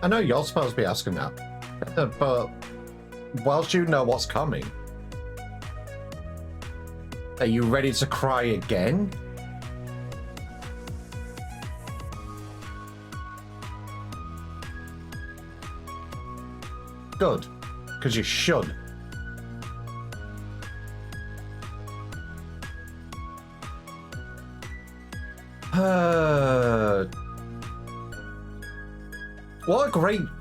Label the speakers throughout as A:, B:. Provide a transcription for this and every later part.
A: I know you're supposed to be asking that, but whilst you know what's coming, are you ready to cry again? Good, because you should.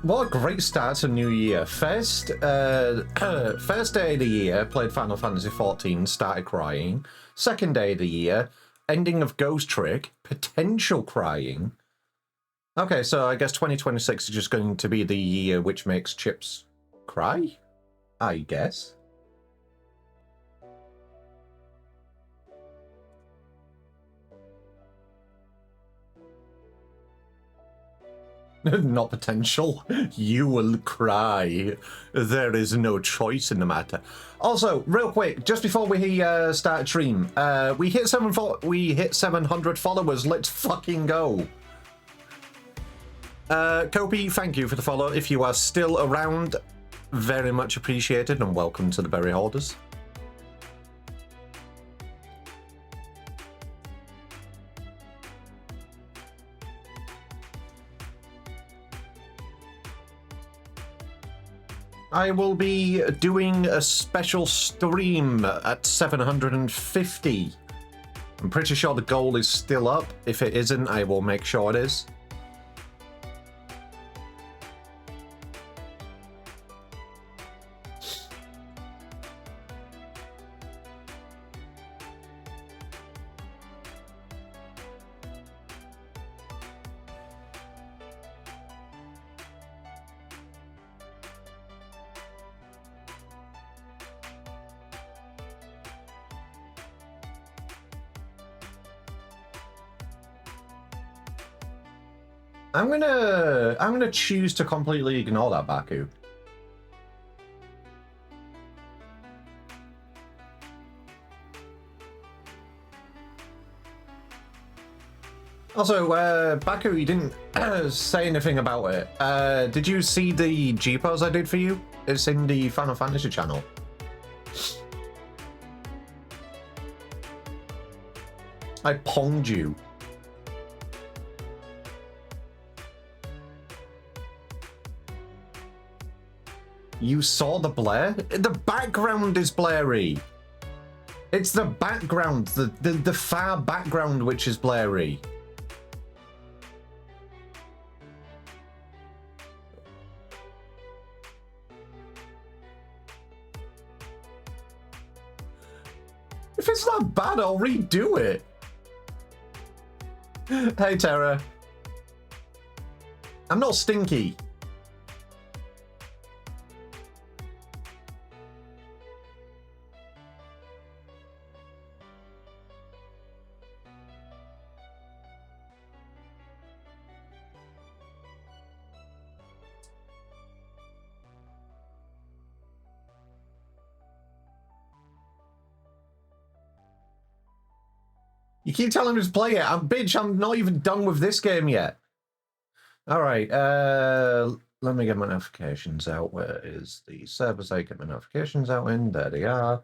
A: What a great start to New Year. First day of the year, played Final Fantasy XIV, started crying. Second day of the year, ending of Ghost Trick, potential crying. Okay, so I guess 2026 is just going to be the year which makes Chips cry, I guess. Not potential. You will cry. There is no choice in the matter. Also, real quick, just before we start stream, we hit 700 followers. Let's fucking go. Kopi, thank you for the follow. If you are still around, very much appreciated, and welcome to the Berry Holders. I will be doing a special stream at 750. I'm pretty sure the goal is still up. If it isn't, I will make sure it is. I'm gonna choose to completely ignore that, Baku. Also, Baku, you didn't say anything about it. Did you see the G-pose I did for you? It's in the Final Fantasy channel. I ponged you. You saw the blare? The background is blurry. It's the background, the far background which is blurry. If it's not bad, I'll redo it. Hey, Tara. I'm not stinky. You keep telling me to play it. Bitch, I'm not even done with this game yet. All right, let me get my notifications out. Where is the servers I get my notifications out in? There they are.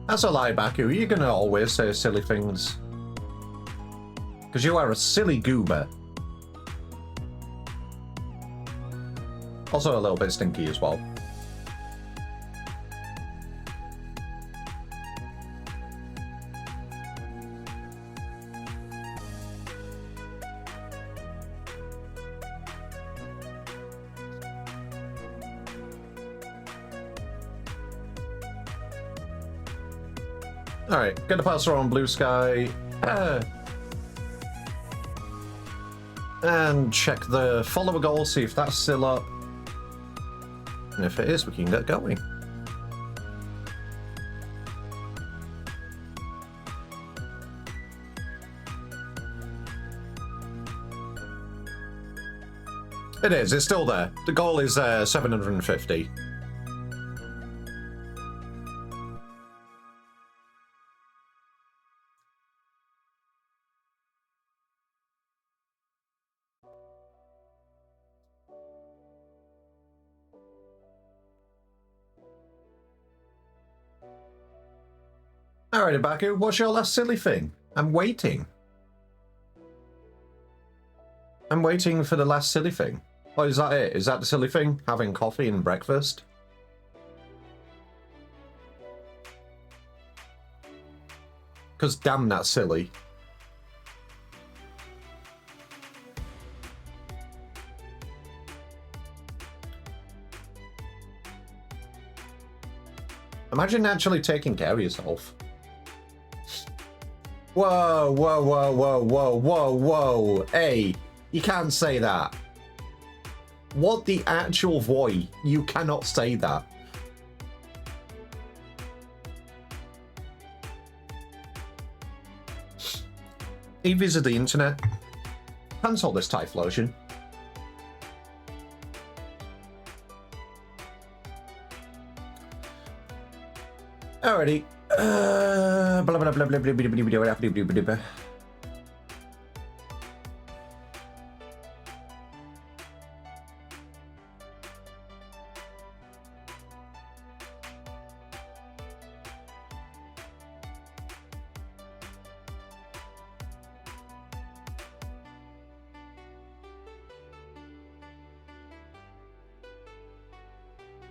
A: That's a lie, Baku. You're gonna always say silly things. Because you are a silly goober. Also a little bit stinky as well. Alright, get the parcel on Blue Sky. And check the follower goal, see if that's still up. And if it is, we can get going. It is. It's still there. The goal is 750. Alrighty, Baku, what's your last silly thing? I'm waiting. I'm waiting for the last silly thing. Oh, is that it? Is that the silly thing? Having coffee and breakfast? Because damn, that's silly. Imagine actually taking care of yourself. Whoa, whoa, whoa, whoa, whoa, whoa, whoa. Hey, you can't say that. What the actual void? You cannot say that. He visited the internet. Cancel this Typhlosion. Alrighty. Blah blah blah blah blah blah blah blah blah blah.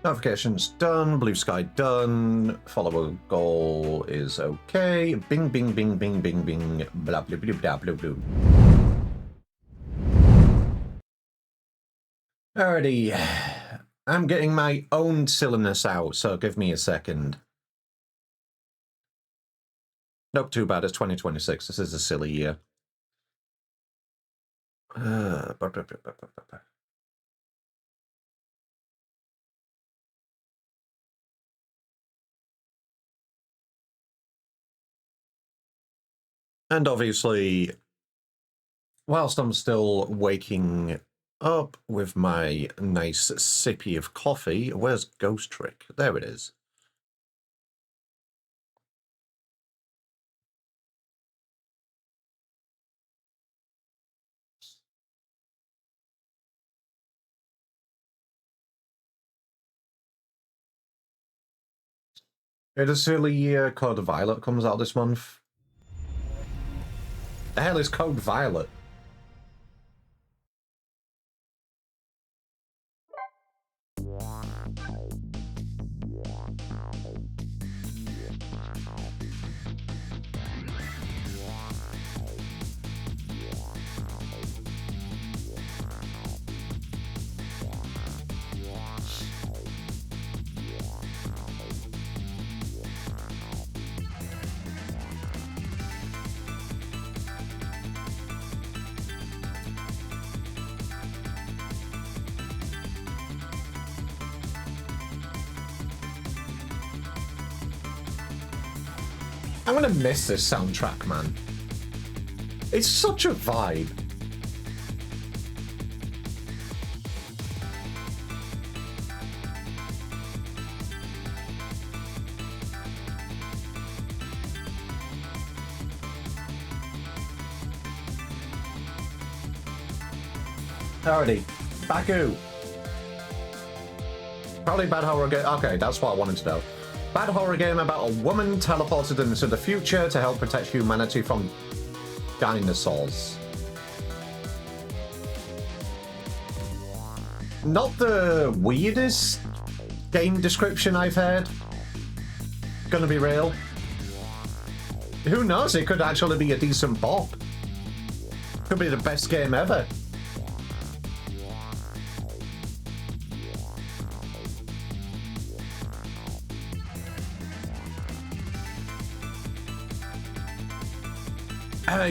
A: Notifications done, blue sky done, follow a goal is okay, bing bing bing bing bing bing, blah blah blah blah blah blah. Alrighty, I'm getting my own silliness out, so give me a second. Nope, too bad, it's 2026, this is a silly year. And obviously, whilst I'm still waking up with my nice sippy of coffee, where's Ghost Trick? There it is. The silly Code Violet comes out this month. The hell is Code Violet? I'm gonna miss this soundtrack, man. It's such a vibe. Alrighty, Baku. Probably bad horror game. Okay, that's what I wanted to know. Bad horror game about a woman teleported into the future to help protect humanity from dinosaurs. Not the weirdest game description I've heard. Gonna be real. Who knows? It could actually be a decent bop. Could be the best game ever.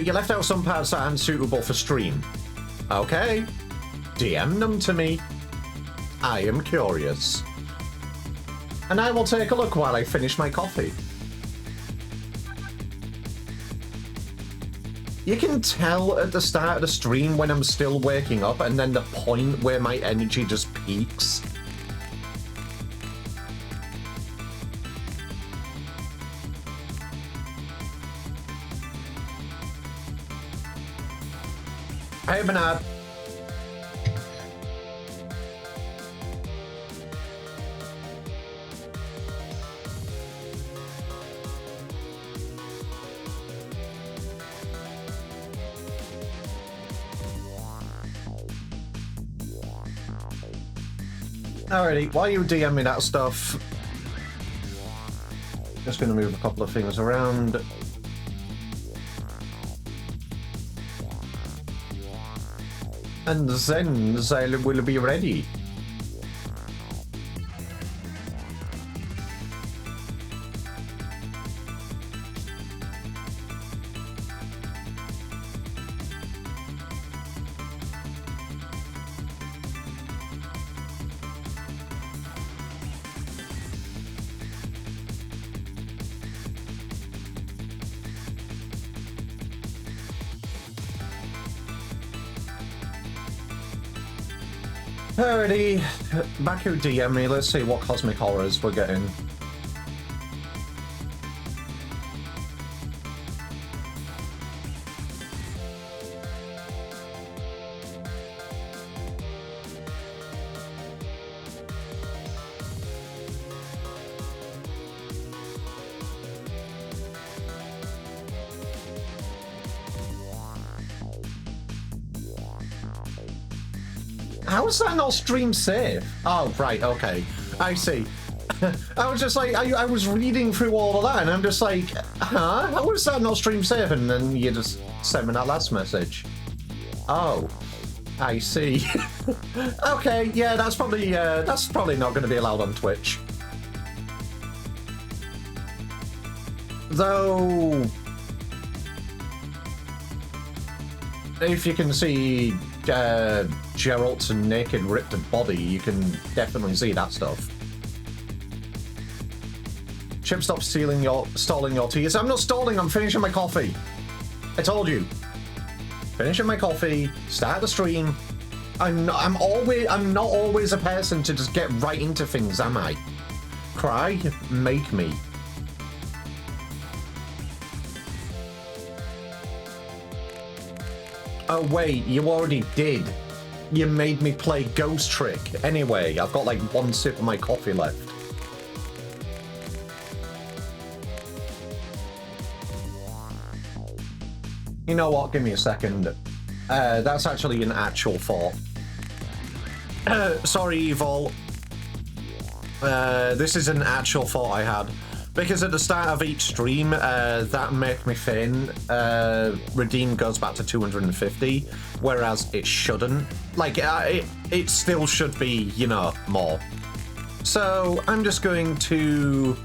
A: You left out some parts that aren't suitable for stream. Okay. DM them to me. I am curious. And I will take a look while I finish my coffee. You can tell at the start of the stream when I'm still waking up, and then the point where my energy just peaks. Hey, Bernard. Alrighty, while you DM me that stuff, just going to move a couple of things around. And then I will be ready. Alrighty, back who DM me, let's see what cosmic horrors we're getting. How is that not stream safe? Oh, right, okay. I see. I was just like, I was reading through all of that, and I'm just like, huh? How is that not stream safe? And then you just sent me that last message. Oh, I see. Okay, yeah, that's probably not going to be allowed on Twitch. Though, if you can see Geralt's naked, ripped body, you can definitely see that stuff. Chip, stop stalling your teas. I'm not stalling, I'm finishing my coffee. I told you. Finishing my coffee, start the stream. I'm not always a person to just get right into things, am I? Cry, make me. Oh wait, you already did. You made me play Ghost Trick. Anyway, I've got like one sip of my coffee left. You know what? Give me a second. That's actually an actual thought. Sorry, Evil. This is an actual thought I had. Because at the start of each stream, that make me think redeem goes back to 250, whereas it shouldn't. Like, it still should be, you know, more. So I'm just going to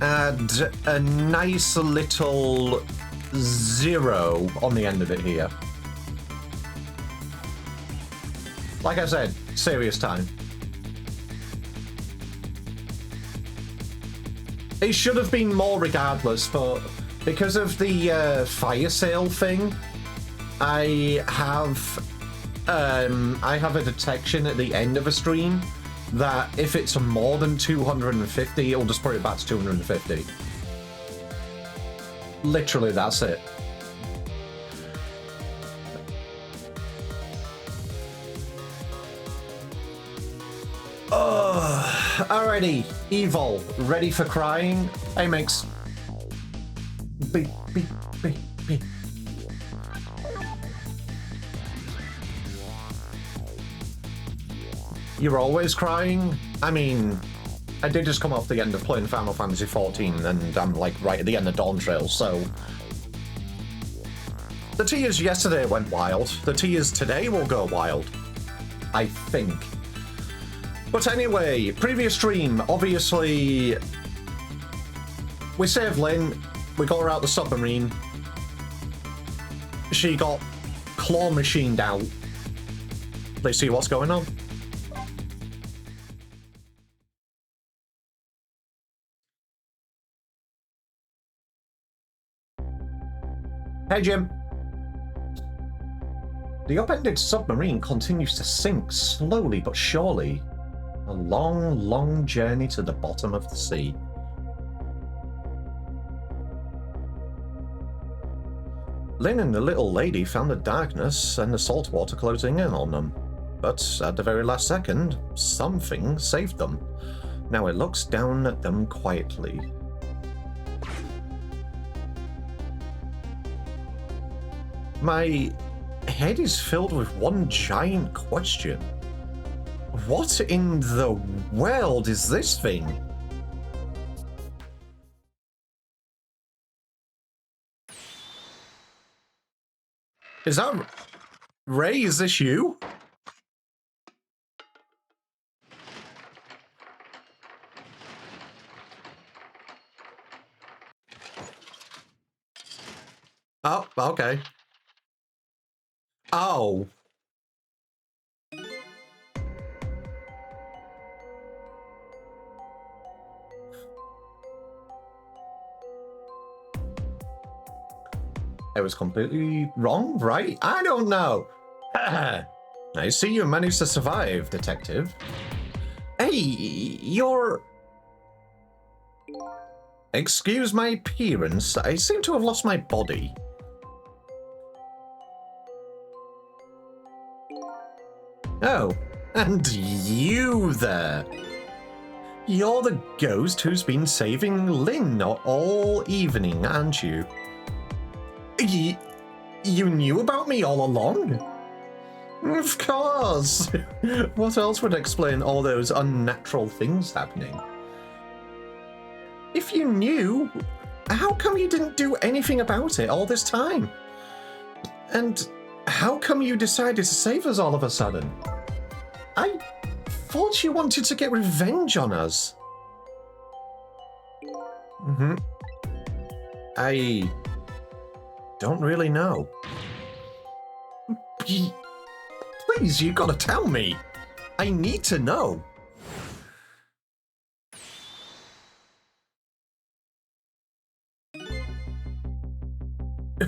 A: add a nice little 0 on the end of it here. Like I said, serious time. It should have been more regardless, but because of the fire sale thing, I have a detection at the end of a stream that if it's more than 250, it'll just put it back to 250. Literally, that's it. Alrighty, Evil, ready for crying? Hey, Mix. Beep, beep, beep, beep. You're always crying? I mean, I did just come off the end of playing Final Fantasy XIV, and I'm like right at the end of Dawn Trail, so... The tears yesterday went wild. The tears today will go wild. I think. But anyway, previous stream, obviously, we saved Lynn, we got her out the submarine, she got claw machined out. Let's see what's going on. Hey, Jim. The upended submarine continues to sink slowly but surely. A long, long journey to the bottom of the sea. Lynn and the little lady found the darkness and the salt water closing in on them. But at the very last second, something saved them. Now it looks down at them quietly. My head is filled with one giant question. What in the world is this thing? Is that... Ray, is this you? Oh, okay. Oh. I was completely wrong, right? I don't know. I see you managed to survive, Detective. Hey, you're... Excuse my appearance, I seem to have lost my body. Oh, and you there. You're the ghost who's been saving Lynn all evening, aren't you? You knew about me all along? Of course! What else would explain all those unnatural things happening? If you knew, how come you didn't do anything about it all this time? And how come you decided to save us all of a sudden? I thought you wanted to get revenge on us. I don't really know. Please, you gotta tell me. I need to know.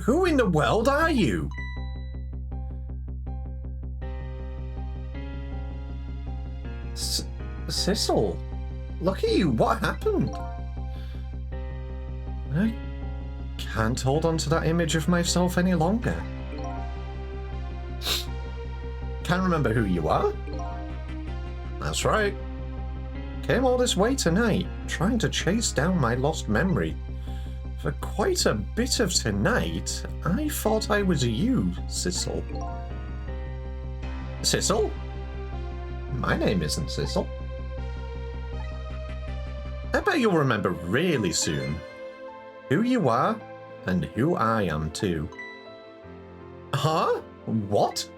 A: Who in the world are you? Cecil, look at you. What happened? I can't hold on to that image of myself any longer. Can't remember who you are? That's right. Came all this way tonight, trying to chase down my lost memory. For quite a bit of tonight, I thought I was you, Cecil. Cecil? My name isn't Cecil. I bet you'll remember really soon who you are and who I am too. Huh? What?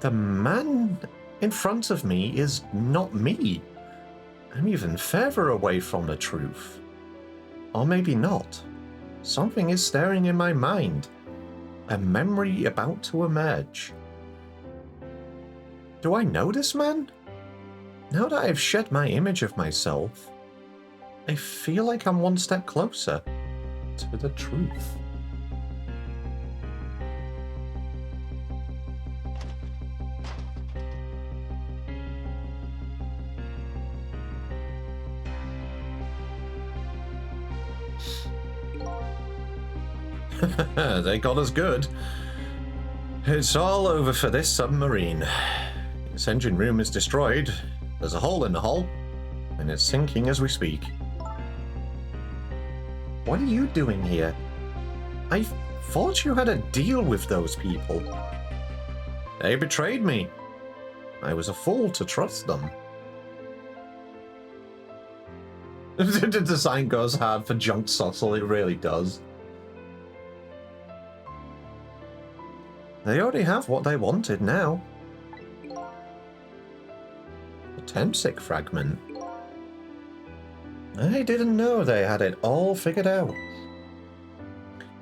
A: The man in front of me is not me. I'm even further away from the truth. Or maybe not. Something is staring in my mind. A memory about to emerge. Do I know this man? Now that I've shed my image of myself, I feel like I'm one step closer to the truth. They got us good. It's all over for this submarine. Its engine room is destroyed. There's a hole in the hull, and it's sinking as we speak. What are you doing here? I thought you had a deal with those people. They betrayed me. I was a fool to trust them. The design goes hard for junk Cecil, it really does. They already have what they wanted now. The Temsic fragment. I didn't know they had it all figured out.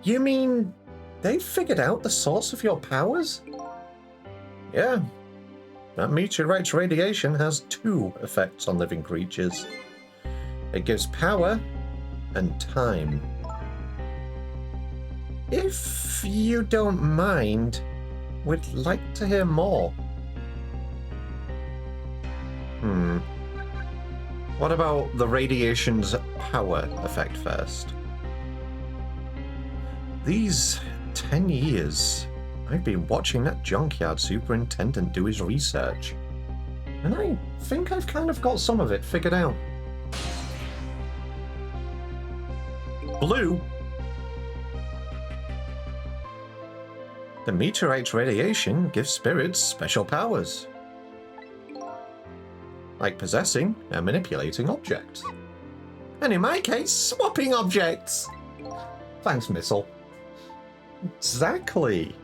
A: You mean they figured out the source of your powers? Yeah. That meteorite's radiation has two effects on living creatures. It gives power and time. If you don't mind, we'd like to hear more. What about the radiation's power effect first? These 10 years, I've been watching that junkyard superintendent do his research, and I think I've kind of got some of it figured out. Blue? The meteorite's radiation gives spirits special powers, like possessing and manipulating objects. And in my case, swapping objects! Thanks, Missile. Exactly.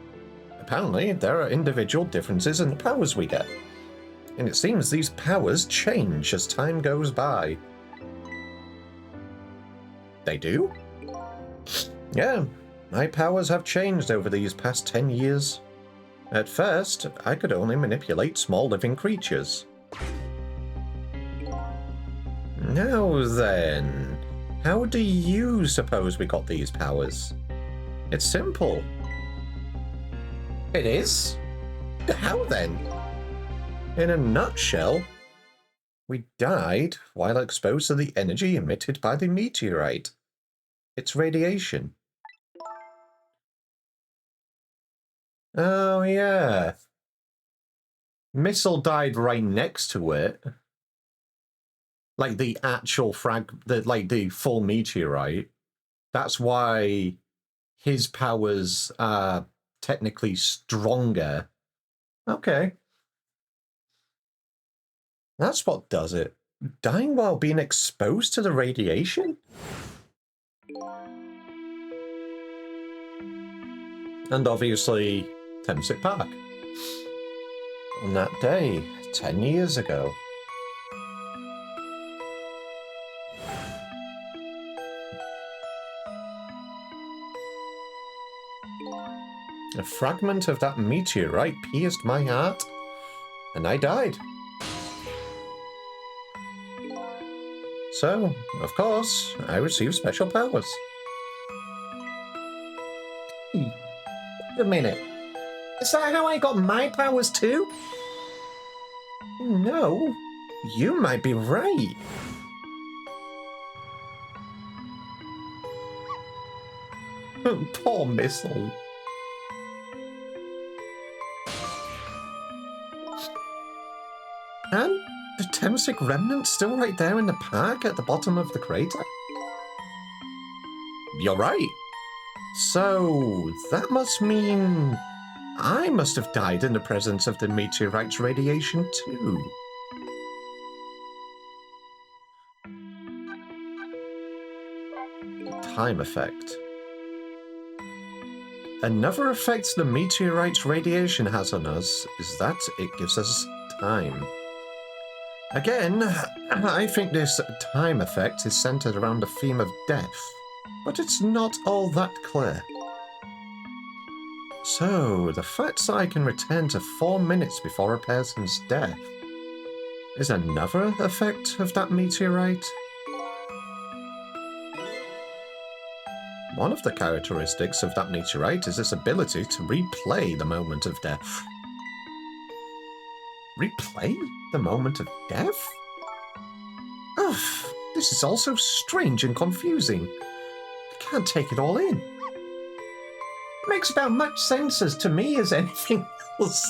A: Apparently, there are individual differences in the powers we get. And it seems these powers change as time goes by. They do? Yeah, my powers have changed over these past 10 years. At first, I could only manipulate small living creatures. Now then, how do you suppose we got these powers? It's simple. It is? How then? In a nutshell, we died while exposed to the energy emitted by the meteorite. It's radiation. Oh yeah. Missile died right next to it. Like the actual the full meteorite. That's why his powers are technically stronger. Okay. That's what does it. Dying while being exposed to the radiation? And obviously, Thamesic Park. On that day, 10 years ago. A fragment of that meteorite pierced my heart, and I died. So, of course, I received special powers. Wait a minute. Is that how I got my powers too? No, you might be right. Poor Missile. And the Thamesic remnant's still right there in the park at the bottom of the crater? You're right. So, that must mean I must have died in the presence of the meteorite's radiation too. The time effect. Another effect the meteorite's radiation has on us is that it gives us time. Again, I think this time effect is centered around the theme of death, but it's not all that clear. So, the fact that I can return to 4 minutes before a person's death is another effect of that meteorite? One of the characteristics of that meteorite is its ability to replay the moment of death. Replay the moment of death? Ugh, this is all so strange and confusing. I can't take it all in. It makes about much sense as to me as anything else.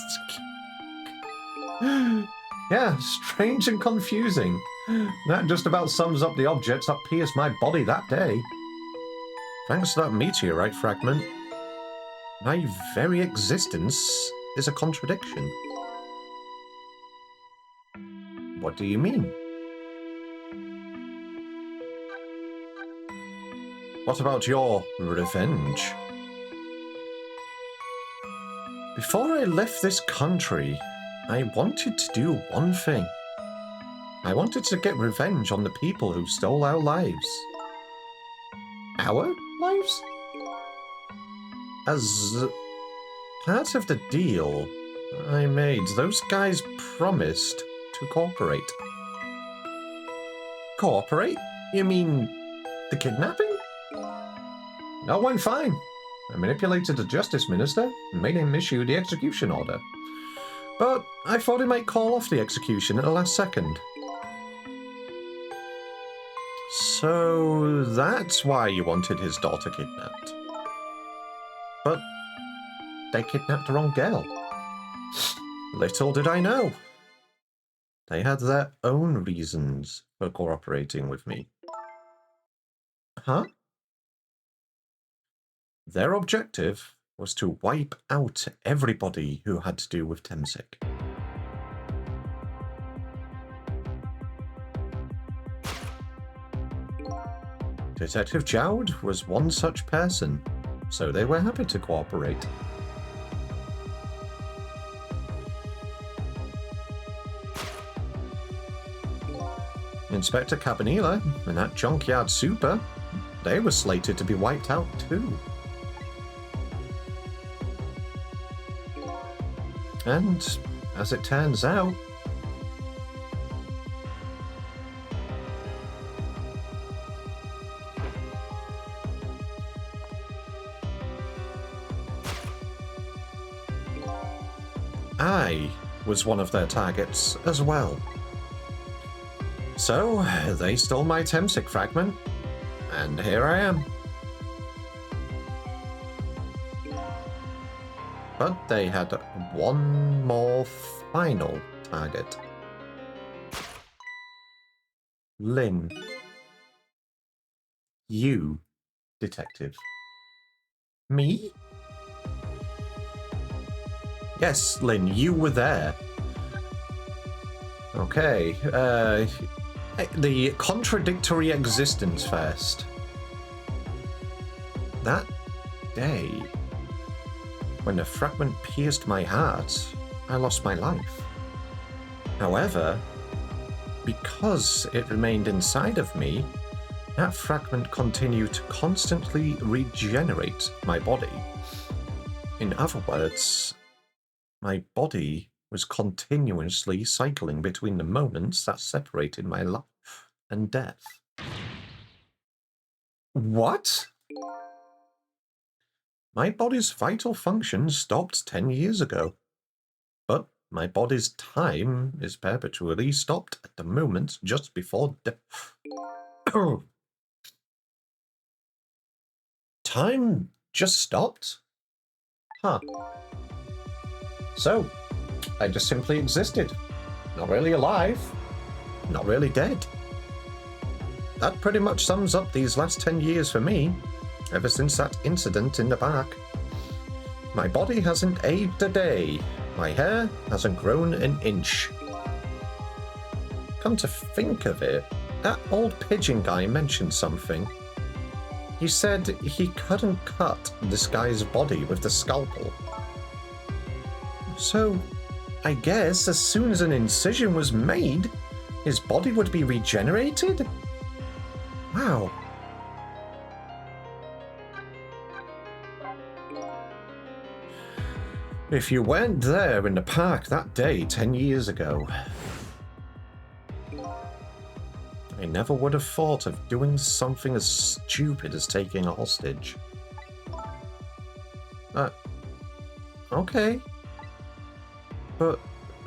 A: Yeah, strange and confusing. That just about sums up the objects that pierced my body that day. Thanks to that meteorite fragment, my very existence is a contradiction. What do you mean? What about your revenge? Before I left this country, I wanted to do one thing. I wanted to get revenge on the people who stole our lives. Our lives? As part of the deal I made, those guys promised to cooperate. Cooperate? You mean the kidnapping? That went fine. I manipulated the Justice Minister and made him issue the execution order. But I thought he might call off the execution at the last second. So that's why you wanted his daughter kidnapped. But they kidnapped the wrong girl. Little did I know. They had their own reasons for cooperating with me. Huh? Their objective was to wipe out everybody who had to do with Temsik. Detective Jowd was one such person, so they were happy to cooperate. Inspector Cabanilla and that junkyard super, they were slated to be wiped out too. And, as it turns out, I was one of their targets as well. So, they stole my Temsik fragment, and here I am. But they had one more final target. Lynn. You, detective. Me? Yes, Lynn, you were there. Okay, the contradictory existence first. That day, when the fragment pierced my heart, I lost my life. However, because it remained inside of me, that fragment continued to constantly regenerate my body. In other words, my body was continuously cycling between the moments that separated my life and death. What? My body's vital functions stopped 10 years ago, but my body's time is perpetually stopped at the moment just before death. Time just stopped? Huh. So, I just simply existed. Not really alive, not really dead. That pretty much sums up these last 10 years for me, ever since that incident in the park. My body hasn't aged a day. My hair hasn't grown an inch. Come to think of it, that old pigeon guy mentioned something. He said he couldn't cut this guy's body with the scalpel. So, I guess as soon as an incision was made, his body would be regenerated? Wow. If you weren't there in the park that day 10 years ago, I never would have thought of doing something as stupid as taking a hostage. Okay. But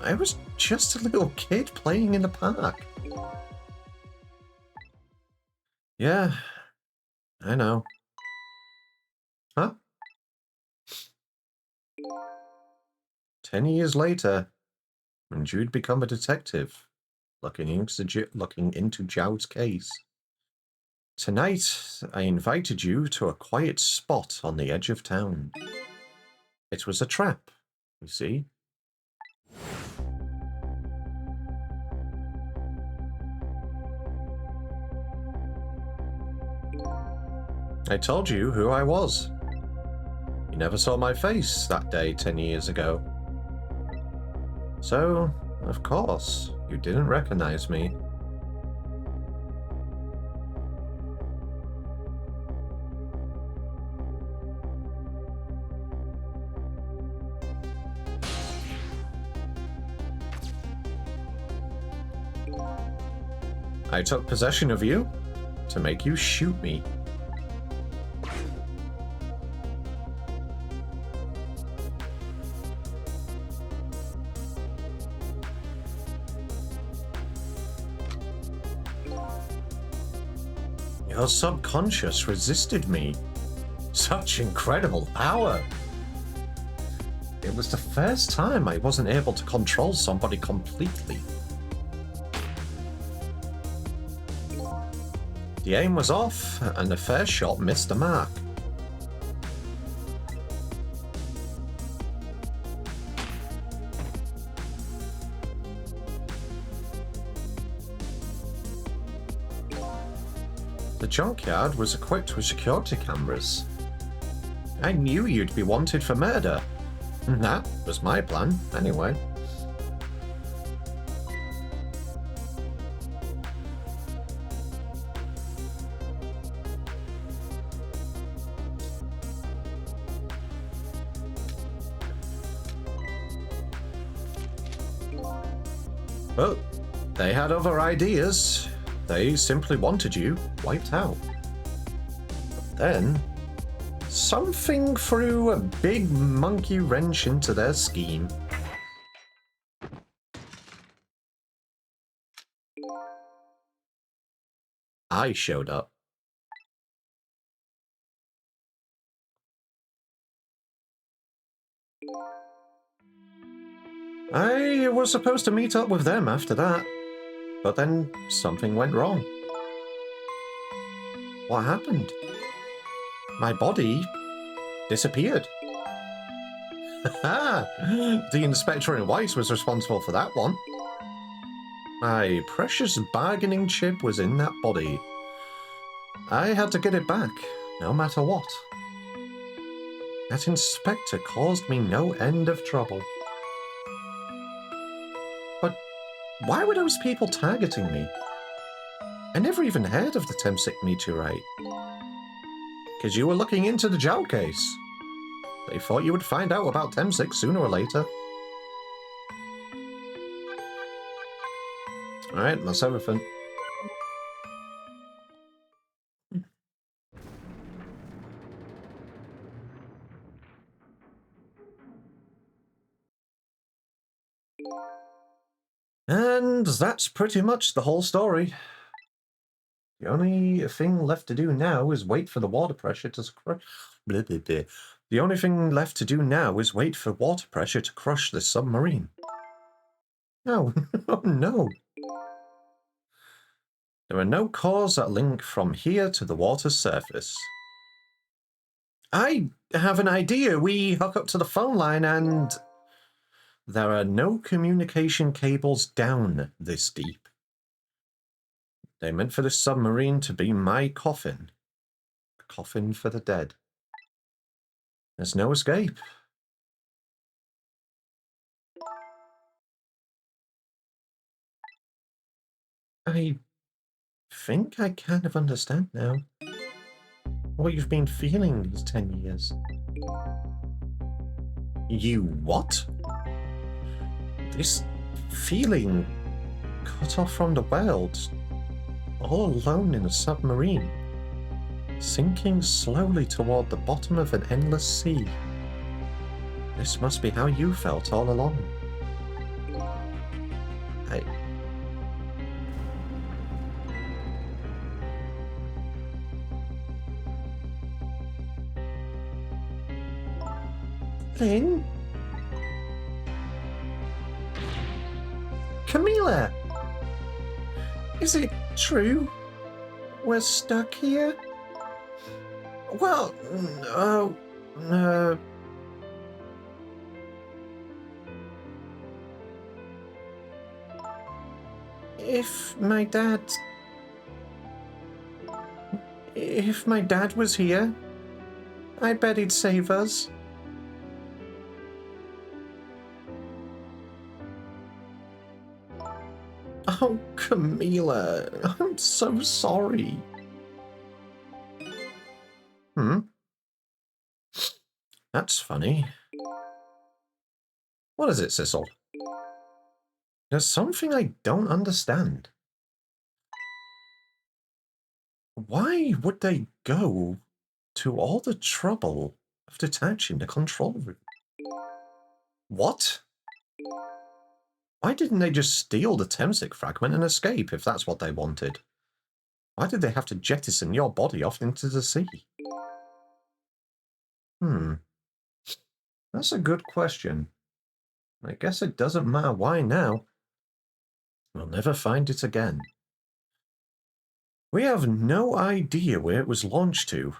A: I was just a little kid playing in the park. Yeah, I know. Huh? 10 years later, when Jude became a detective, looking into Jowd's case. Tonight, I invited you to a quiet spot on the edge of town. It was a trap, you see. I told you who I was. You never saw my face that day 10 years ago. So, of course, you didn't recognize me. I took possession of you to make you shoot me. Your subconscious resisted me. Such incredible power. It was the first time I wasn't able to control somebody completely. The aim was off, and the first shot missed the mark. The junkyard was equipped with security cameras. I knew you'd be wanted for murder. That was my plan, anyway. Well, they had other ideas. They simply wanted you wiped out. But then, something threw a big monkey wrench into their scheme. I showed up. I was supposed to meet up with them after that, but then something went wrong. What happened? My body disappeared. The inspector in white was responsible for that one. My precious bargaining chip was in that body. I had to get it back, no matter what. That inspector caused me no end of trouble. But why were those people targeting me? I never even heard of the Temsic meteorite. Because you were looking into the Jowl case. They thought you would find out about Temsic sooner or later. Alright, that's everything. And that's pretty much the whole story. The only thing left to do now is wait for the water pressure to crush. The only thing left to do now is wait for water pressure to crush this submarine. No, oh no. There are no cores that link from here to the water's surface. I have an idea. We hook up to the phone line and there are no communication cables down this deep. They meant for this submarine to be my coffin. A coffin for the dead. There's no escape. I think I kind of understand now. What you've been feeling these 10 years. You what? This feeling cut off from the world, all alone in a submarine, sinking slowly toward the bottom of an endless sea. This must be how you felt all along. Lynn? Camila! Is it true? We're stuck here? Well, if my dad was here, I bet he'd save us. Oh, Camila, I'm so sorry. That's funny. What is it, Sissel? There's something I don't understand. Why would they go to all the trouble of detaching the control room? What? Why didn't they just steal the Temsic fragment and escape if that's what they wanted? Why did they have to jettison your body off into the sea? That's a good question. I guess it doesn't matter why now. We'll never find it again. We have no idea where it was launched to.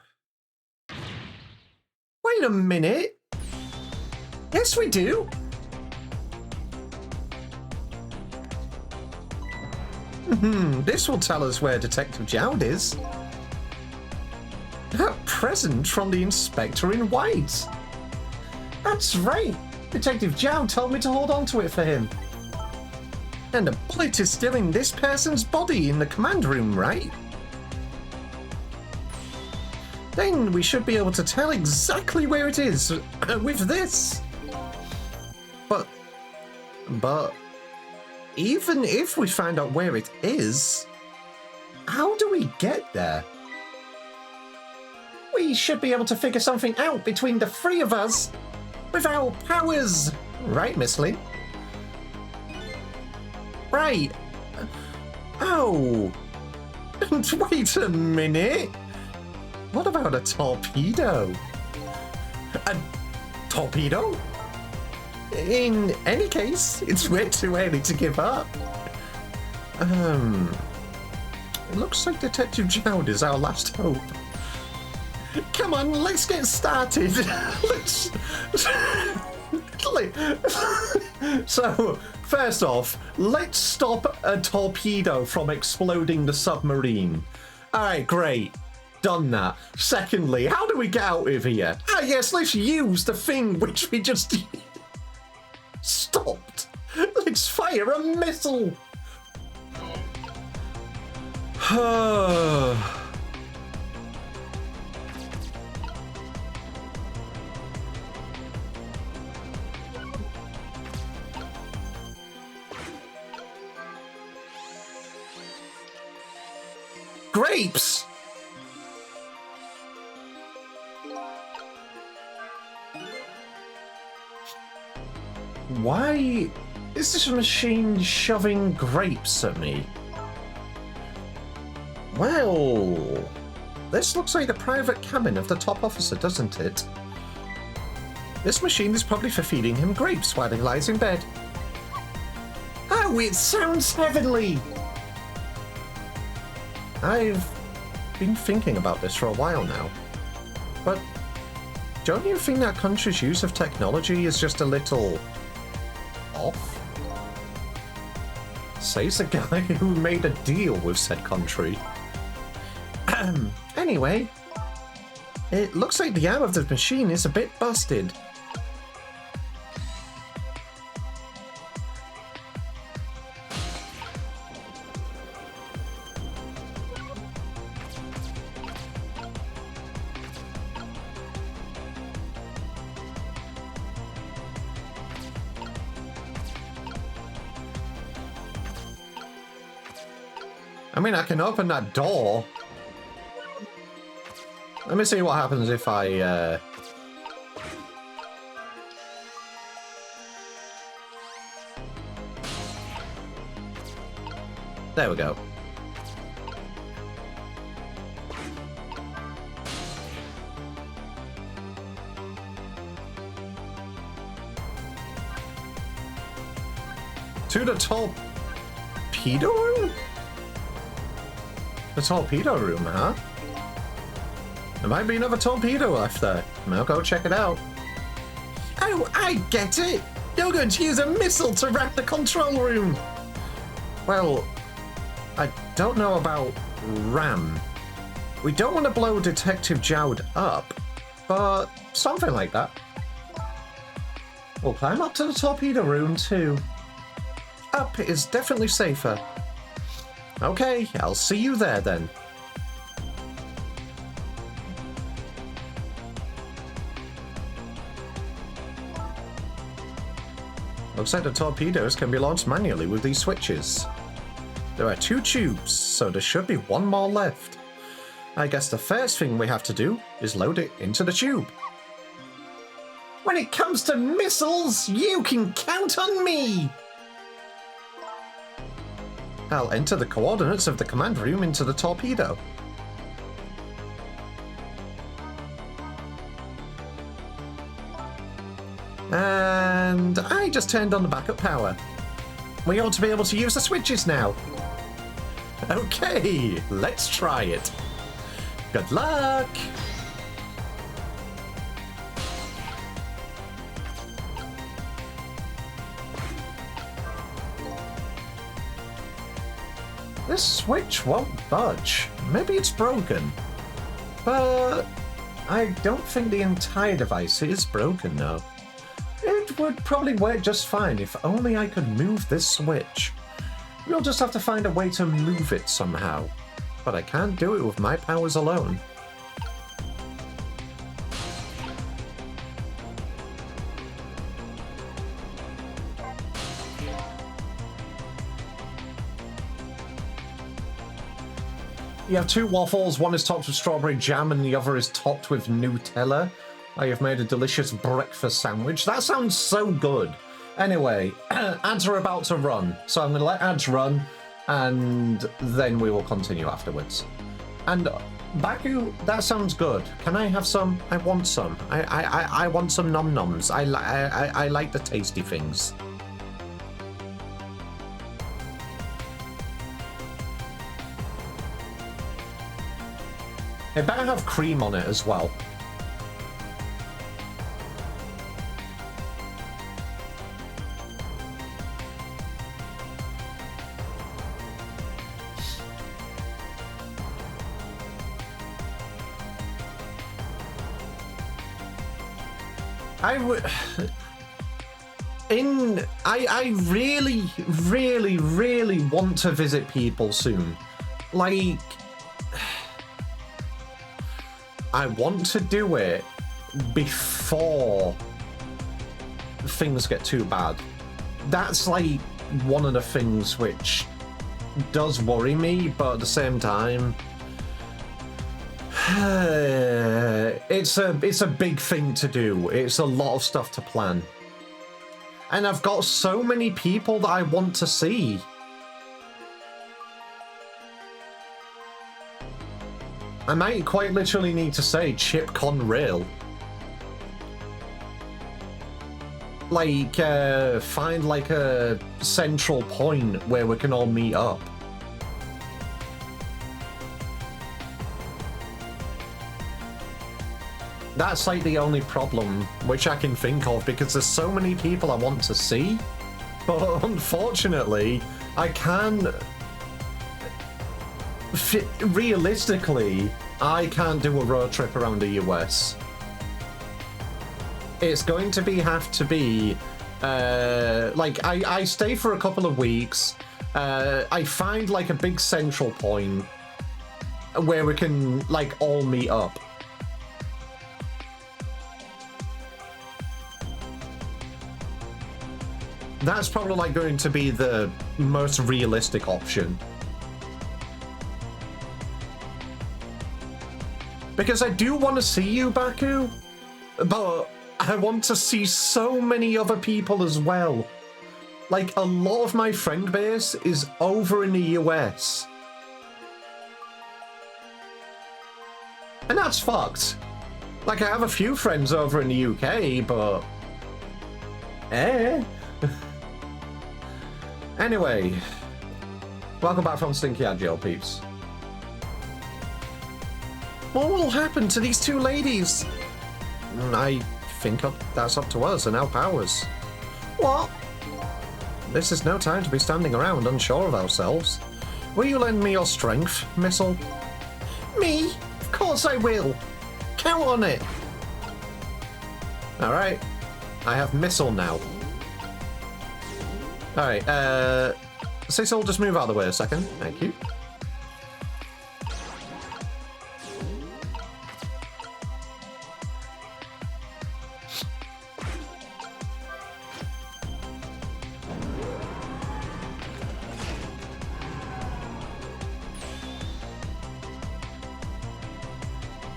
A: Wait a minute! Yes, we do! This will tell us where Detective Jowd is. A present from the Inspector in White. That's right. Detective Jowd told me to hold on to it for him. And the bullet is still in this person's body in the command room, right? Then we should be able to tell exactly where it is with this. But even if we find out where it is, how do we get there? We should be able to figure something out between the three of us with our powers. Right, Miss Lee? Right. Oh. Wait a minute. What about a torpedo? A torpedo? In any case, it's way too early to give up. It looks like Detective Jowd is our last hope. Come on, let's get started. So, first off, let's stop a torpedo from exploding the submarine. Alright, great. Done that. Secondly, how do we get out of here? Ah, yes, let's use the thing which we just stopped. Let's fire a missile. Grapes! Why is this machine shoving grapes at me? Well, this looks like the private cabin of the top officer, doesn't it? This machine is probably for feeding him grapes while he lies in bed. Oh, it sounds heavenly! I've been thinking about this for a while now, but don't you think that country's use of technology is just a little off? Says the guy who made a deal with said country. Anyway, it looks like the arm of the machine is a bit busted. I mean, I can open that door. Let me see what happens if I, There we go. To the torpedo room? The torpedo room, huh? There might be another torpedo left there. I'll go check it out. Oh, I get it! You're going to use a missile to ram the control room! Well, I don't know about ram. We don't want to blow Detective Jowd up, but something like that. We'll climb up to the torpedo room too. Up is definitely safer. Okay, I'll see you there then. Looks like the torpedoes can be launched manually with these switches. There are 2 tubes, so there should be 1 more left. I guess the first thing we have to do is load it into the tube. When it comes to missiles, you can count on me! I'll enter the coordinates of the command room into the torpedo. And I just turned on the backup power. We ought to be able to use the switches now. Okay, let's try it. Good luck! This switch won't budge. Maybe it's broken. But I don't think the entire device is broken, though. It would probably work just fine if only I could move this switch. We'll just have to find a way to move it somehow. But I can't do it with my powers alone. You have two waffles, one is topped with strawberry jam and the other is topped with Nutella. I have made a delicious breakfast sandwich. That sounds so good. Anyway, ads are about to run, so I'm going to let ads run, and then we will continue afterwards. And Baku, that sounds good. Can I have some? I want some. I want some nom-noms. I like the tasty things. It better have cream on it as well. I really want to visit people soon. Like, I want to do it before things get too bad. That's like one of the things which does worry me, but at the same time, it's a big thing to do. It's a lot of stuff to plan. And I've got so many people that I want to see. I might quite literally need to say ChipCon Rail. Like, find like a central point where we can all meet up. That's like the only problem which I can think of, because there's so many people I want to see, but unfortunately I can realistically I can't do a road trip around the US. It's going to have to be like I stay for a couple of weeks, I find like a big central point where we can like all meet up. That's probably like going to be the most realistic option. Because I do want to see you, Baku, but I want to see so many other people as well. Like, a lot of my friend base is over in the US. And that's fucked. Like, I have a few friends over in the UK, but... Anyway, welcome back from Stinky Agile, peeps. What will happen to these two ladies? I think that's up to us and our powers. What? This is no time to be standing around unsure of ourselves. Will you lend me your strength, Missile? Me? Of course I will. Count on it. Alright. I have Missile now. Alright, Cecil, just move out of the way a second. Thank you.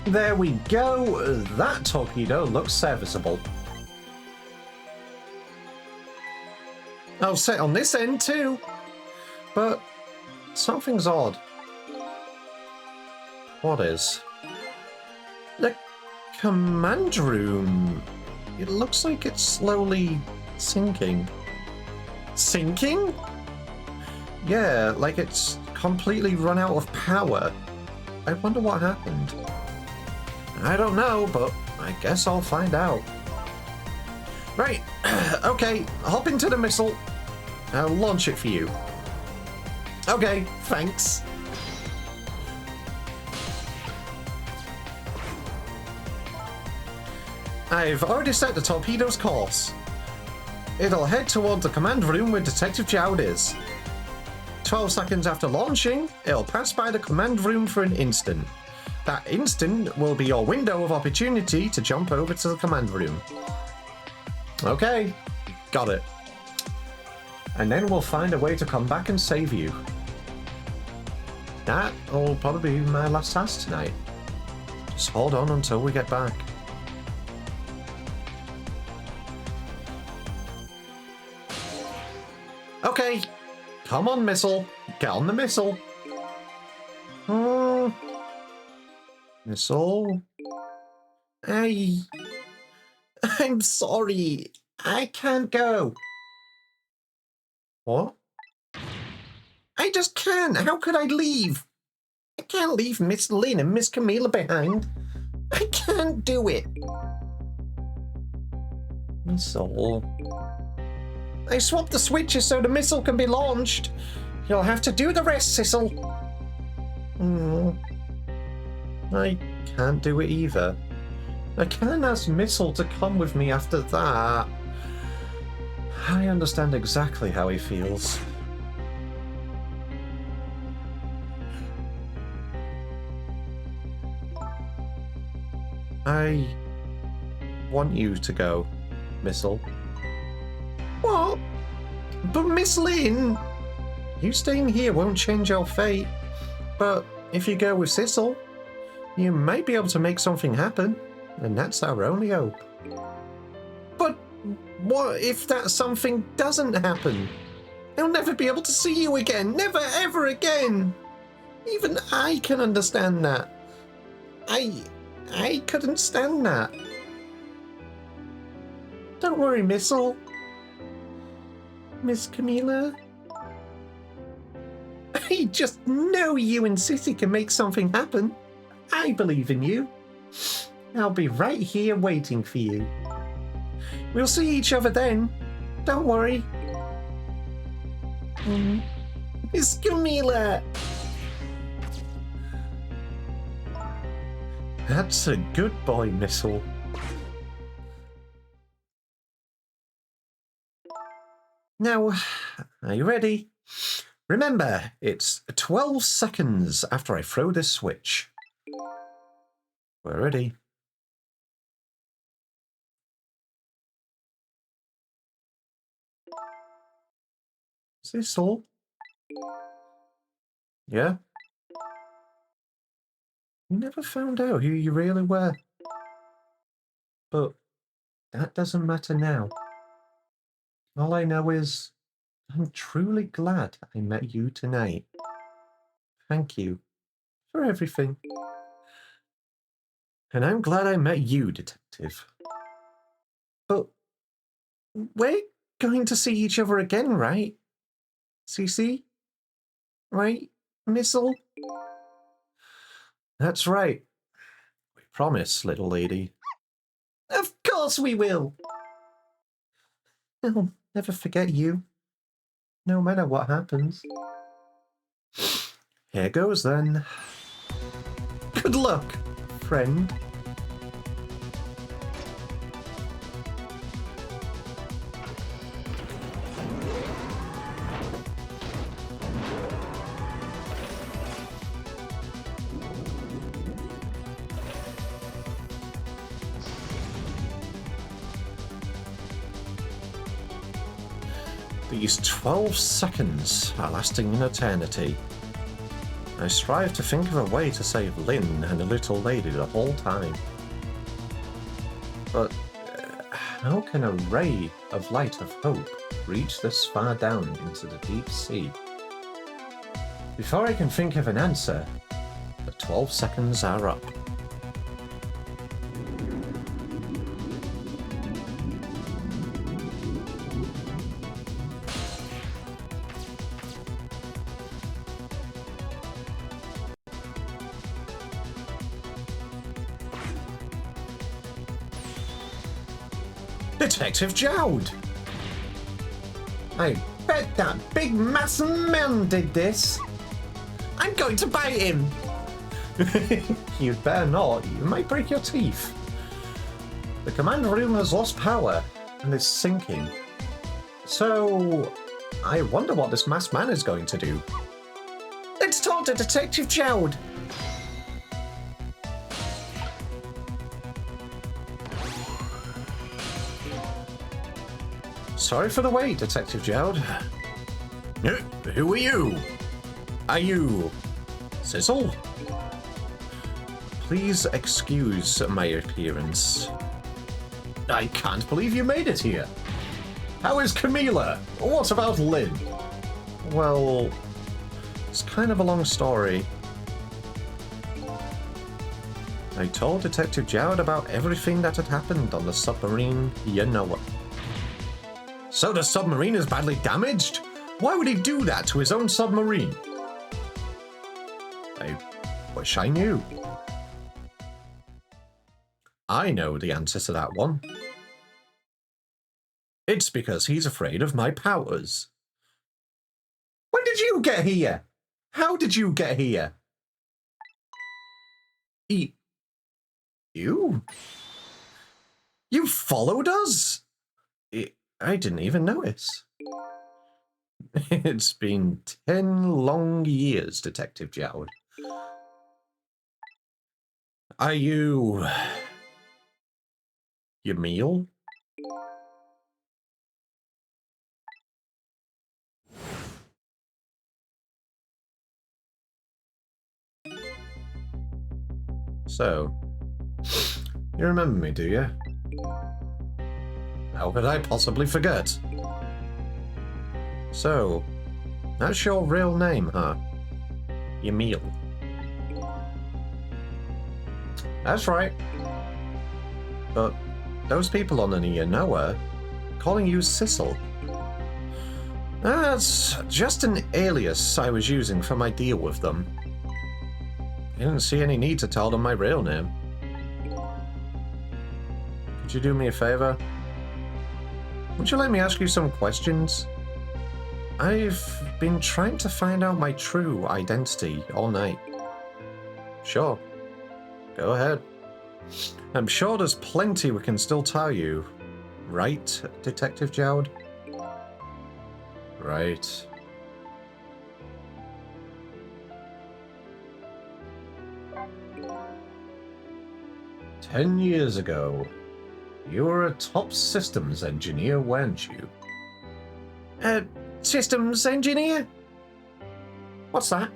A: There we go. That torpedo looks serviceable. I'll sit on this end too. But Something's odd. What is? The command room. It looks like it's slowly sinking. Sinking? Yeah, like it's completely run out of power. I wonder what happened. I don't know, but I guess I'll find out. Right, okay, hop into the missile. I'll launch it for you. Okay, thanks. I've already set the torpedo's course. It'll head toward the command room where Detective Jowd is. 12 seconds after launching, it'll pass by the command room for an instant. That instant will be your window of opportunity to jump over to the command room. Okay, got it. And then we'll find a way to come back and save you. That'll probably be my last task tonight. Just hold on until we get back. Okay, come on, missile. Get on the missile. Missile. I'm sorry. I can't go. What? I just can't. How could I leave? I can't leave Miss Lynn and Miss Camila behind. I can't do it. Missile. I swapped the switches so the missile can be launched. You'll have to do the rest, Sissel. I can't do it either. I can't ask Missile to come with me after that. I understand exactly how he feels. I want you to go, Missile. What? But Miss Lynn! You staying here won't change our fate. But if you go with Sissel, you might be able to make something happen. And that's our only hope. But what if that something doesn't happen? I'll never be able to see you again. Never, ever again. Even I can understand that. I couldn't stand that. Don't worry, Missile. Miss Camila? I just know you and Sissy can make something happen. I believe in you. I'll be right here waiting for you. We'll see each other then. Don't worry. Miss Camila! That's a good boy, Missile. Now, are you ready? Remember, it's 12 seconds after I throw this switch. We're ready. Is this all? Yeah? You never found out who you really were. But that doesn't matter now. All I know is I'm truly glad I met you tonight. Thank you for everything. And I'm glad I met you, Detective. But we're going to see each other again, right? Cece? Right, Missile? That's right. We promise, little lady. Of course we will! I'll never forget you, no matter what happens. Here goes then. Good luck, friend. These 12 seconds are lasting an eternity. I strive to think of a way to save Lynn and the little lady the whole time. But how can a ray of light of hope reach this far down into the deep sea? Before I can think of an answer, the 12 seconds are up. Detective Jowd! I bet that big massive man did this. I'm going to bite him. You'd better not. You might break your teeth. The command room has lost power and is sinking. So, I wonder what this masked man is going to do. Let's talk to Detective Jowd. Sorry for the wait, Detective Jowd. Who are you? Are you Sizzle? Please excuse my appearance. I can't believe you made it here. How is Camila? What about Lynn? Well, it's kind of a long story. I told Detective Jowd about everything that had happened on the submarine, you know. So the submarine is badly damaged? Why would he do that to his own submarine? I wish I knew. I know the answer to that one. It's because he's afraid of my powers. When did you get here? How did you get here? You? You followed us? I didn't even notice. It's been 10 long years, Detective Jowd. Are you... Yamil? So, you remember me, do you? How could I possibly forget? So, that's your real name, huh? Yamil. That's right. But those people on the Yanoa calling you Sissel. That's just an alias I was using for my deal with them. I didn't see any need to tell them my real name. Could you do me a favor? Would you let me ask you some questions? I've been trying to find out my true identity all night. Sure. Go ahead. I'm sure there's plenty we can still tell you. Right, Detective Jowd? Right. "10 years ago, you were a top systems engineer, weren't you?" Systems engineer? What's that?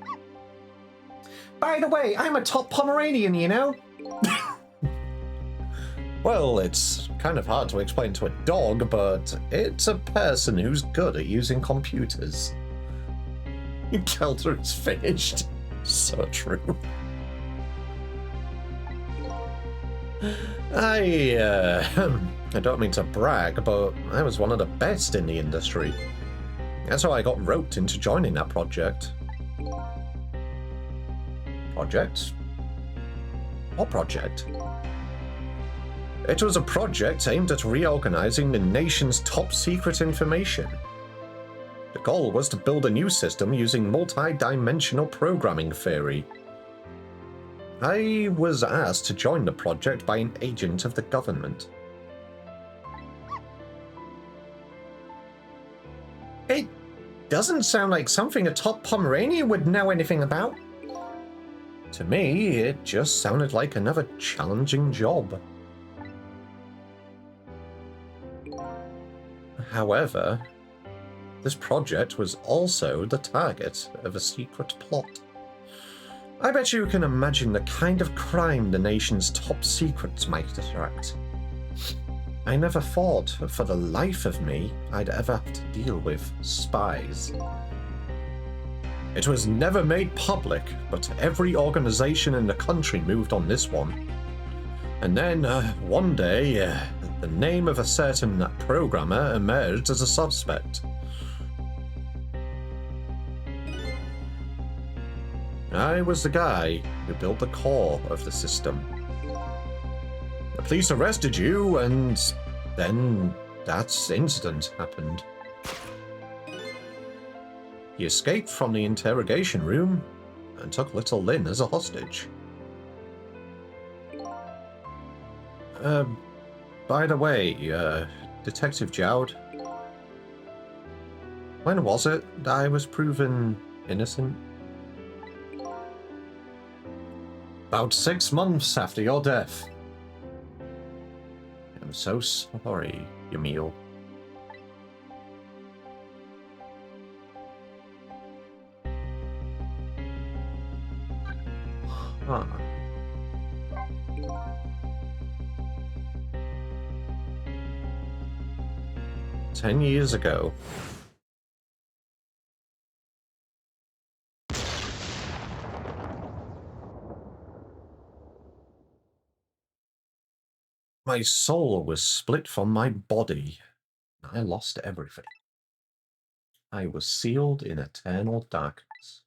A: By the way, I'm a top Pomeranian, you know? Well, it's kind of hard to explain to a dog, but it's a person who's good at using computers. Kelter is finished. So true. I don't mean to brag, but I was one of the best in the industry. That's how I got roped into joining that project. Project? What project? It was a project aimed at reorganizing the nation's top-secret information. The goal was to build a new system using multi-dimensional programming theory. I was asked to join the project by an agent of the government. It doesn't sound like something a top Pomeranian would know anything about. To me, it just sounded like another challenging job. However, this project was also the target of a secret plot. I bet you can imagine the kind of crime the nation's top secrets might attract. I never thought, for the life of me, I'd ever have to deal with spies. It was never made public, but every organization in the country moved on this one. And then, one day, the name of a certain programmer emerged as a suspect. I was the guy who built the core of the system. The police arrested you, and then that incident happened. He escaped from the interrogation room and took little Lynn as a hostage. By the way, Detective Jowd, when was it that I was proven innocent? About 6 months after your death. I'm so sorry, Yamil. Huh. "10 years ago." My soul was split from my body. I lost everything. I was sealed in eternal darkness.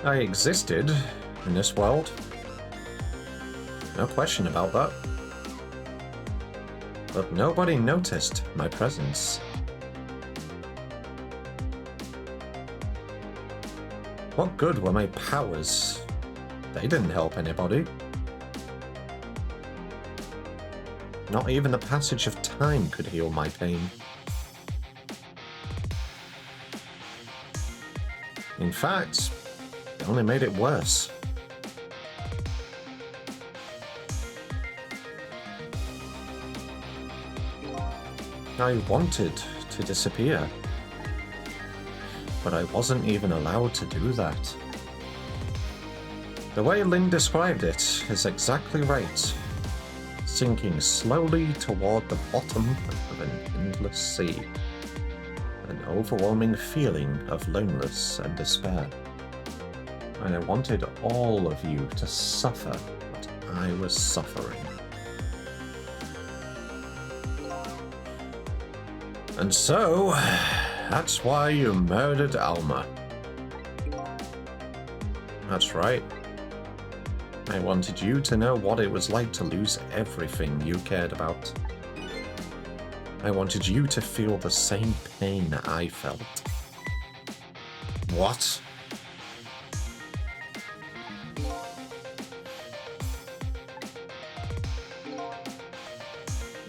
A: I existed in this world. No question about that. But nobody noticed my presence. What good were my powers? They didn't help anybody. Not even the passage of time could heal my pain. In fact, it only made it worse. I wanted to disappear, but I wasn't even allowed to do that. The way Lynn described it is exactly right. Sinking slowly toward the bottom of an endless sea. An overwhelming feeling of loneliness and despair. And I wanted all of you to suffer what I was suffering. And so, that's why you murdered Alma. That's right. I wanted you to know what it was like to lose everything you cared about. I wanted you to feel the same pain I felt. What?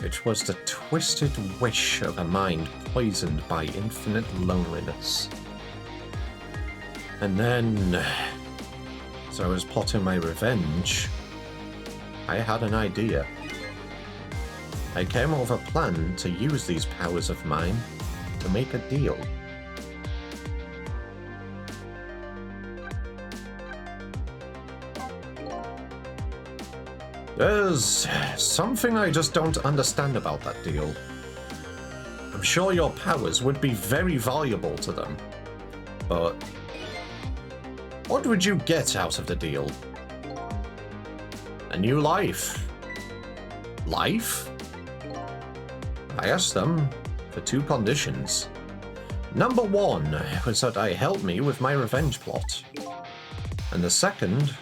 A: It was the twisted wish of a mind poisoned by infinite loneliness. And then, as I was plotting my revenge, I had an idea. I came up with a plan to use these powers of mine to make a deal. There's something I just don't understand about that deal. I'm sure your powers would be very valuable to them, but what would you get out of the deal? A new life. Life? I asked them for 2 conditions. Number 1 was that I help me with my revenge plot. And the second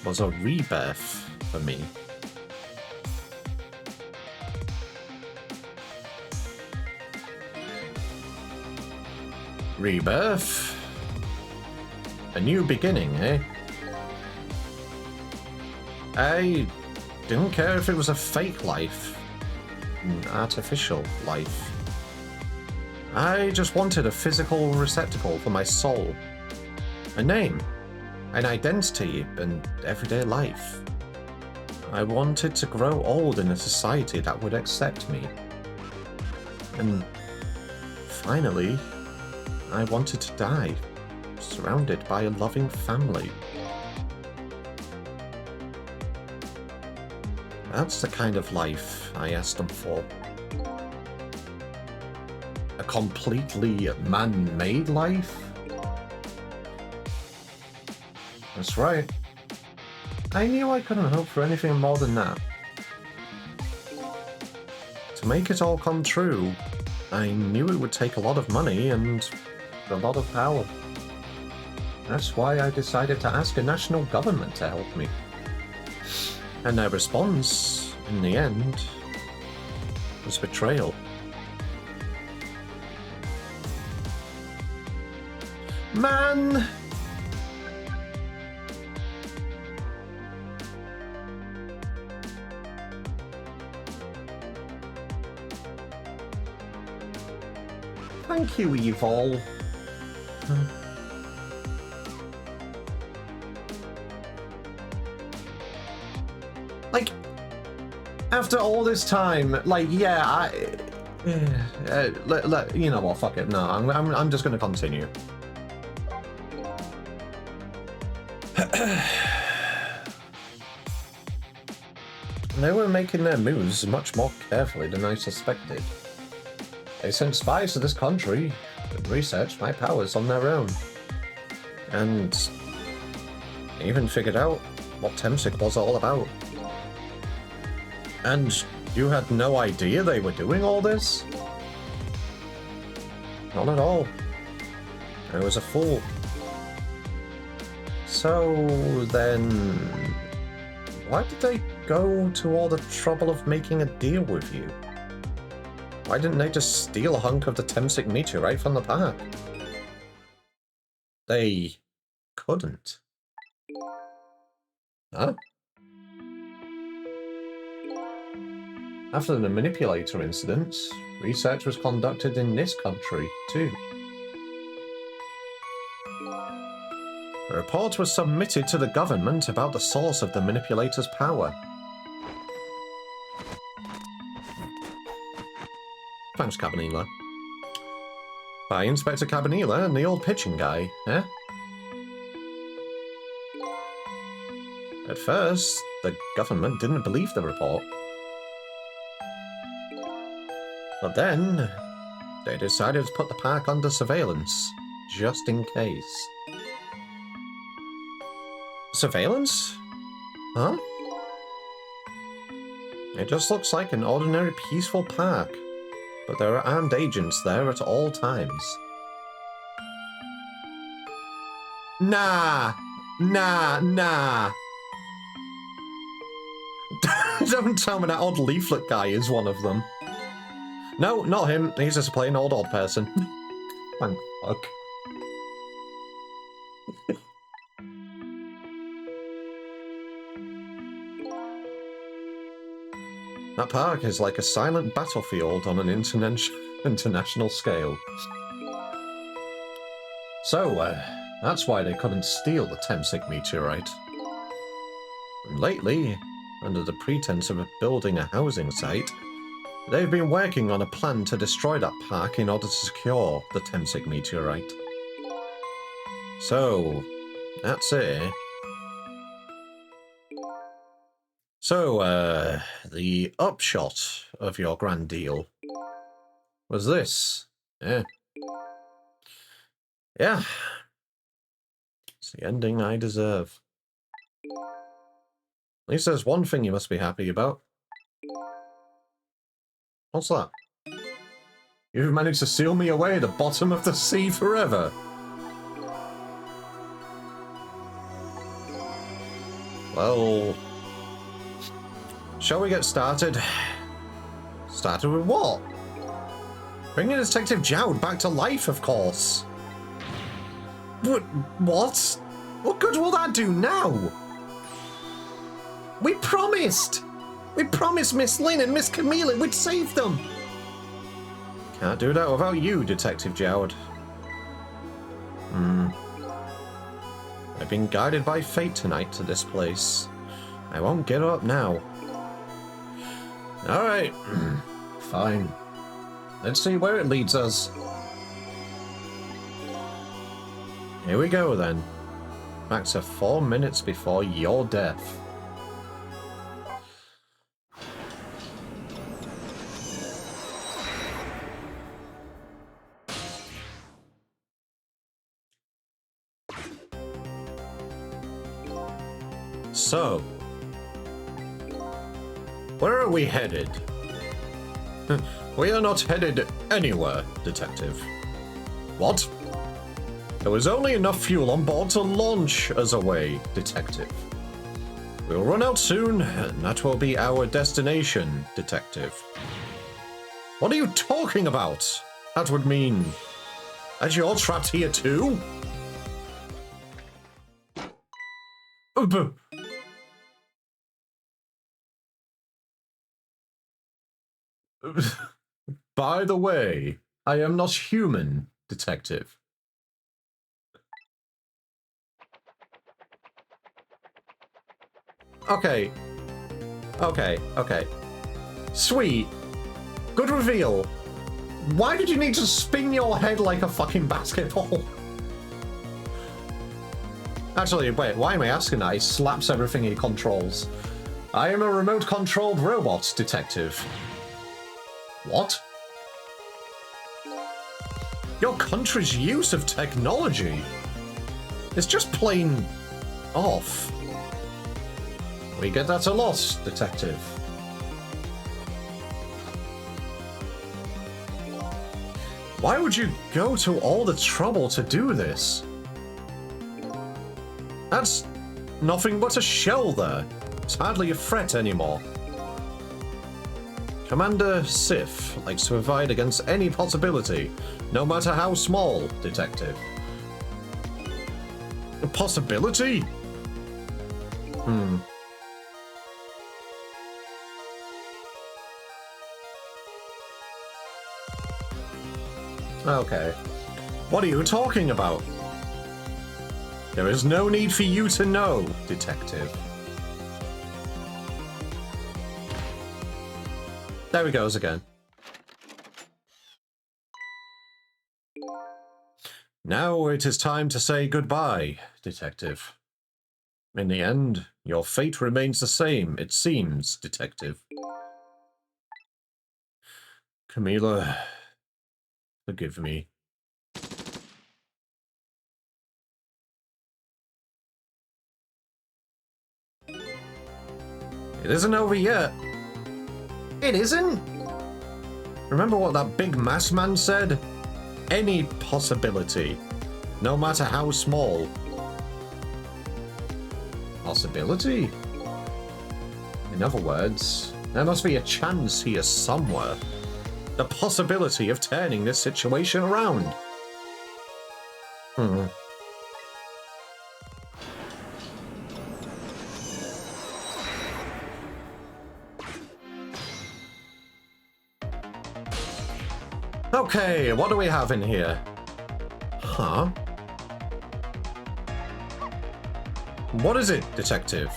A: was a rebirth for me. Rebirth? A new beginning, eh? I didn't care if it was a fake life, an artificial life. I just wanted a physical receptacle for my soul, a name, an identity, and everyday life. I wanted to grow old in a society that would accept me. And finally, I wanted to die, surrounded by a loving family. That's the kind of life I asked them for. a completely man-made life? That's right. I knew I couldn't hope for anything more than that. To make it all come true, I knew it would take a lot of money and a lot of power. That's why I decided to ask a national government to help me. And their response, in the end, was betrayal. Man! Thank you, Evil. Like, after all this time, like, yeah, you know what? Fuck it. No, I'm just gonna continue. They were making their moves much more carefully than I suspected. They sent spies to this country and researched my powers on their own. And even figured out what Temsic was all about. And you had no idea they were doing all this? Not at all. I was a fool. So then, why did they go to all the trouble of making a deal with you? Why didn't they just steal a hunk of the Temsic meteorite from the park? They couldn't. Huh? After the manipulator incident, research was conducted in this country, too. A report was submitted to the government about the source of the manipulator's power. Thanks, Cabanilla. By Inspector Cabanilla and the old pitching guy, eh? At first, the government didn't believe the report. But then, they decided to put the park under surveillance, just in case. Surveillance? Huh? It just looks like an ordinary peaceful park, but there are armed agents there at all times. Nah! Don't tell me that odd leaflet guy is one of them. No, not him. He's just a plain old person. Thank fuck. That park is like a silent battlefield on an international scale. So, that's why they couldn't steal the Temsic meteorite. And lately, under the pretense of building a housing site, they've been working on a plan to destroy that park in order to secure the Temsic meteorite. So, that's it. So, the upshot of your grand deal was this. Yeah. Yeah. It's the ending I deserve. At least there's one thing you must be happy about. What's that? You've managed to seal me away at the bottom of the sea forever. Well, shall we get started? Started with what? Bringing Detective Jowd back to life, of course. But what? What good will that do now? We promised! We promised Miss Lynn and Miss Camilla we'd save them! Can't do that without you, Detective Jowd. I've been guided by fate tonight to this place. I won't get up now. Alright. Fine. Let's see where it leads us. Here we go, then. Back to 4 minutes before your death. So, where are we headed? We are not headed anywhere, Detective. What? There was only enough fuel on board to launch us away, Detective. We'll run out soon, and that will be our destination, Detective. What are you talking about? That would mean that you're trapped here too? By the way, I am not human, Detective. Okay. Sweet. Good reveal. Why did you need to spin your head like a fucking basketball? Actually, wait, why am I asking that? He slaps everything he controls. I am a remote-controlled robot, Detective. What? Your country's use of technology is just plain off. We get that a lot, Detective. Why would you go to all the trouble to do this? That's nothing but a shell there. It's hardly a threat anymore. Commander Sif likes to provide against any possibility, no matter how small, Detective. A possibility? Okay. What are you talking about? There is no need for you to know, Detective. There he goes again. Now it is time to say goodbye, Detective. In the end, your fate remains the same, it seems, Detective. Camila, forgive me. It isn't over yet. It isn't? Remember what that big mass man said? Any possibility, no matter how small. Possibility? In other words, there must be a chance here somewhere. The possibility of turning this situation around. Okay, what do we have in here? Huh? What is it, Detective?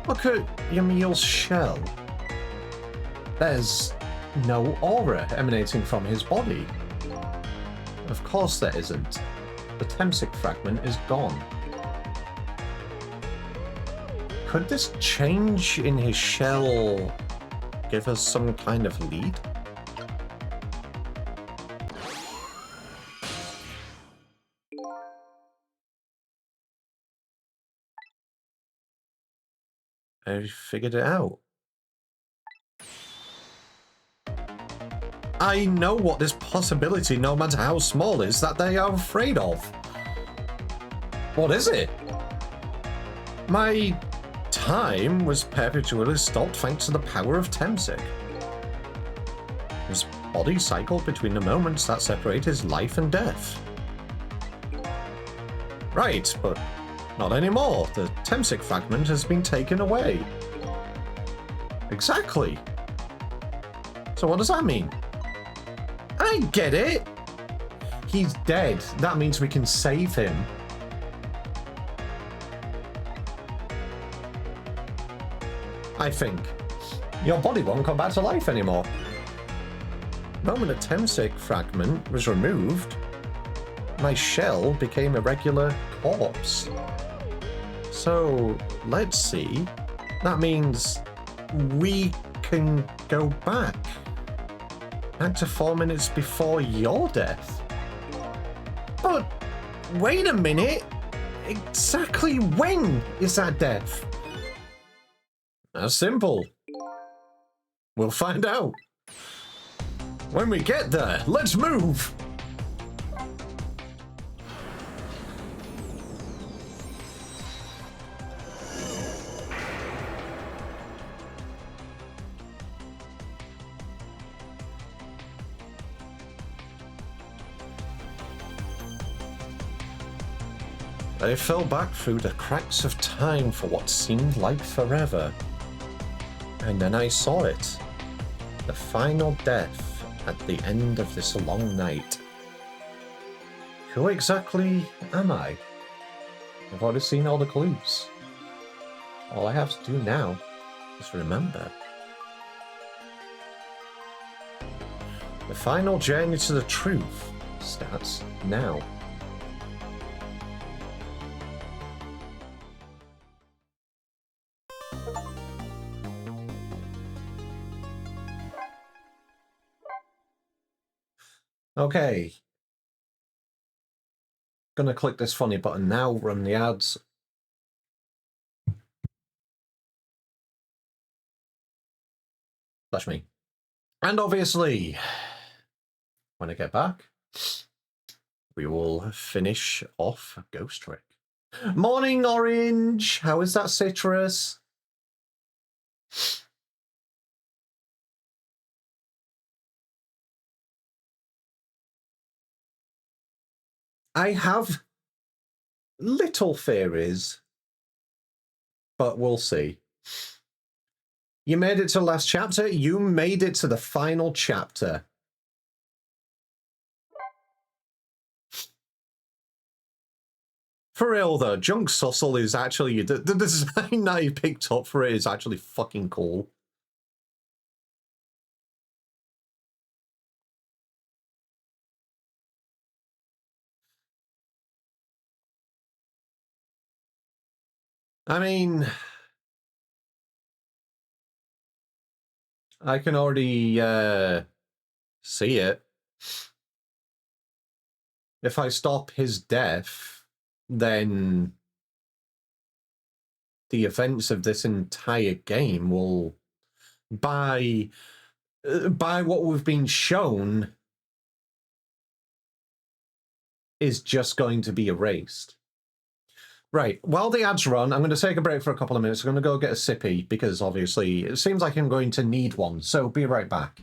A: Look at Yamil's shell. There's no aura emanating from his body. Of course there isn't. The Temsic fragment is gone. Could this change in his shell give us some kind of lead? I figured it out. I know what this possibility, no matter how small, is that they are afraid of. What is it? My time was perpetually stopped thanks to the power of Temsic. His body cycled between the moments that separate his life and death. Right, but not anymore. The Temsic fragment has been taken away. Exactly. So what does that mean? I get it. He's dead. That means we can save him. I think. Your body won't come back to life anymore. The moment a Temsic fragment was removed, my shell became a regular corpse. So, let's see. That means we can go back to 4 minutes before your death. But wait a minute. exactly when is that death? That's simple. We'll find out. When we get there, let's move! I fell back through the cracks of time for what seemed like forever. And then I saw it. The final death at the end of this long night. Who exactly am I? I've already seen all the clues. All I have to do now is remember. The final journey to the truth starts now. Okay. Gonna click this funny button now, run the ads. That's me. And obviously, when I get back, we will finish off Ghost Trick. Morning, Orange! How is that citrus? I have little theories, but we'll see. You made it to the last chapter? You made it to the final chapter. For real though, Junk Sussel is actually, the design that he picked up for it is actually fucking cool. I mean, I can already see it. If I stop his death, then the events of this entire game will, by what we've been shown, is just going to be erased. Right, while the ads run, I'm going to take a break for a couple of minutes. I'm going to go get a sippy, because obviously it seems like I'm going to need one, so be right back.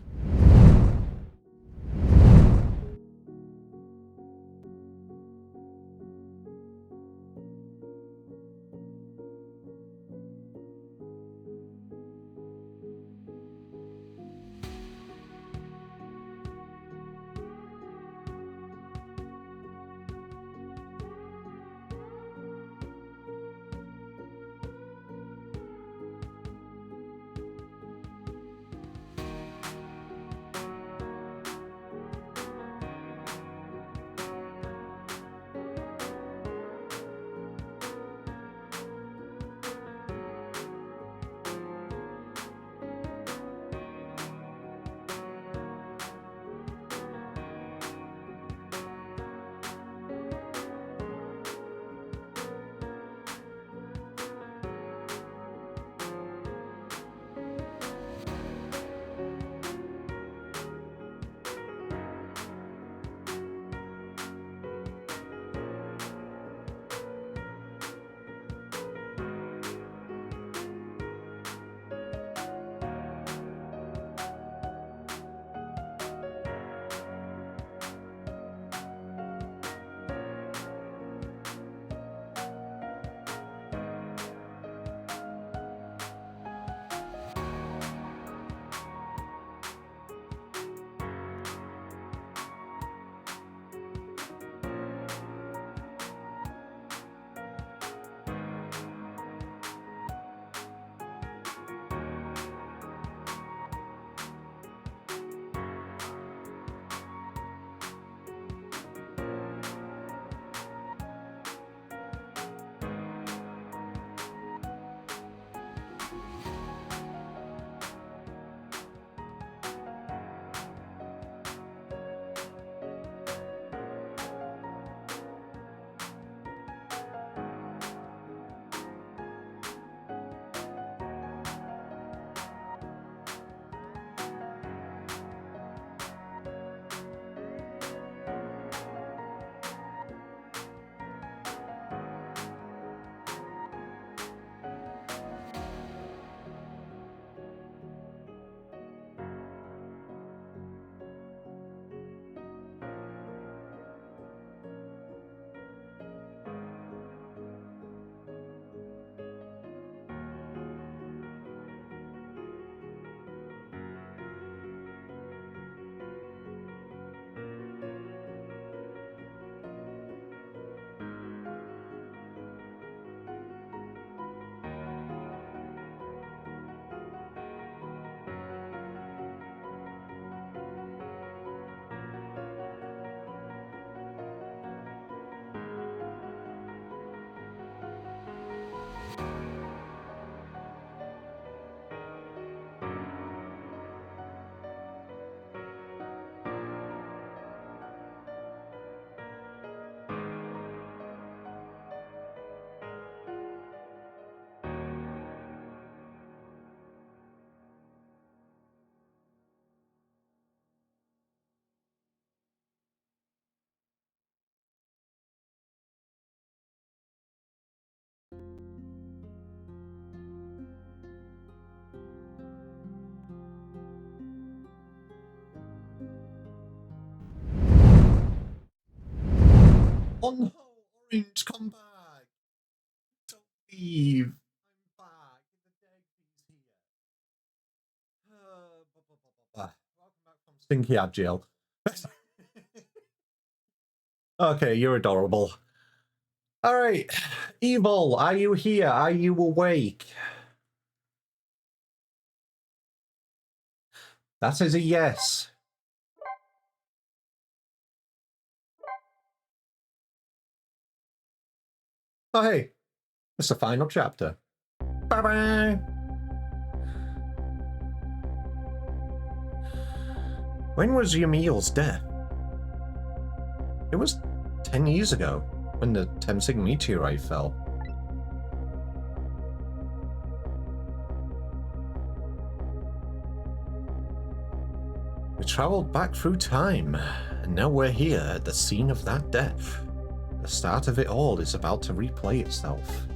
A: Oh no, Orange, come back. Don't leave. I'm back. The Degby's here. Welcome back from Stinky Ad Jail. Okay, you're adorable. All right, Evil, are you here? Are you awake? That is a yes. Oh, hey, it's the final chapter. Bye-bye. When was Yamil's death? It was 10 years ago, when the Temsig meteorite fell. We traveled back through time, and now we're here at the scene of that death. The start of it all is about to replay itself.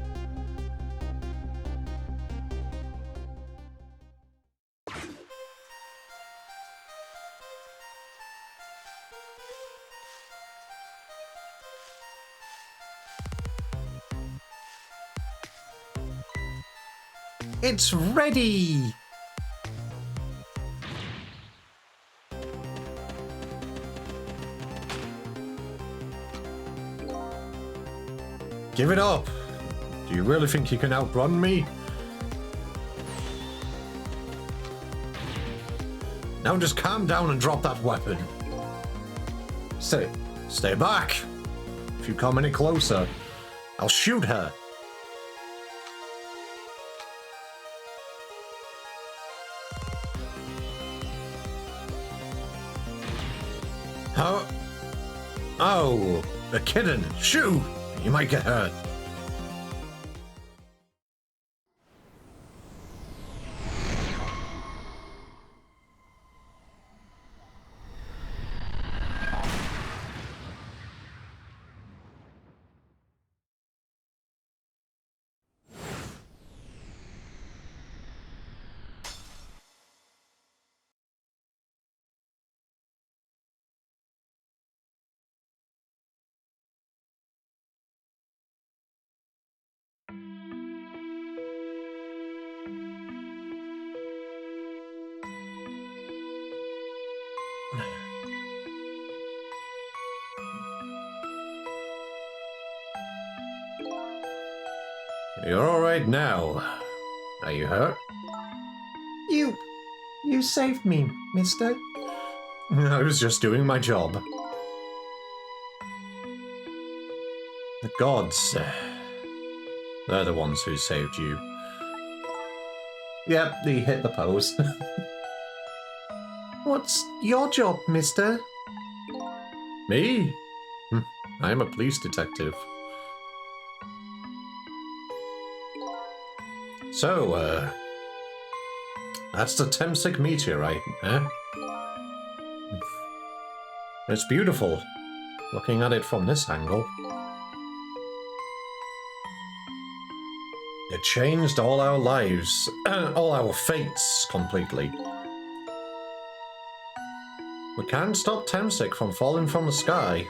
A: It's ready! Give it up! Do you really think you can outrun me? Now just calm down and drop that weapon. Stay back! If you come any closer, I'll shoot her. How? Oh, a kitten. Shoo! You might get hurt. You're all right now. Are you hurt? You saved me, mister. I was just doing my job. The gods, they're the ones who saved you. Yep, he hit the pose. What's your job, mister? Me? I'm a police detective. So, that's the Temsig meteorite, eh? It's beautiful, looking at it from this angle. It changed all our lives, all our fates completely. We can't stop Temsig from falling from the sky,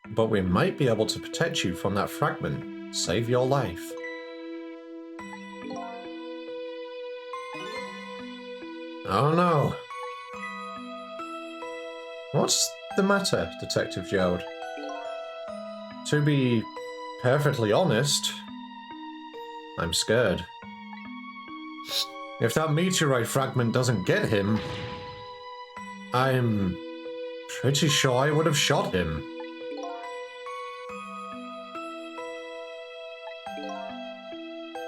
A: but we might be able to protect you from that fragment, save your life. Oh no. What's the matter, Detective Jode? To be perfectly honest, I'm scared. If that meteorite fragment doesn't get him, I'm pretty sure I would have shot him.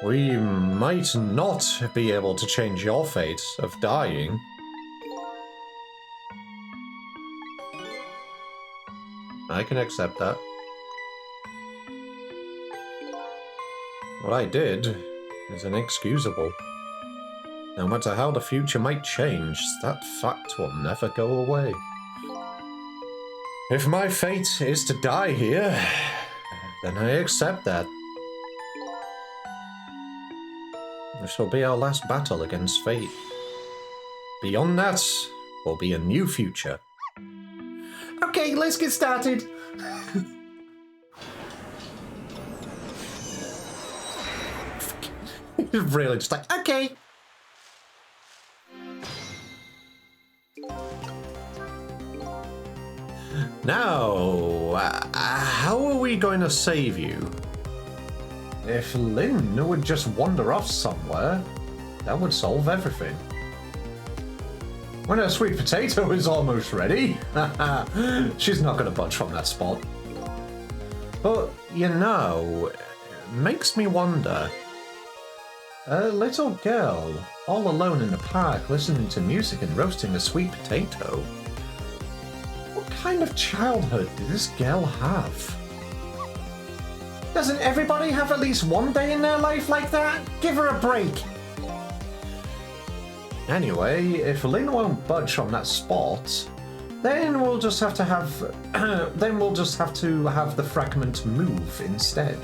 A: We might not be able to change your fate of dying. I can accept that. What I did is inexcusable. No matter how the future might change, that fact will never go away. If my fate is to die here, then I accept that. This will be our last battle against fate. Beyond that will be a new future. Okay, let's get started. Really just like, okay. Now, how are we going to save you? If Lynn would just wander off somewhere, that would solve everything. When her sweet potato is almost ready, she's not going to budge from that spot. But, you know, it makes me wonder. A little girl, all alone in the park, listening to music and roasting a sweet potato. What kind of childhood did this girl have? Doesn't everybody have at least one day in their life like that? Give her a break. Anyway, if Lynn won't budge from that spot, then we'll just have to have the fragment move instead.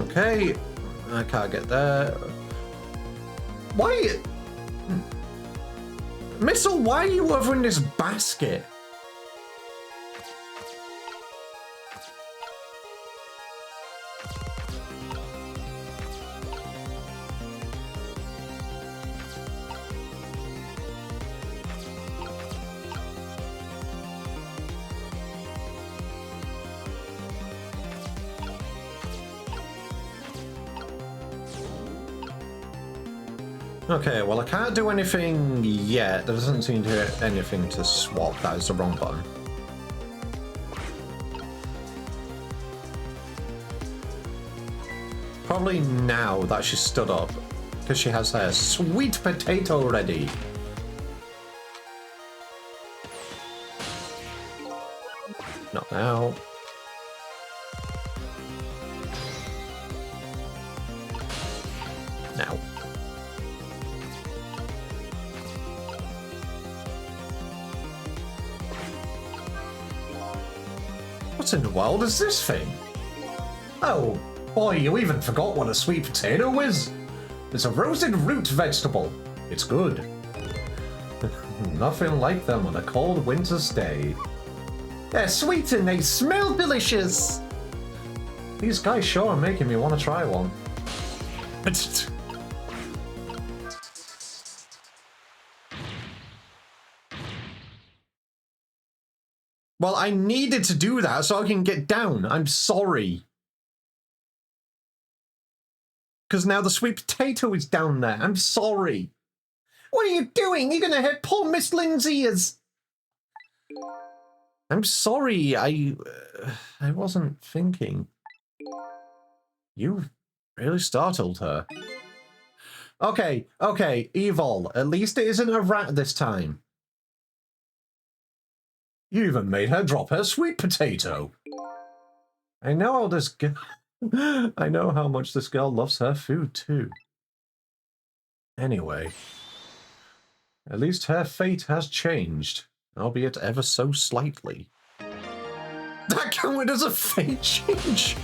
A: Okay, I can't get there. Why? Missile, why are you over in this basket? Okay, well I can't do anything yet. There doesn't seem to be anything to swap. That is the wrong button. Probably now that she stood up, because she has her sweet potato ready. Not now. Now. What in the world is this thing? Oh, boy, you even forgot what a sweet potato is. It's a roasted root vegetable. It's good. Nothing like them on a cold winter's day. They're sweet and they smell delicious. These guys sure are making me want to try one. Well, I needed to do that so I can get down. I'm sorry. Because now the sweet potato is down there. I'm sorry. What are you doing? You're going to hurt poor Miss Lynn's ears. I'm sorry. I wasn't thinking. You really startled her. Okay, Evil. At least it isn't a rat this time. You even made her drop her sweet potato. I know how this girl... I know how much this girl loves her food, too. Anyway. At least her fate has changed, albeit ever so slightly. That counted as a fate change!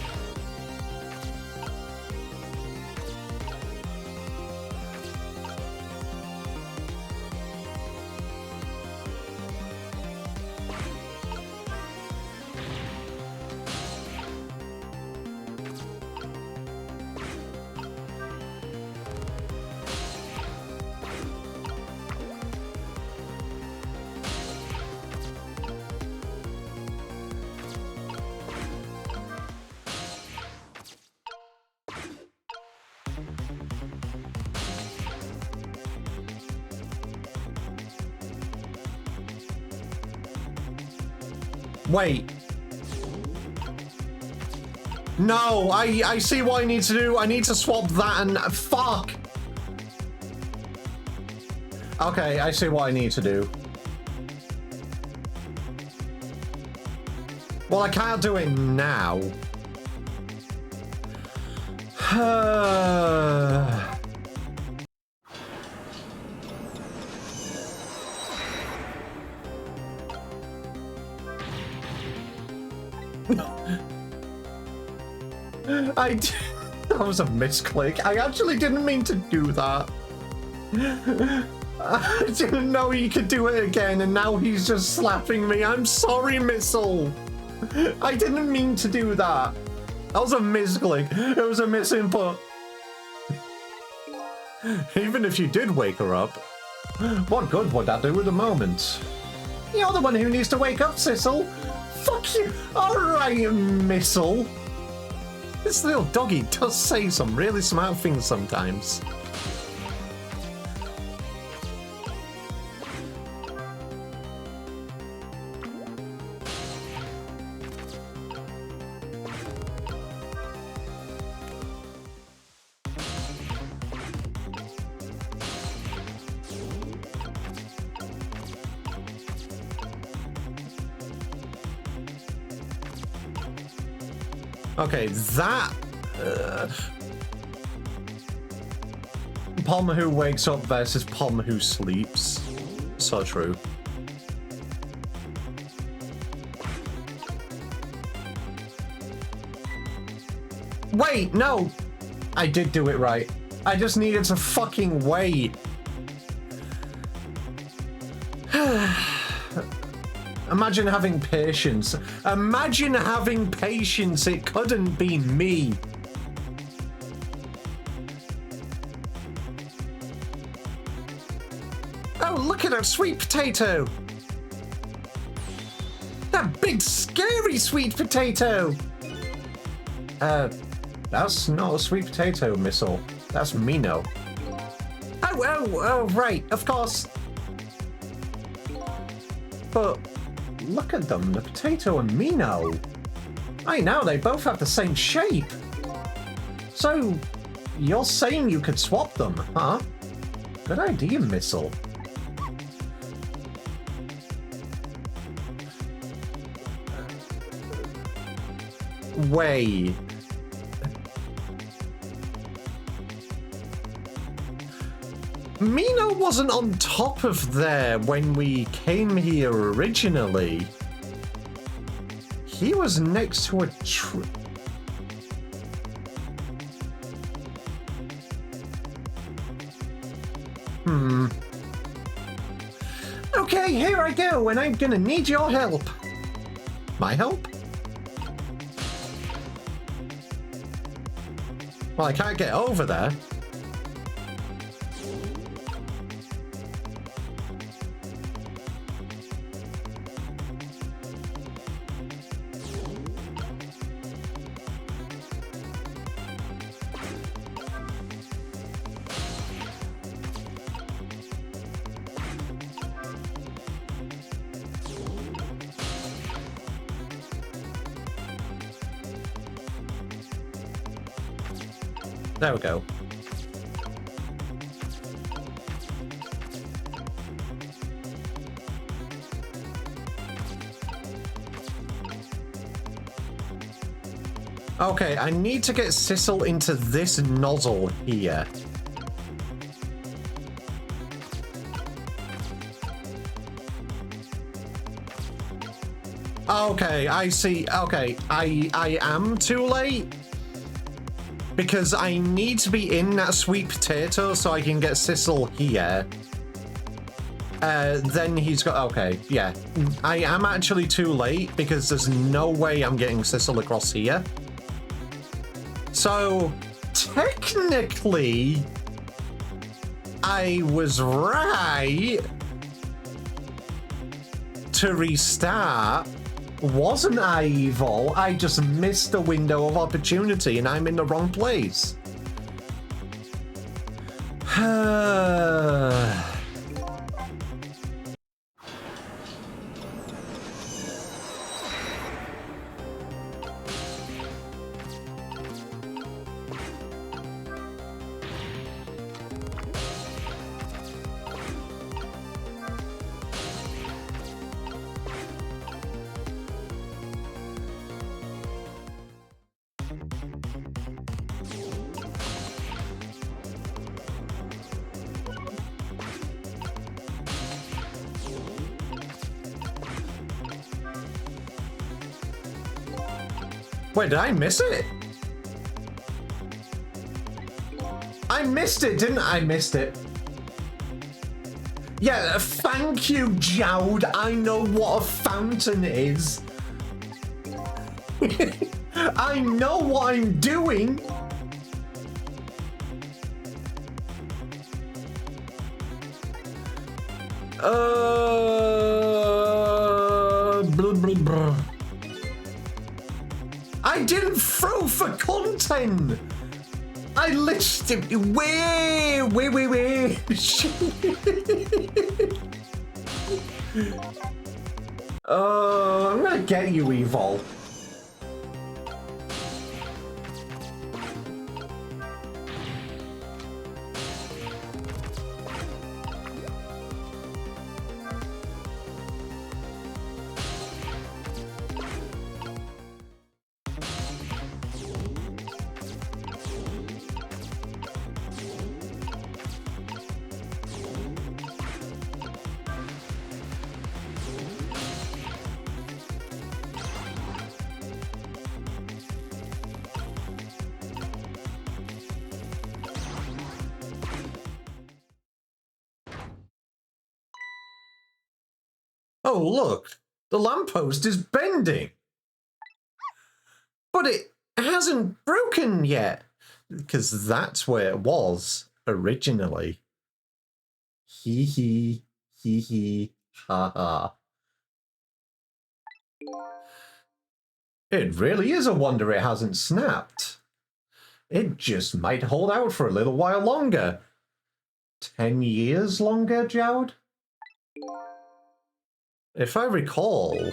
A: Wait. No, I see what I need to do. I need to swap that and... Fuck! Okay, I see what I need to do. Well, I can't do it now. That was a misclick. I actually didn't mean to do that. I didn't know he could do it again, and now he's just slapping me. I'm sorry, Missile. I didn't mean to do that. That was a misclick. It was a misinput. Even if you did wake her up, what good would that do at the moment? You're the one who needs to wake up, Sissel. Fuck you. All right, Missile. This little doggy does say some really smart things sometimes. Okay, that... Pom who wakes up versus Pom who sleeps. So true. Wait, no! I did do it right. I just needed to fucking wait. Imagine having patience. Imagine having patience. It couldn't be me. Oh, look at that sweet potato. That big, scary sweet potato. That's not a sweet potato, Missile. That's Mino. Oh, right, of course. But... look at them, the potato and Mino. I know, they both have the same shape. So, you're saying you could swap them, huh? Good idea, Missile. Wait. Mino wasn't on top of there when we came here originally. He was next to a tree. Okay, here I go, and I'm gonna need your help. My help? Well, I can't get over there. There we go. Okay, I need to get Sissel into this nozzle here. Okay, I see. Okay, I am too late. Because I need to be in that sweet potato so I can get Sissel here. Then he's got... okay, yeah. I am actually too late because there's no way I'm getting Sissel across here. So, technically, I was right to restart. Wasn't I evil? I just missed a window of opportunity and I'm in the wrong place. Wait, did I miss it? I missed it, didn't I? I missed it. Yeah, thank you, Jowd. I know what a fountain is. I know what I'm doing. Blah, blah, blah. I didn't throw for content. I listed wait. I'm gonna get you, Evil. Oh, look, the lamppost is bending. But it hasn't broken yet, because that's where it was originally. Hee hee, hee hee, ha ha. It really is a wonder it hasn't snapped. It just might hold out for a little while longer. 10 years longer, Jowd? If I recall,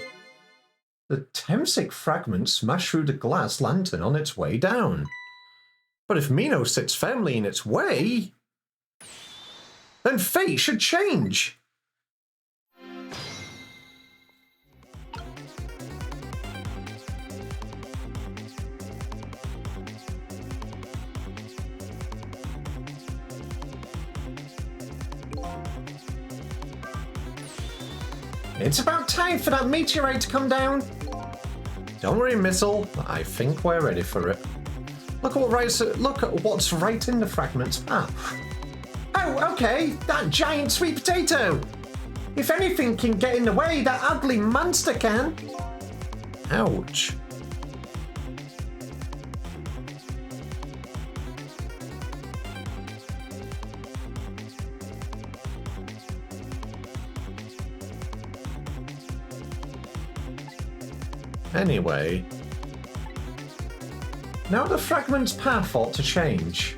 A: the Temsic fragment smashed through the glass lantern on its way down. But if Mino sits firmly in its way, then fate should change. It's about time for that meteorite to come down. Don't worry, Missile. I think we're ready for it. Look at what's right in the fragment's path. Oh, okay, that giant sweet potato. If anything can get in the way, that ugly monster can. Ouch. Anyway, now the fragment's path ought to change.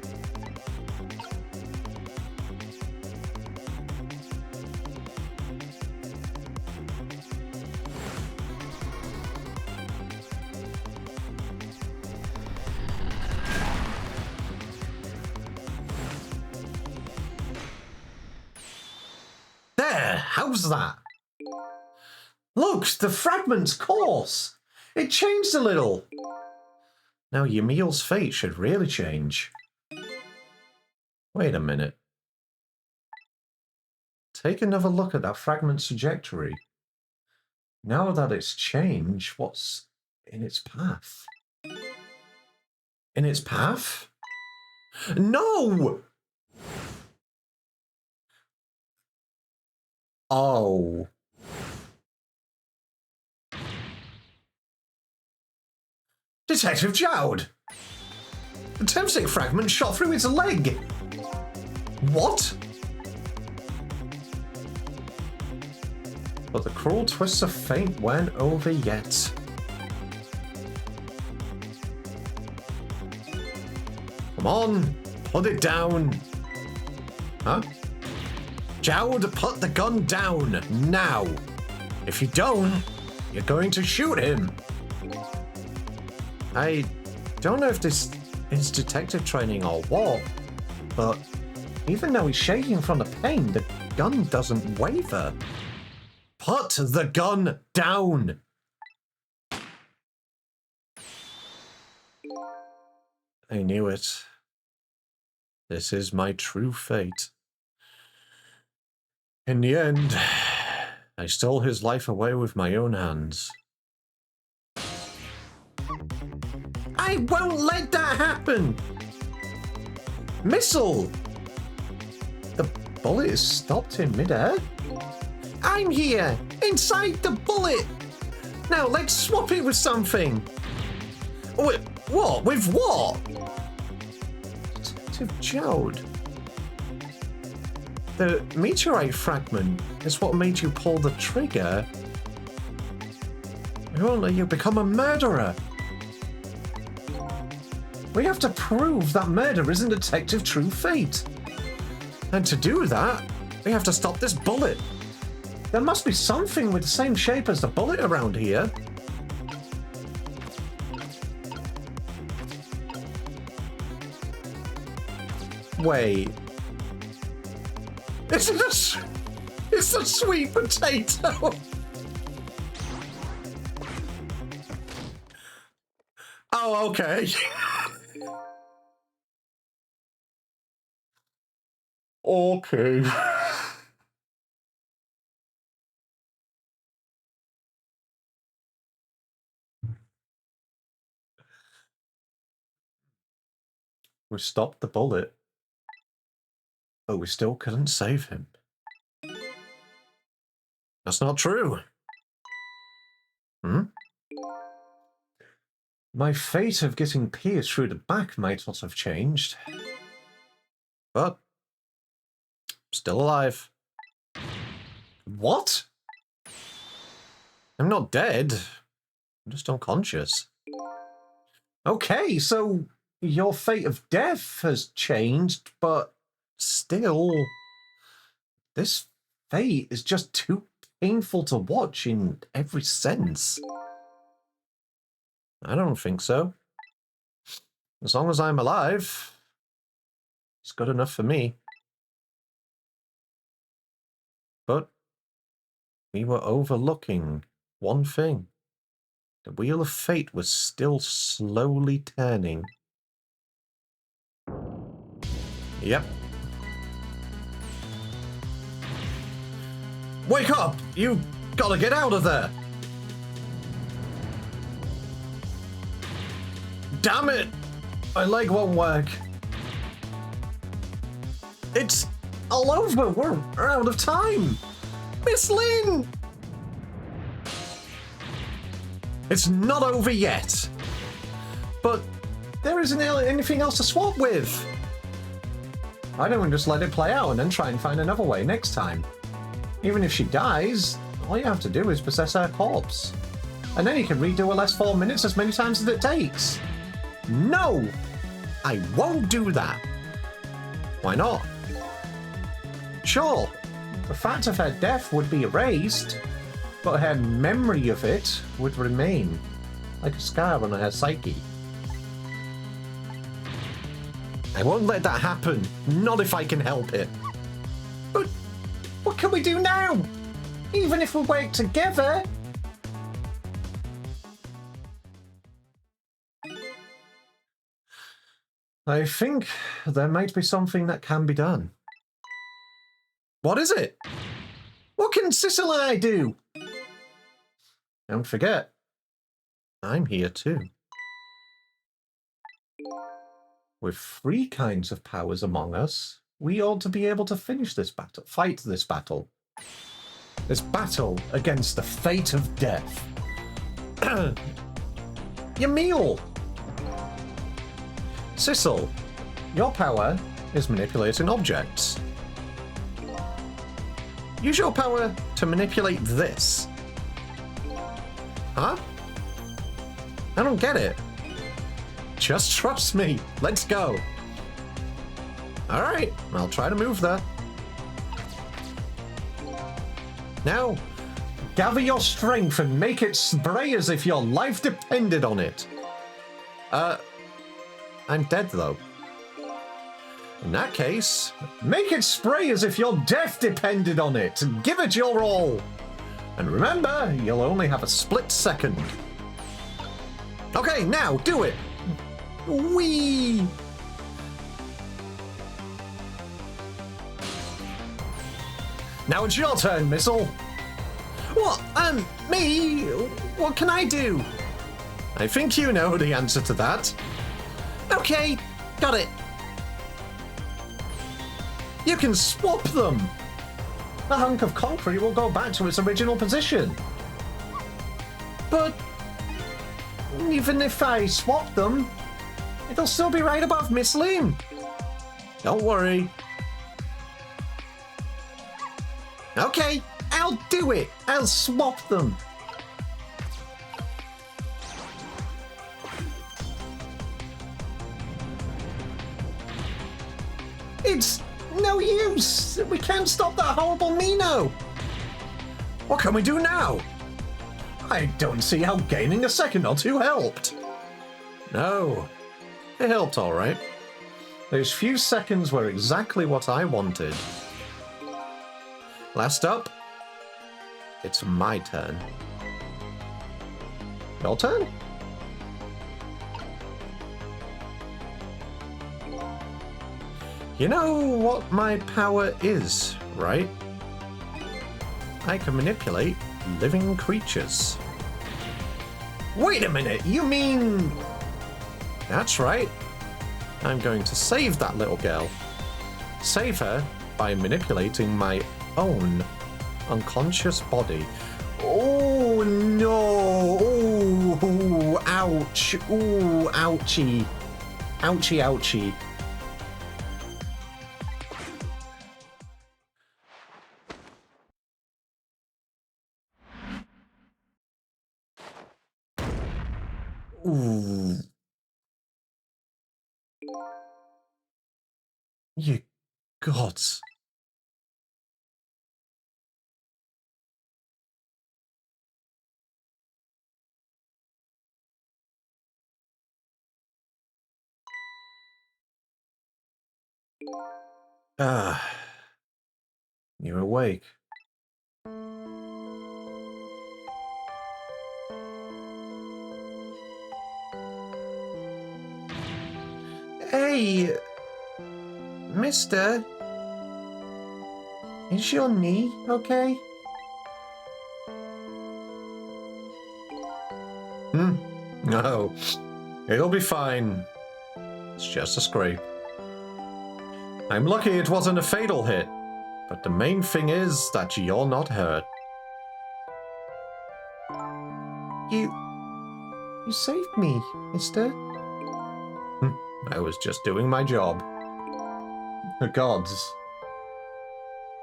A: There, how's that? Look, the fragment's course. It changed a little. Now Yamil's fate should really change. Wait a minute. Take another look at that fragment's trajectory. Now that it's changed, what's in its path? In its path? No! Oh. Detective Jowd! The Temsic fragment shot through its leg! What? But the cruel twists of fate weren't over yet. Come on, put it down. Huh? Jowd, put the gun down, now. If you don't, you're going to shoot him. I don't know if this is detective training or what, but even though he's shaking from the pain, the gun doesn't waver. Put the gun down! I knew it. This is my true fate. In the end, I stole his life away with my own hands. I won't let that happen! Missile! The bullet is stopped in midair. I'm here, inside the bullet. Now let's swap it with something. Wait, what? With what? Detective Jode. The meteorite fragment is what made you pull the trigger. If only you become a murderer. We have to prove that murder isn't Detective True Fate. And to do that, we have to stop this bullet. There must be something with the same shape as the bullet around here. Wait. It's a sweet potato. Oh, okay. Okay. We stopped the bullet, but we still couldn't save him. That's not true. My fate of getting pierced through the back might not have changed, but I'm still alive. What? I'm not dead. I'm just unconscious. Okay, so your fate of death has changed, but still, this fate is just too painful to watch in every sense. I don't think so. As long as I'm alive, it's good enough for me. But we were overlooking one thing. The wheel of fate was still slowly turning. Yep. Wake up! You gotta get out of there! Damn it! My leg won't work. It's all over. We're out of time. Miss Lynn! It's not over yet. But there isn't anything else to swap with. I don't want to just let it play out and then try and find another way next time. Even if she dies, all you have to do is possess her corpse. And then you can redo her last 4 minutes as many times as it takes. No! I won't do that. Why not? Sure, the fact of her death would be erased, but her memory of it would remain, like a scar on her psyche. I won't let that happen, not if I can help it. But what can we do now? Even if we work together? I think there might be something that can be done. What is it? What can Cecil and I do? Don't forget, I'm here too. With 3 kinds of powers among us, we ought to be able to finish this battle, fight this battle. This battle against the fate of death. Yamil! Cecil, your power is manipulating objects. Use your power to manipulate this. Huh? I don't get it. Just trust me. Let's go. Alright, I'll try to move there. Now, gather your strength and make it spray as if your life depended on it. I'm dead though. In that case, make it spray as if your death depended on it. Give it your all. And remember, you'll only have a split second. Okay, now do it. Whee! Now it's your turn, Missile. What? Me? What can I do? I think you know the answer to that. Okay, got it. You can swap them! The hunk of concrete will go back to its original position. But even if I swap them, it'll still be right above Miss Lim. Don't worry. Okay, I'll do it. I'll swap them. It's no use. We can't stop that horrible Nino. What can we do now? I don't see how gaining a second or two helped. No, it helped all right. Those few seconds were exactly what I wanted. Last up, it's my turn. Your turn? You know what my power is, right? I can manipulate living creatures. Wait a minute, you mean... That's right. I'm going to save that little girl. Save her by manipulating my own unconscious body. Oh no! Ooh, ouch! Ooh, ouchie! Ouchie, ouchie! Ooh. You gods. Ah. You're awake. Hey, mister. Is your knee okay? No. It'll be fine. It's just a scrape. I'm lucky it wasn't a fatal hit, but the main thing is that you're not hurt. You saved me, mister. I was just doing my job. The gods.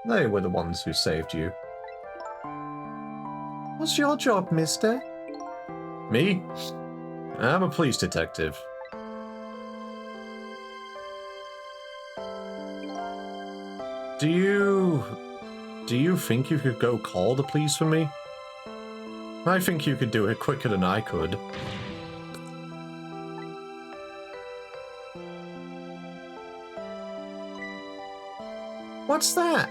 A: They were the ones who saved you. What's your job, mister? Me? I'm a police detective. Do you think you could go call the police for me? I think you could do it quicker than I could. What's that?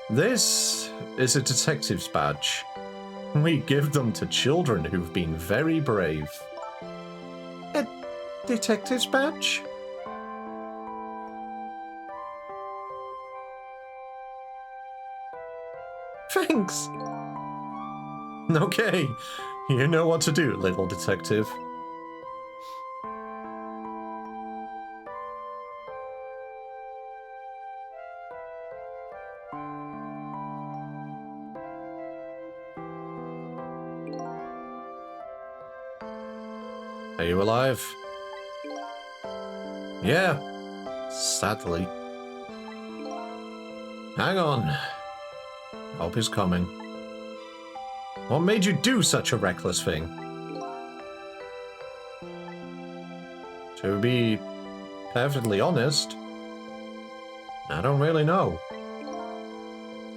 A: This is a detective's badge. We give them to children who've been very brave. A detective's badge? Thanks. Okay, you know what to do, little detective. Are you alive? Yeah, sadly. Hang on. Help is coming. What made you do such a reckless thing? To be perfectly honest, I don't really know.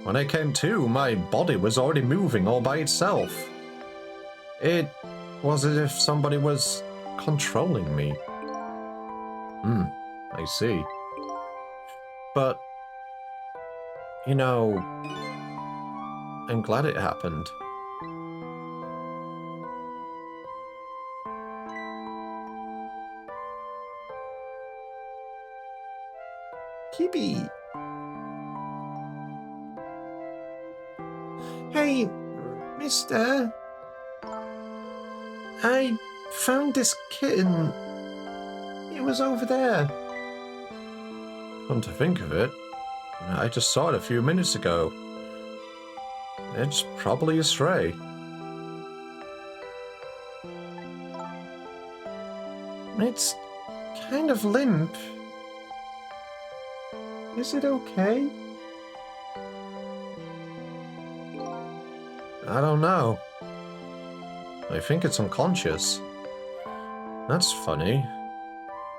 A: When I came to, my body was already moving all by itself. It was as if somebody was controlling me. I see. But, you know, I'm glad it happened. Kibby. Hey, mister. I found this kitten. It was over there. Come to think of it, I just saw it a few minutes ago. It's probably a stray. It's kind of limp. Is it okay? I don't know. I think it's unconscious. That's funny.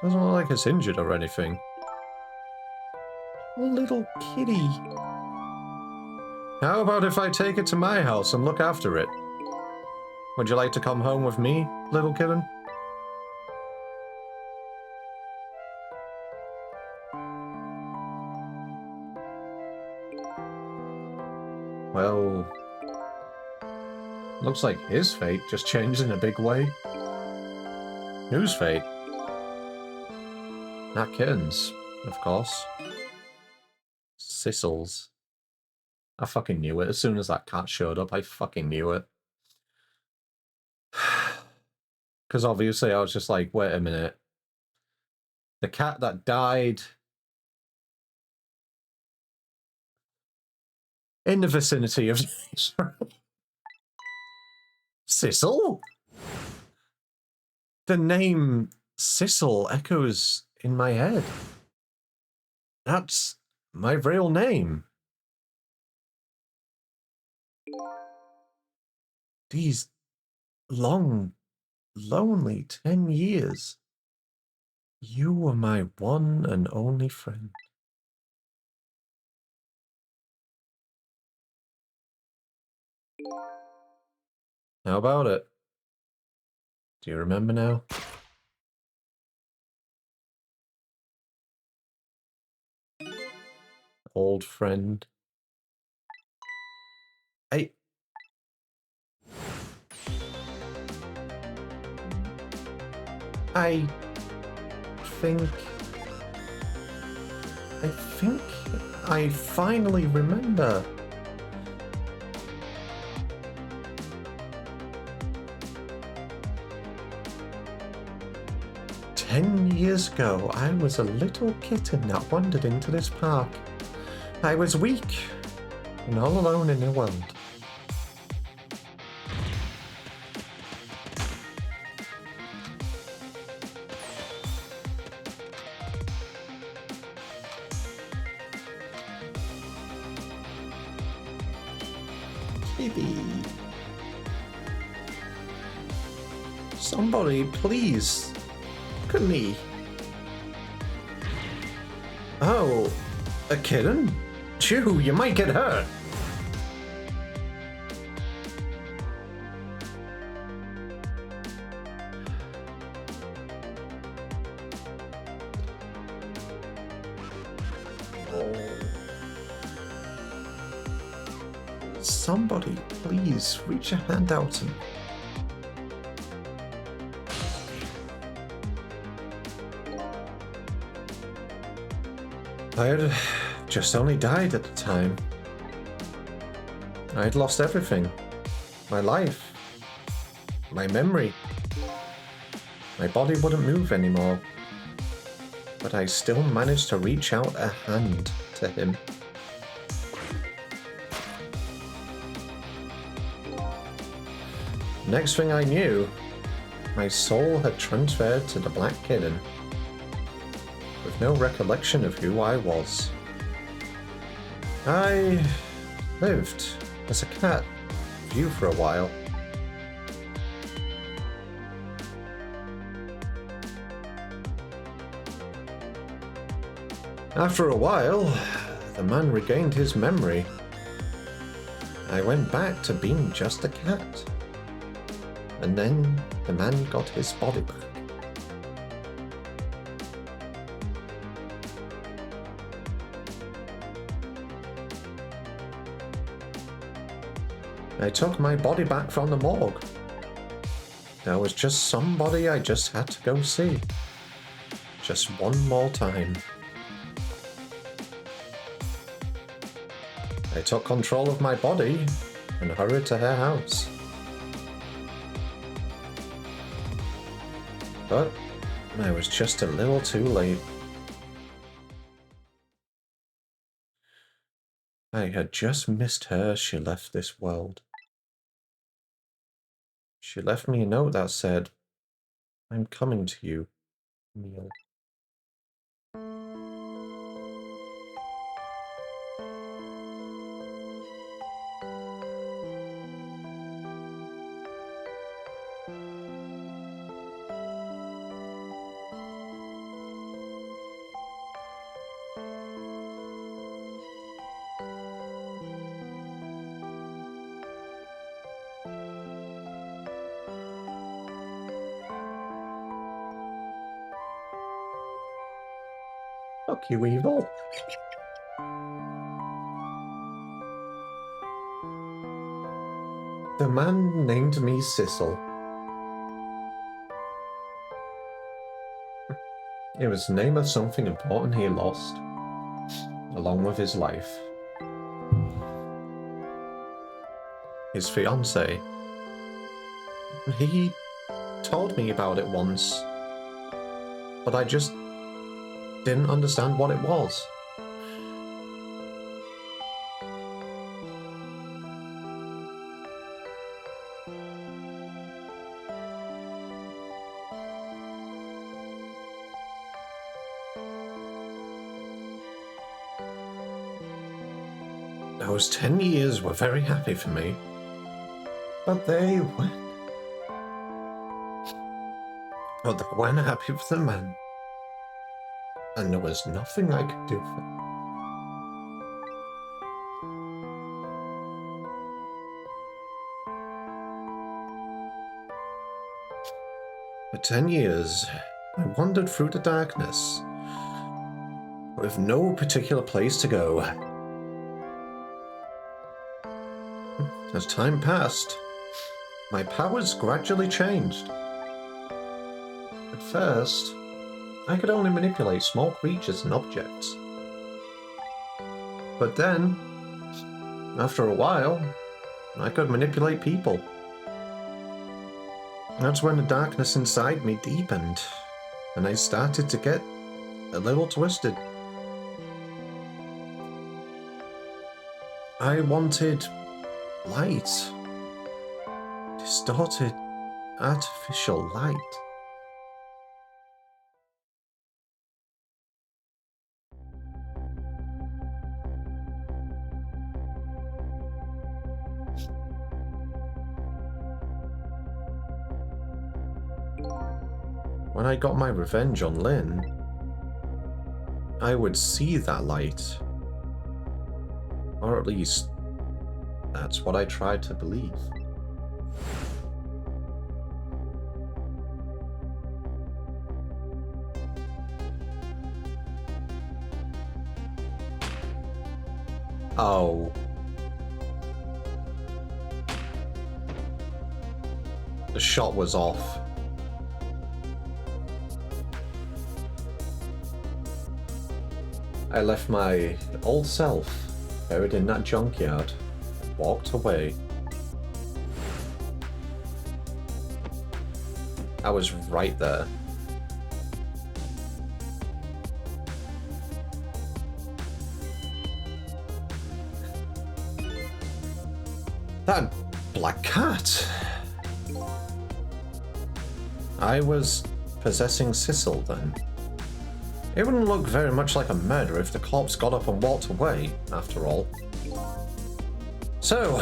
A: Doesn't look like it's injured or anything. Little kitty. How about if I take it to my house and look after it? Would you like to come home with me, little kitten? Well, looks like his fate just changed in a big way. Whose fate? Not kitten's, of course. Sissel's. I fucking knew it. As soon as that cat showed up, I fucking knew it. Because obviously I was just like, wait a minute. The cat that died in the vicinity of Sissel? The name Sissel echoes in my head. That's my real name. These long, lonely 10 years. You were my one and only friend. How about it? Do you remember now? Old friend. I think I finally remember. "10 years ago, I was a little kitten that wandered into this park. I was weak and all alone in the world. Kitty. Somebody, please. Look at me. Oh, a kitten? Chew, you might get hurt. Somebody, please, reach a hand out and... I had just only died at the time. I had lost everything. My life. My memory. My body wouldn't move anymore. But I still managed to reach out a hand to him. Next thing I knew, my soul had transferred to the Black Kitten, with no recollection of who I was. I lived as a cat with you for a while. After a while, the man regained his memory. I went back to being just a cat. And then the man got his body back. I took my body back from the morgue. There was just somebody I just had to go see. Just one more time. I took control of my body and hurried to her house. But I was just a little too late. I had just missed her as she left this world. She left me a note that said, "I'm coming to you, Neil." Fuck you, evil. The man named me Sissel. It was the name of something important he lost, along with his life. His fiancée. He told me about it once, but I just didn't understand what it was. Those 10 years were very happy for me, but they weren't happy for the man, and there was nothing I could do for him. For 10 years, I wandered through the darkness, with no particular place to go. As time passed, my powers gradually changed. At first, I could only manipulate small creatures and objects. But then, after a while, I could manipulate people. That's when the darkness inside me deepened, and I started to get a little twisted. I wanted light. Distorted, artificial light. When I got my revenge on Lynn, I would see that light. Or at least, that's what I tried to believe. Oh. The shot was off. I left my old self buried in that junkyard and walked away. I was right there. That black cat! I was possessing Sissel then. It wouldn't look very much like a murder if the corpse got up and walked away, after all. So,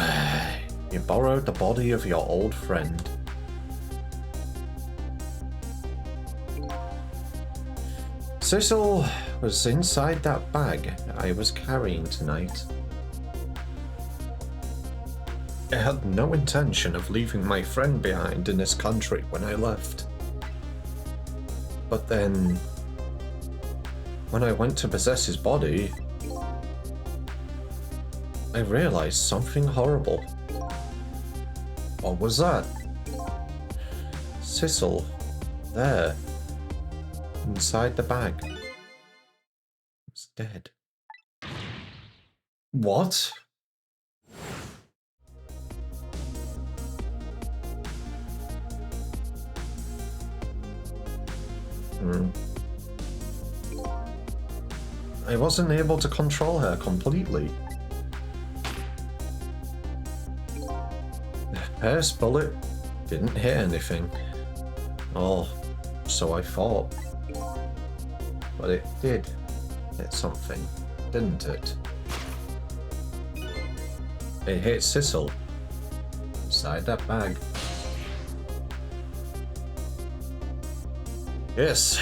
A: you borrowed the body of your old friend. Sissel was inside that bag I was carrying tonight. I had no intention of leaving my friend behind in this country when I left. But then, when I went to possess his body, I realized something horrible. What was that? Sissel, there, inside the bag, was dead. What? I wasn't able to control her completely. First bullet didn't hit anything. Oh, so I thought. But it did hit something, didn't it? It hit Sissel inside that bag. Yes.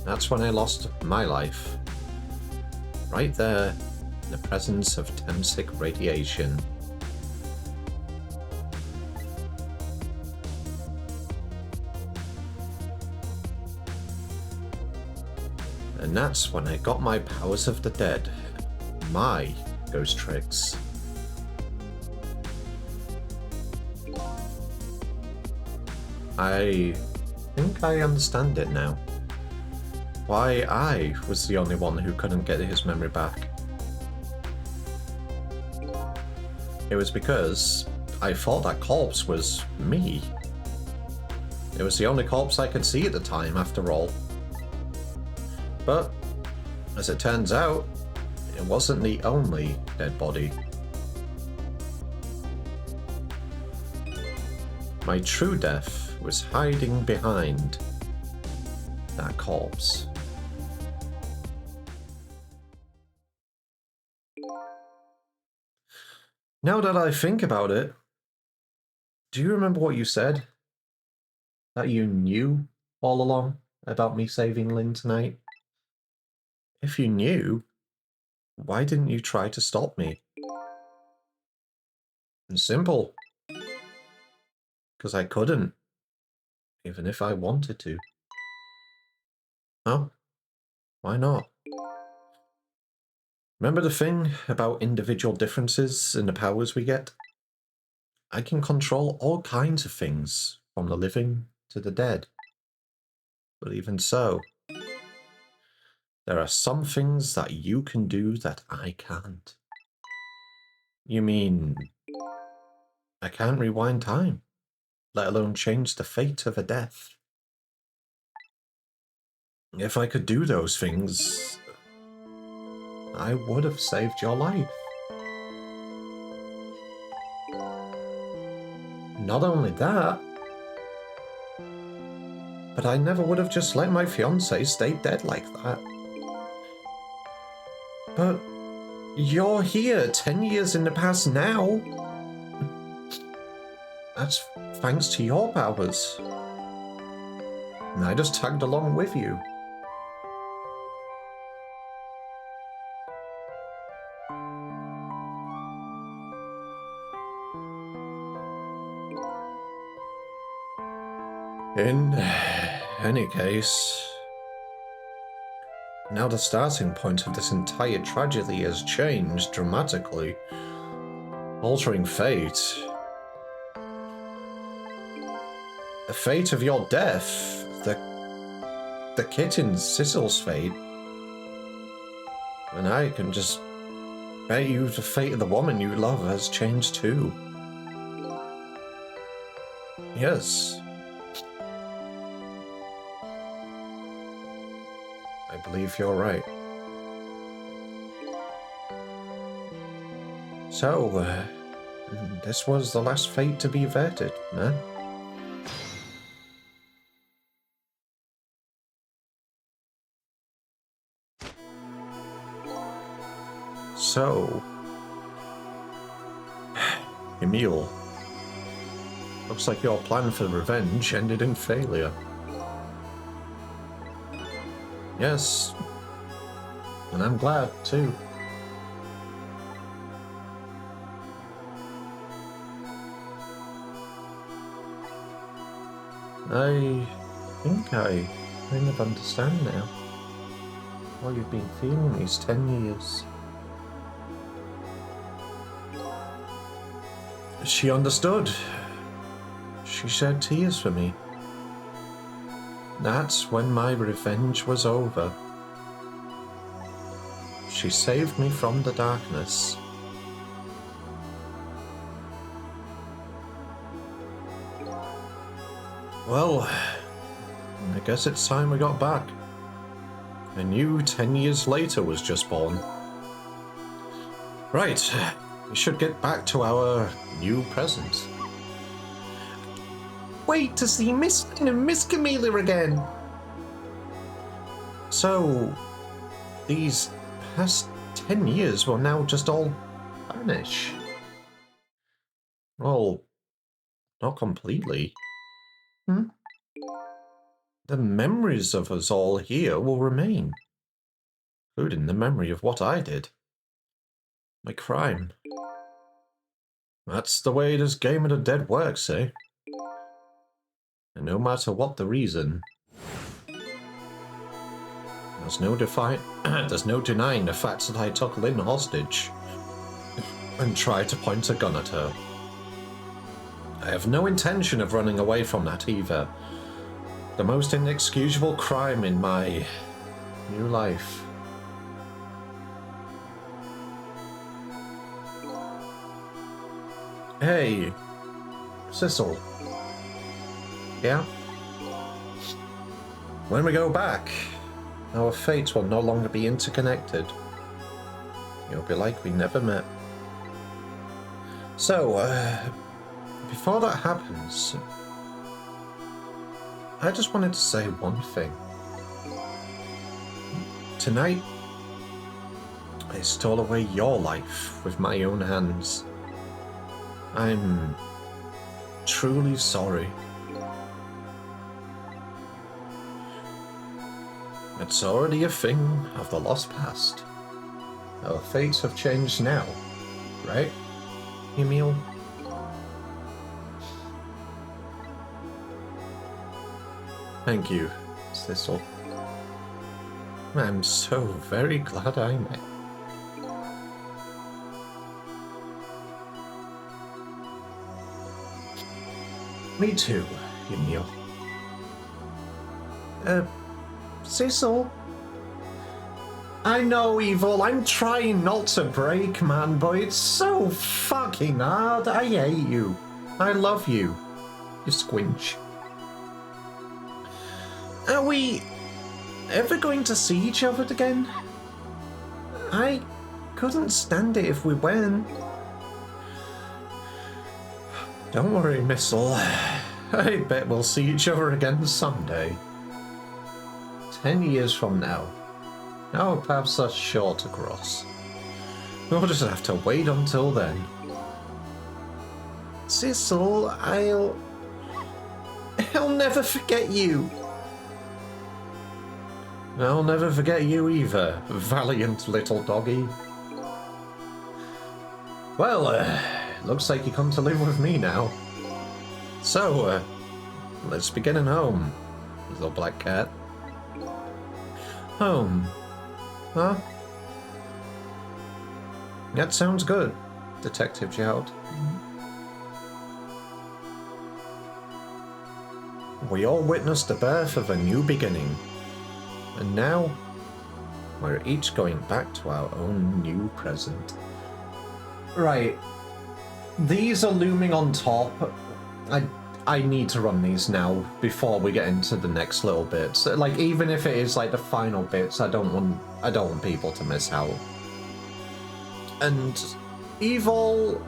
A: That's when I lost my life. Right there, in the presence of Temsic radiation. And that's when I got my powers of the dead. My ghost tricks. I think I understand it now. Why I was the only one who couldn't get his memory back. It was because I thought that corpse was me. It was the only corpse I could see at the time, after all. But, as it turns out, it wasn't the only dead body. My true death was hiding behind that corpse. Now that I think about it, do you remember what you said? That you knew all along about me saving Lynn tonight? If you knew, why didn't you try to stop me? And simple. Because I couldn't, even if I wanted to. Oh, why not? Remember the thing about individual differences in the powers we get? I can control all kinds of things, from the living to the dead. But even so, there are some things that you can do that I can't. You mean, I can't rewind time, let alone change the fate of a death? If I could do those things, I would have saved your life. Not only that, but I never would have just let my fiancé stay dead like that. But you're here 10 years in the past now. That's thanks to your powers. And I just tagged along with you. In any case, now the starting point of this entire tragedy has changed dramatically, altering fate. The fate of your death, the kitten Sissel's fate, and I can just bet you the fate of the woman you love has changed too. Yes. I believe you're right. So, this was the last fate to be averted, huh? So, Emil, looks like your plan for revenge ended in failure. Yes, and I'm glad too. I think I kind of understand now what you've been feeling these 10 years. She understood. She shed tears for me. That's when my revenge was over. She saved me from the darkness. Well, I guess it's time we got back. A new 10 years later was just born. Right, We should get back to our new present. Wait to see Miss and Miss Camilla again. So, these past 10 years will now just all vanish. Well, not completely. The memories of us all here will remain, including the memory of what I did. My crime. That's the way this game of the dead works, eh? And no matter what the reason, there's no denying the fact that I took Lynn hostage and tried to point a gun at her. I have no intention of running away from that either. The most inexcusable crime in my new life. Hey, Sissel. Yeah? When we go back, our fates will no longer be interconnected. You'll be like we never met. So, before that happens, I just wanted to say one thing. Tonight, I stole away your life with my own hands. I'm truly sorry. It's already a thing of the lost past. Our fates have changed now, right, Emil? Thank you, Sissel. I'm so very glad I met. Me too, Emil. Sissel? I know, Evil, I'm trying not to break, man, but it's so fucking hard. I hate you. I love you. You squinch. Are we ever going to see each other again? I couldn't stand it if we weren't. Don't worry, Missile. I bet we'll see each other again someday. 10 years from now. Our paths are sure to cross. We'll just have to wait until then. Sissel, I'll never forget you. I'll never forget you either, valiant little doggy. Well, looks like you come to live with me now. So, let's be getting home, little black cat. Home. Huh? That sounds good, Detective Jout. We all witnessed the birth of a new beginning. And now, we're each going back to our own new present. Right. These are looming on top. I need to run these now before we get into the next little bits. Like, even if it is like the final bits, I don't want people to miss out. And Evil,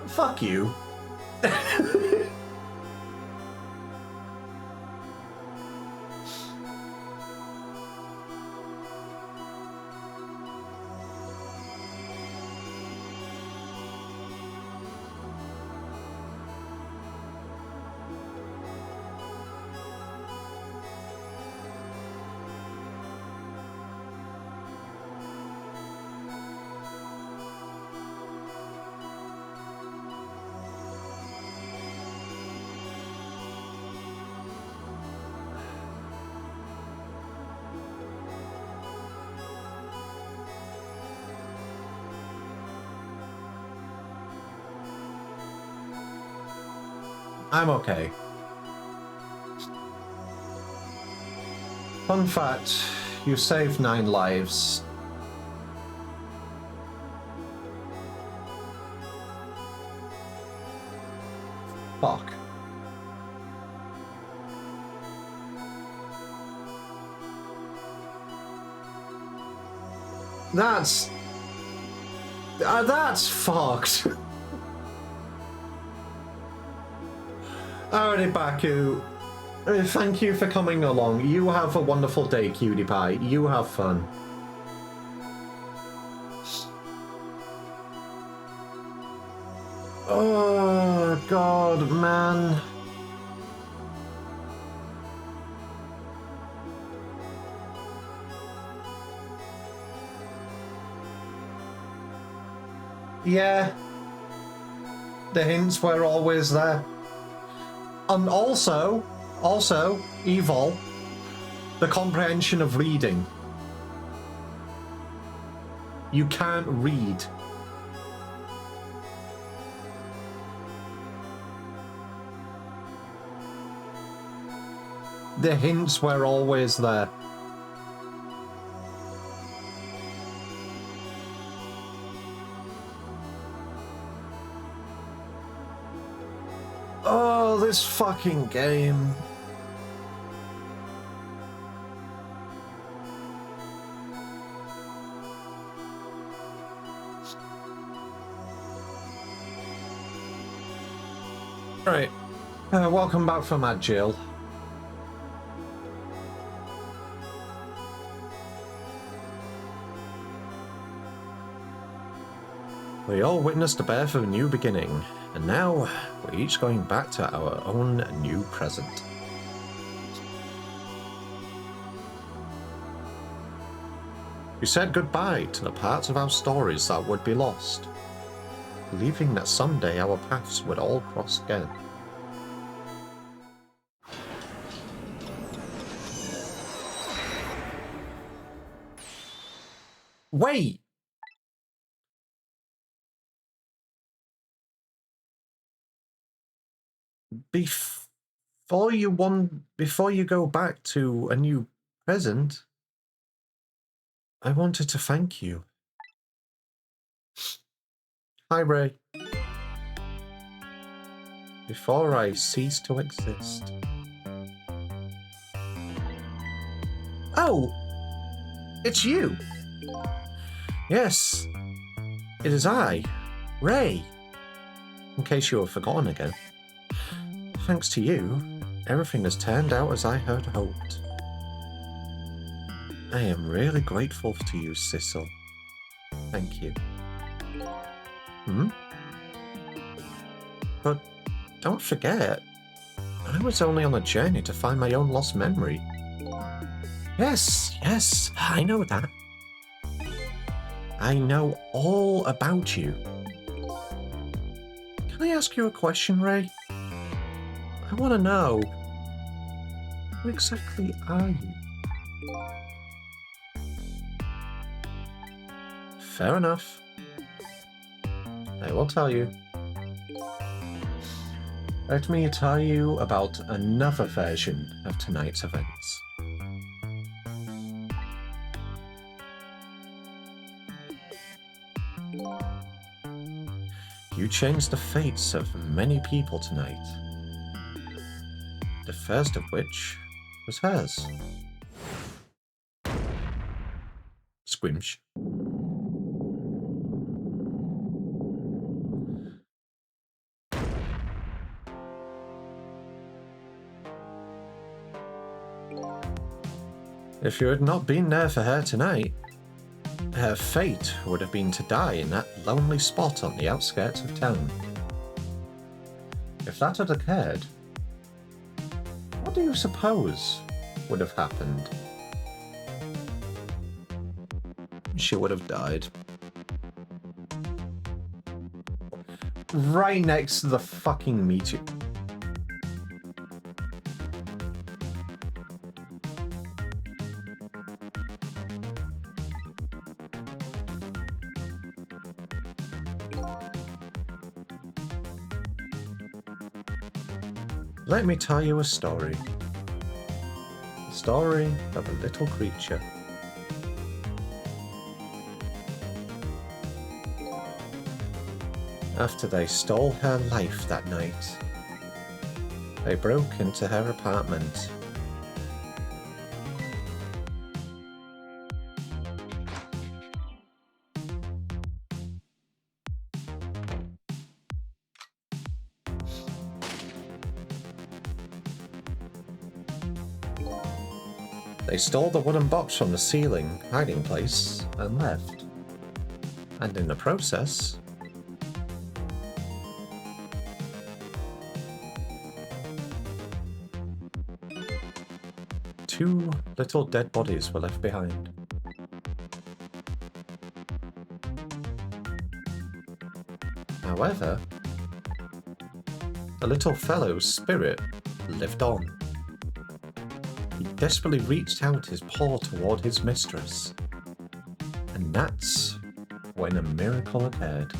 A: fuck you. I'm okay. Fun fact, you saved 9 lives. Fuck. That's fucked. Alrighty, Baku. Thank you for coming along. You have a wonderful day, cutie pie. You have fun. Oh, God, man. Yeah. The hints were always there. And also, evil, the comprehension of reading. You can't read. The hints were always there. Oh, this fucking game. Right. Welcome back from that, Jill. We all witnessed the birth of a new beginning, and now we're each going back to our own new present. We said goodbye to the parts of our stories that would be lost, believing that someday our paths would all cross again. Wait! Before you go back to a new present, I wanted to thank you. Hi, Ray. Before I cease to exist. Oh! It's you! Yes, it is I, Ray. In case you have forgotten again. Thanks to you, everything has turned out as I had hoped. I am really grateful to you, Sissel. Thank you. But don't forget, I was only on a journey to find my own lost memory. Yes, I know that. I know all about you. Can I ask you a question, Ray? I want to know, who exactly are you? Fair enough. I will tell you. Let me tell you about another version of tonight's events. You changed the fates of many people tonight. The first of which was hers. Squinch. If you had not been there for her tonight, her fate would have been to die in that lonely spot on the outskirts of town. If that had occurred, what do you suppose would have happened? She would have died. Right next to the fucking meteor. Let me tell you a story. The story of a little creature. After they stole her life that night, they broke into her apartment. They stole the wooden box from the ceiling hiding place and left. And in the process, two little dead bodies were left behind. However, the little fellow's spirit lived on. He desperately reached out his paw toward his mistress. And that's when a miracle occurred.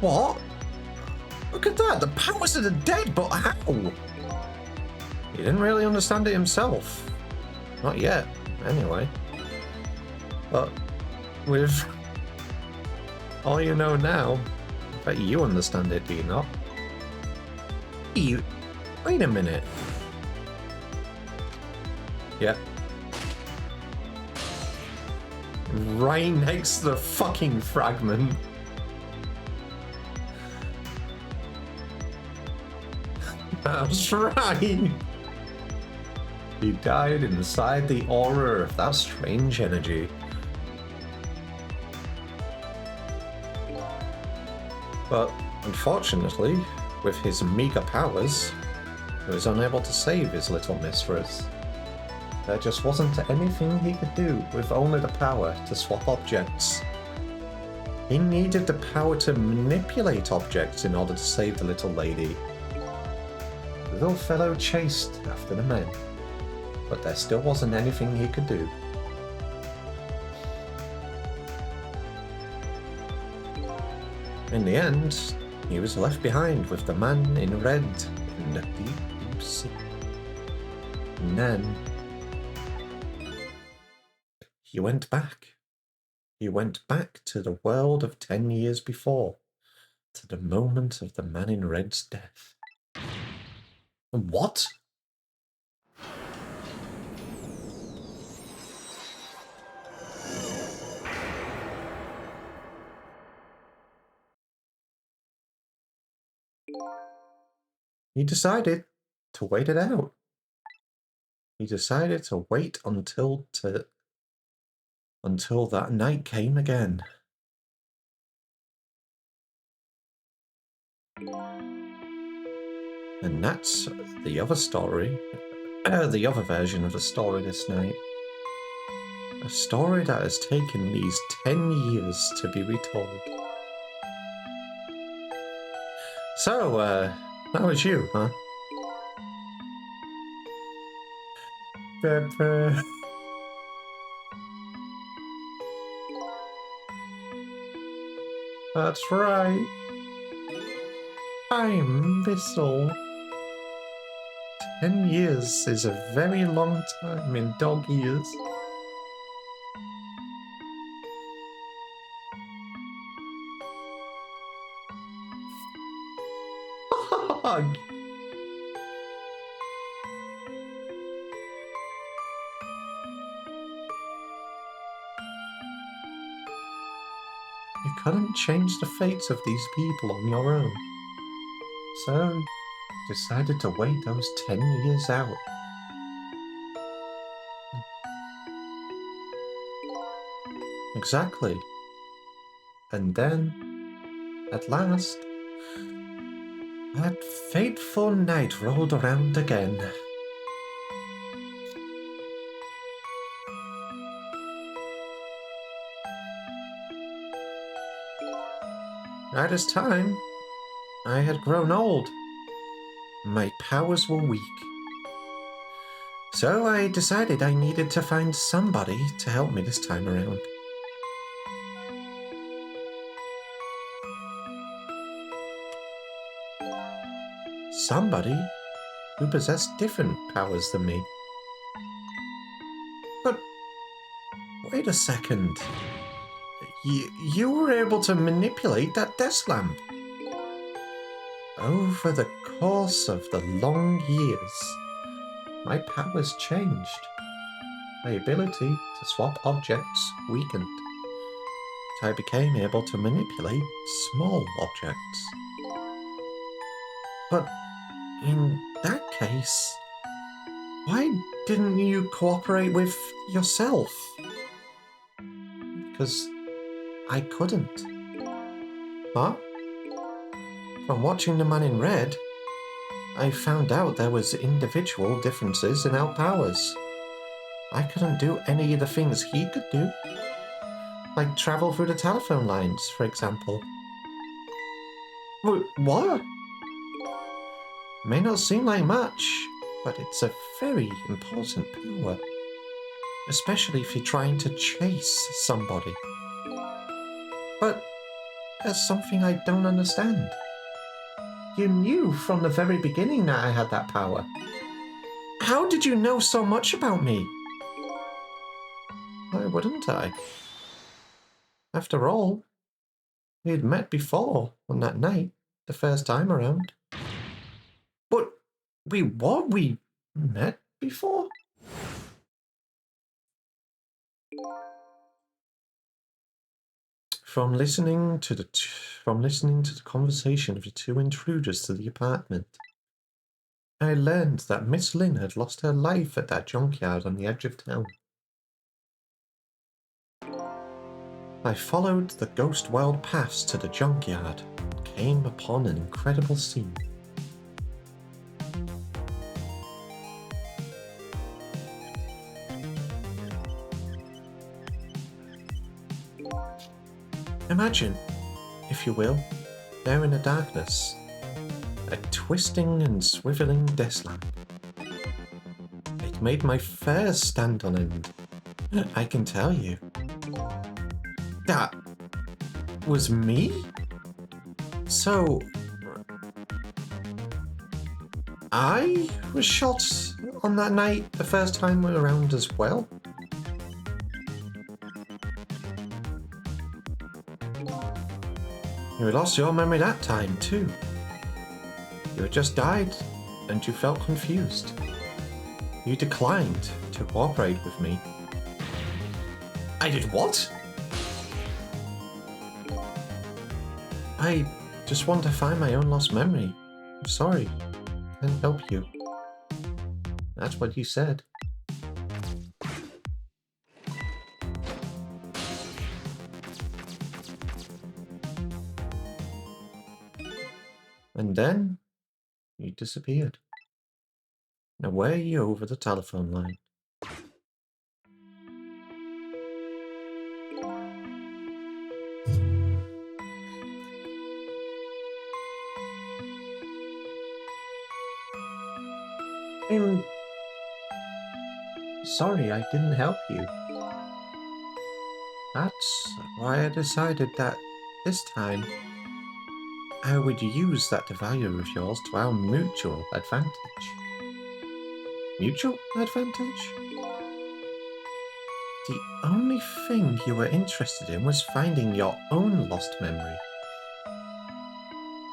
A: What? Look at that! The powers of the dead, but how? He didn't really understand it himself. Not yet, anyway. But with all you know now, I bet you understand it, do you not? Wait a minute. Yeah. Right next to the fucking fragment. That's right. He died inside the aura of that strange energy. But unfortunately, with his meager powers, he was unable to save his little mistress. There just wasn't anything he could do with only the power to swap objects. He needed the power to manipulate objects in order to save the little lady. The little fellow chased after the men, but there still wasn't anything he could do. In the end, he was left behind with the man in red in the deep, deep sea. And then he went back. He went back to the world of 10 years before, to the moment of the man in red's death. What? He decided to wait it out. He decided to wait until that night came again. And that's the other story, the other version of the story this night. A story that has taken these 10 years to be retold. So, that was you, huh? That's right. I'm Bissell. 10 years is a very long time in dog years. Fuck! You couldn't change the fates of these people on your own. So, decided to wait those 10 years out. Exactly. And then, at last, that fateful night rolled around again. At this time, I had grown old. My powers were weak. So I decided I needed to find somebody to help me this time around. Somebody who possessed different powers than me. But wait a second. You were able to manipulate that desk lamp. Over the course of the long years, my powers changed. My ability to swap objects weakened. I became able to manipulate small objects. But In that case, why didn't you cooperate with yourself? Because I couldn't. Huh? From watching the man in red, I found out there was individual differences in our powers. I couldn't do any of the things he could do. Like travel through the telephone lines, for example. What? May not seem like much, but it's a very important power. Especially if you're trying to chase somebody. But there's something I don't understand. You knew from the very beginning that I had that power. How did you know so much about me? Why wouldn't I? After all, we had met before on that night, the first time around. But what? We met before? From listening to the conversation of the two intruders to the apartment, I learned that Miss Lynn had lost her life at that junkyard on the edge of town. I followed the ghost world paths to the junkyard and came upon an incredible scene. Imagine, if you will, there in the darkness, a twisting and swiveling desk lamp. It made my hair stand on end, I can tell you. That was me? So, I was shot on that night the first time around as well? You lost your memory that time too. You had just died and you felt confused. You declined to cooperate with me. I did what? I just want to find my own lost memory. I'm sorry. Can't help you. That's what you said. And then you disappeared. Away over the telephone line. I'm sorry I didn't help you. That's why I decided that this time I would use that device of yours to our mutual advantage. Mutual advantage? The only thing you were interested in was finding your own lost memory.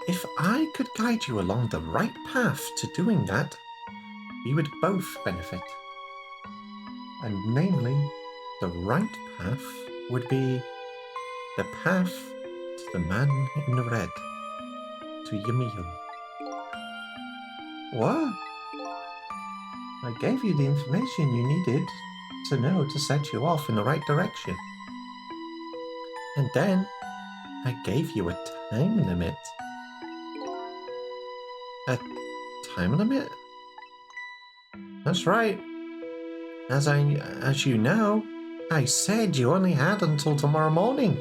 A: If I could guide you along the right path to doing that, we would both benefit. And namely, the right path would be the path to the man in the red, to your meal. What? I gave you the information you needed to know to set you off in the right direction. And then I gave you a time limit. A time limit? That's right. As you know, I said you only had until tomorrow morning.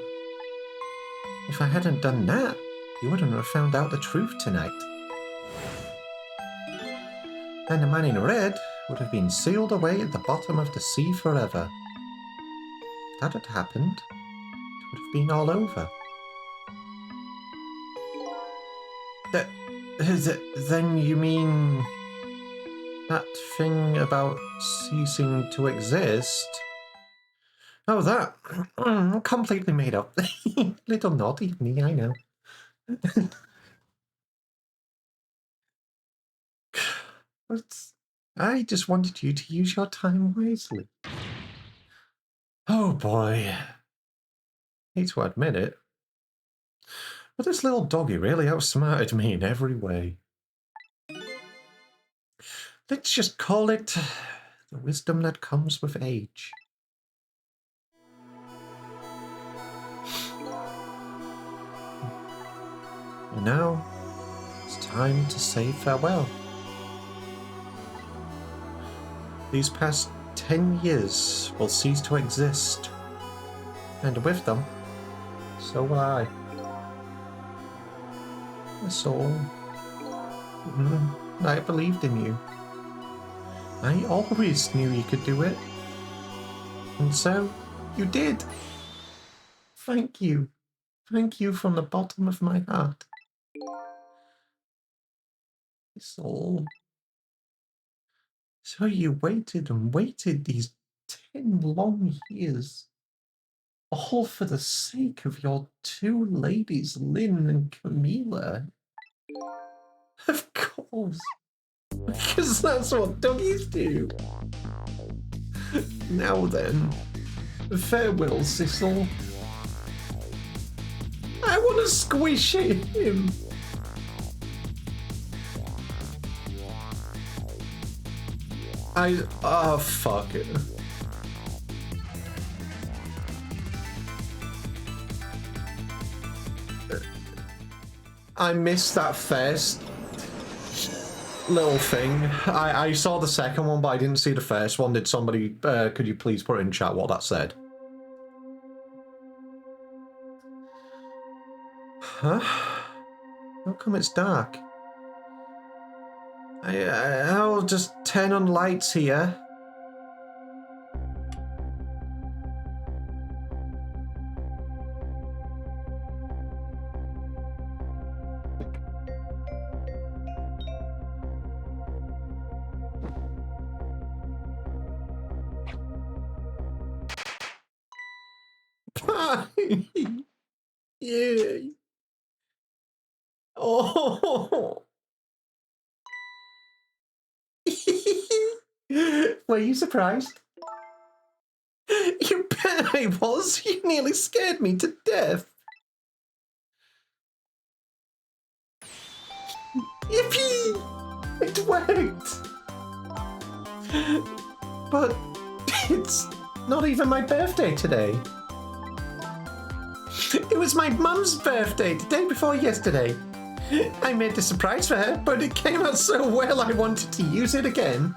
A: If I hadn't done that, you wouldn't have found out the truth tonight. And the man in red would have been sealed away at the bottom of the sea forever. If that had happened, it would have been all over. Then you mean that thing about ceasing to exist? Oh, that. Completely made up. Little naughty of me, I know. But I just wanted you to use your time wisely. Oh boy. Hate to admit it, but this little doggy really outsmarted me in every way. Let's just call it the wisdom that comes with age. And now, it's time to say farewell. These past 10 years will cease to exist. And with them, so will I. That's all. I believed in you. I always knew you could do it. And so, you did. Thank you. Thank you from the bottom of my heart. It's all. So you waited and waited these 10 long years. All for the sake of your two ladies, Lynn and Camilla. Of course. Because that's what doggies do. Now then, farewell, Sissel. I want to squish him. Oh, fuck it. I missed that first little thing. I saw the second one, but I didn't see the first one. Did somebody, could you please put in chat what that said? Huh? How come it's dark? I'll just turn on lights here. Yeah. Oh. Were you surprised? You bet I was. You nearly scared me to death. Yippee! It worked! But it's not even my birthday today. It was my mum's birthday the day before yesterday. I made a surprise for her, but it came out so well I wanted to use it again.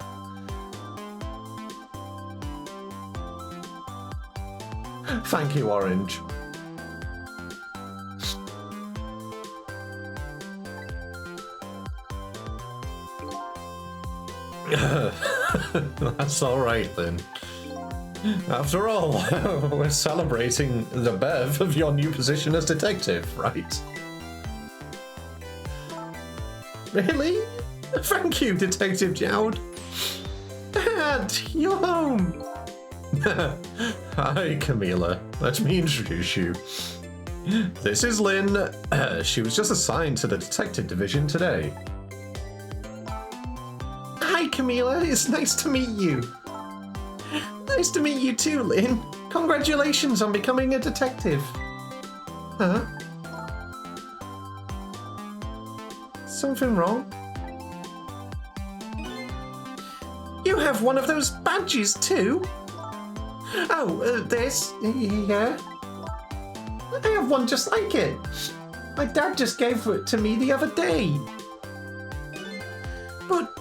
A: Thank you, Orange. That's all right then. After all, we're celebrating the birth of your new position as detective, right? Really? Thank you, Detective Jowd. Dad, you're home. Hi, Camilla. Let me introduce you. This is Lynn. She was just assigned to the detective division today. Hi, Camilla. It's nice to meet you. Nice to meet you too, Lynn. Congratulations on becoming a detective. Huh? Something wrong? You have one of those badges too? Oh, this? Yeah. I have one just like it. My dad just gave it to me the other day. But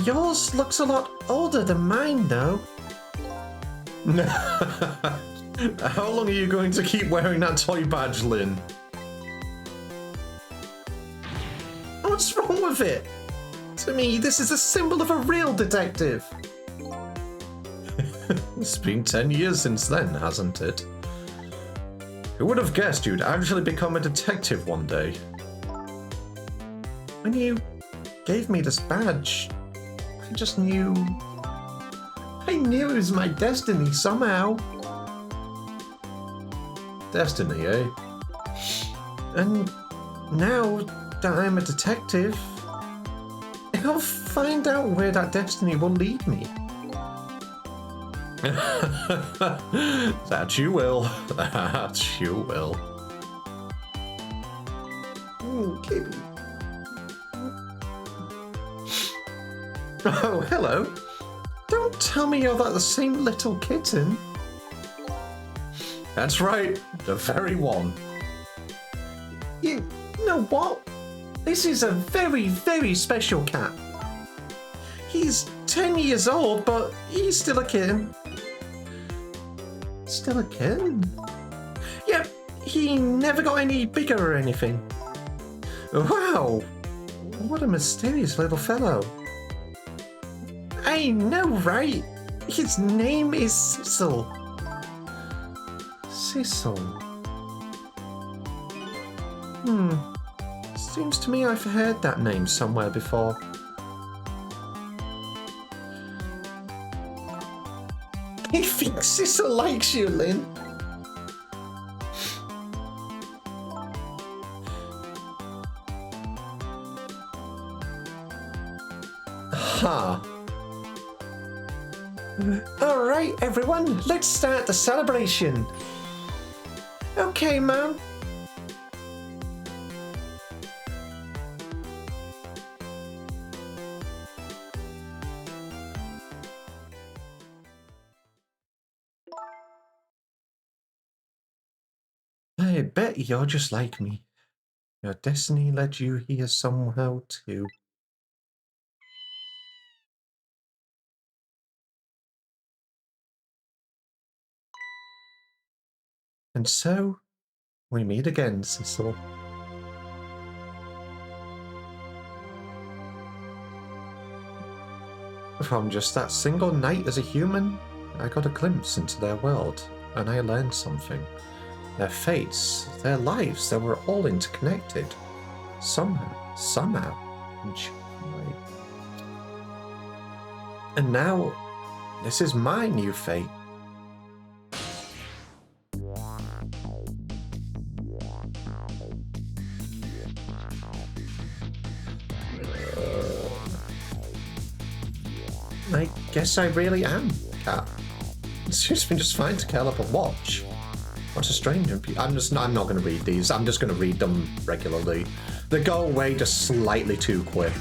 A: yours looks a lot older than mine, though. How long are you going to keep wearing that toy badge, Lynn? What's wrong with it? To me, this is a symbol of a real detective. It's been 10 years since then, hasn't it? Who would have guessed you'd actually become a detective one day? When you gave me this badge, I just knew... I knew it was my destiny somehow. Destiny, eh? And now that I'm a detective, I'll find out where that destiny will lead me. That you will. That you will. Kitty. Oh, hello. Don't tell me you're that the same little kitten. That's right, the very one. You know what? This is a very, very special cat. He's 10 years old, but he's still a kitten. Still a kitten? Yep, he never got any bigger or anything. Wow, what a mysterious little fellow. I know, right? His name is Cecil. Cecil. Seems to me I've heard that name somewhere before. I think Cecil likes you, Lynn. Huh. All right, everyone, let's start the celebration. Okay, Mom. I bet you're just like me. Your destiny led you here somehow too. And so, we meet again, Cecil. From just that single night as a human, I got a glimpse into their world, and I learned something. Their fates, their lives, they were all interconnected. Somehow, in some way. And now, this is my new fate. I guess I really am, Cat. It suits me just fine to curl up and watch. What a strange I'm not going to read these. I'm just going to read them regularly. They go away just slightly too quick.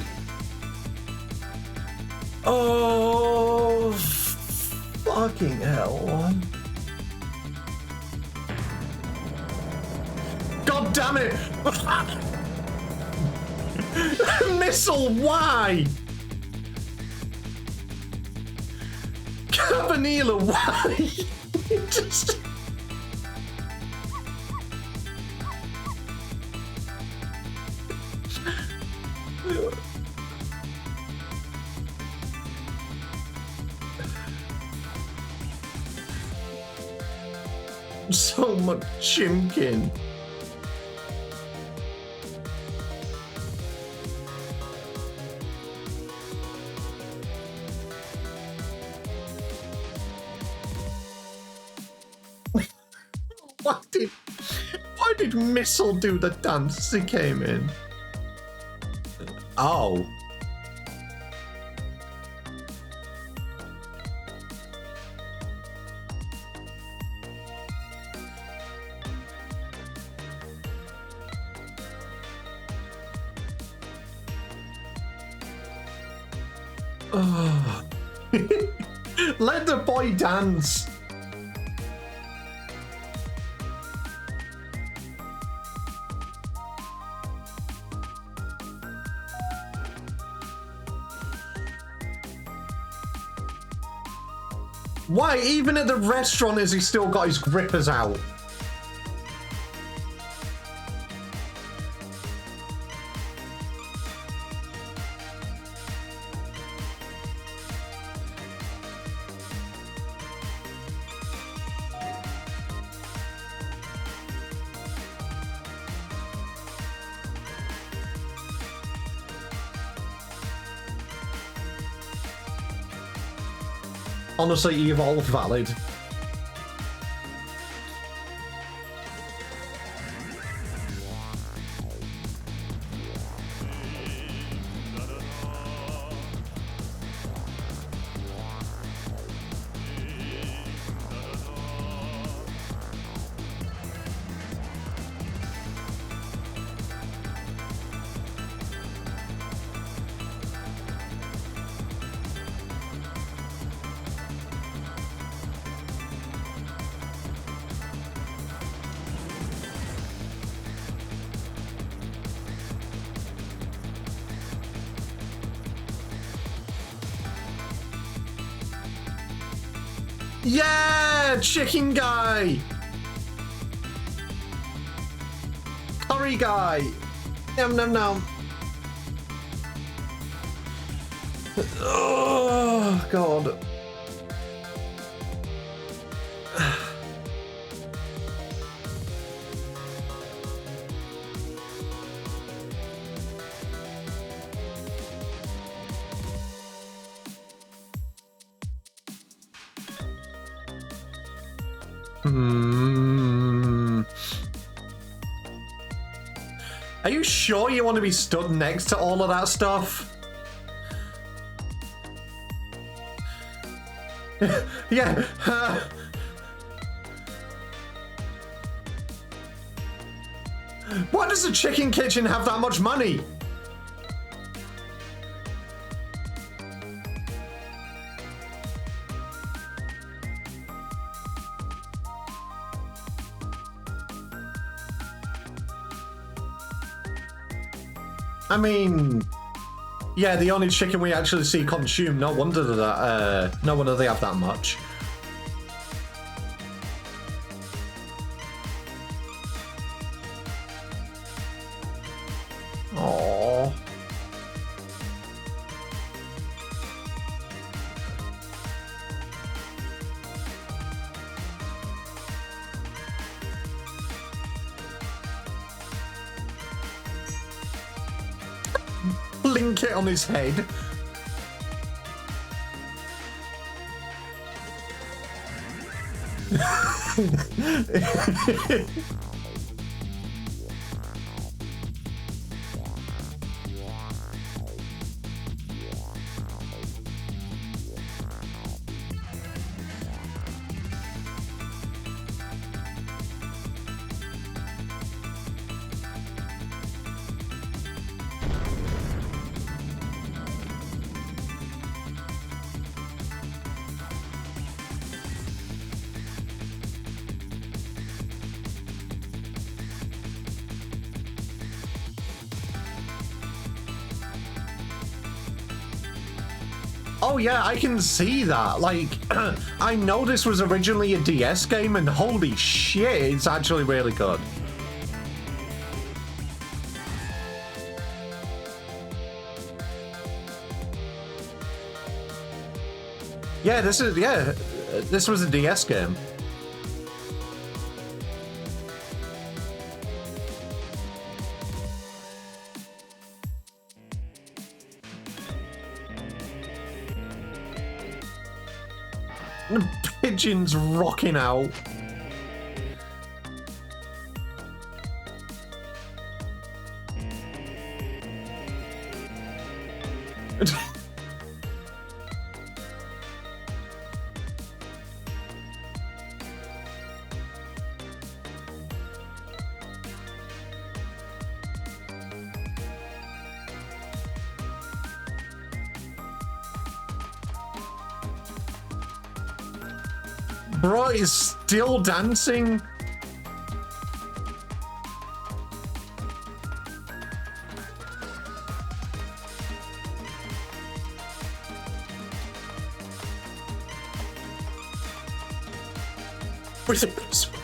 A: Oh, fucking hell. God damn it! Missile, why? Cabanilla, why? Just... So much chimkin. Why did Missile do the dance as he came in? Oh. Oh. Let the boy dance. Why, even at the restaurant, has he still got his grippers out? Honestly, you've all valid. Yeah! Chicken guy! Curry guy! Nom nom nom. Oh, God. Are you sure you want to be stood next to all of that stuff? Yeah. Why does the chicken kitchen have that much money? I mean, yeah, the only chicken we actually see consumed. No wonder that. No wonder they have that much. Aww. Blink it on his head. Oh yeah, I can see that. Like, I know this was originally a DS game, and holy shit, it's actually really good. Yeah, this was a DS game. Pigeons rocking out. Bro is still dancing.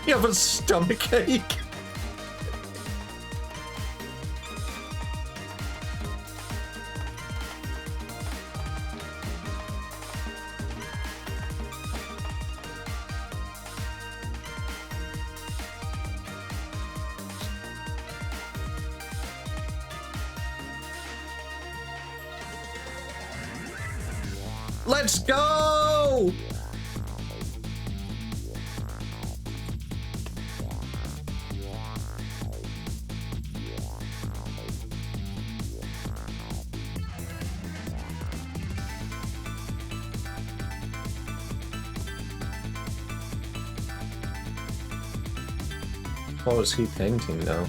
A: You have a stomach ache. Let's go! What was he painting now?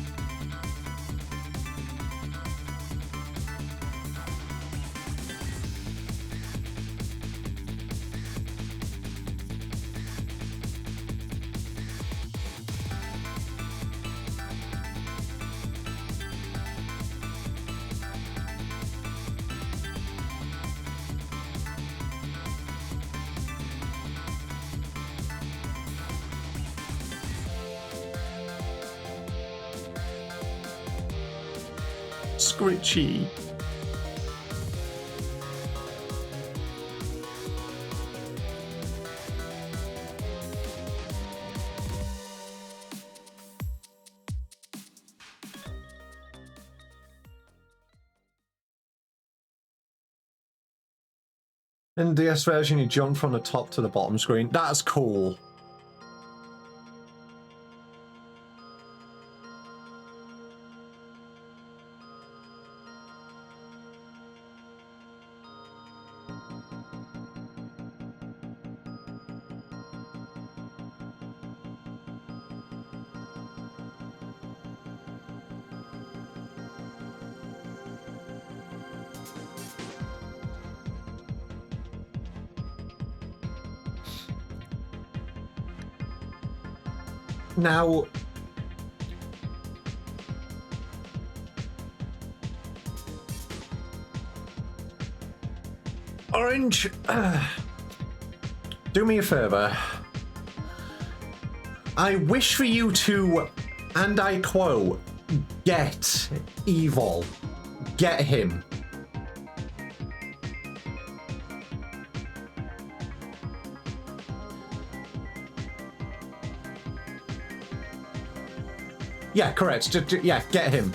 A: Scritchy. In DS version, you jump from the top to the bottom screen. That's cool. Now, Orange, do me a favor. I wish for you to, and I quote, get evil. Get him. Yeah, correct. Yeah, get him.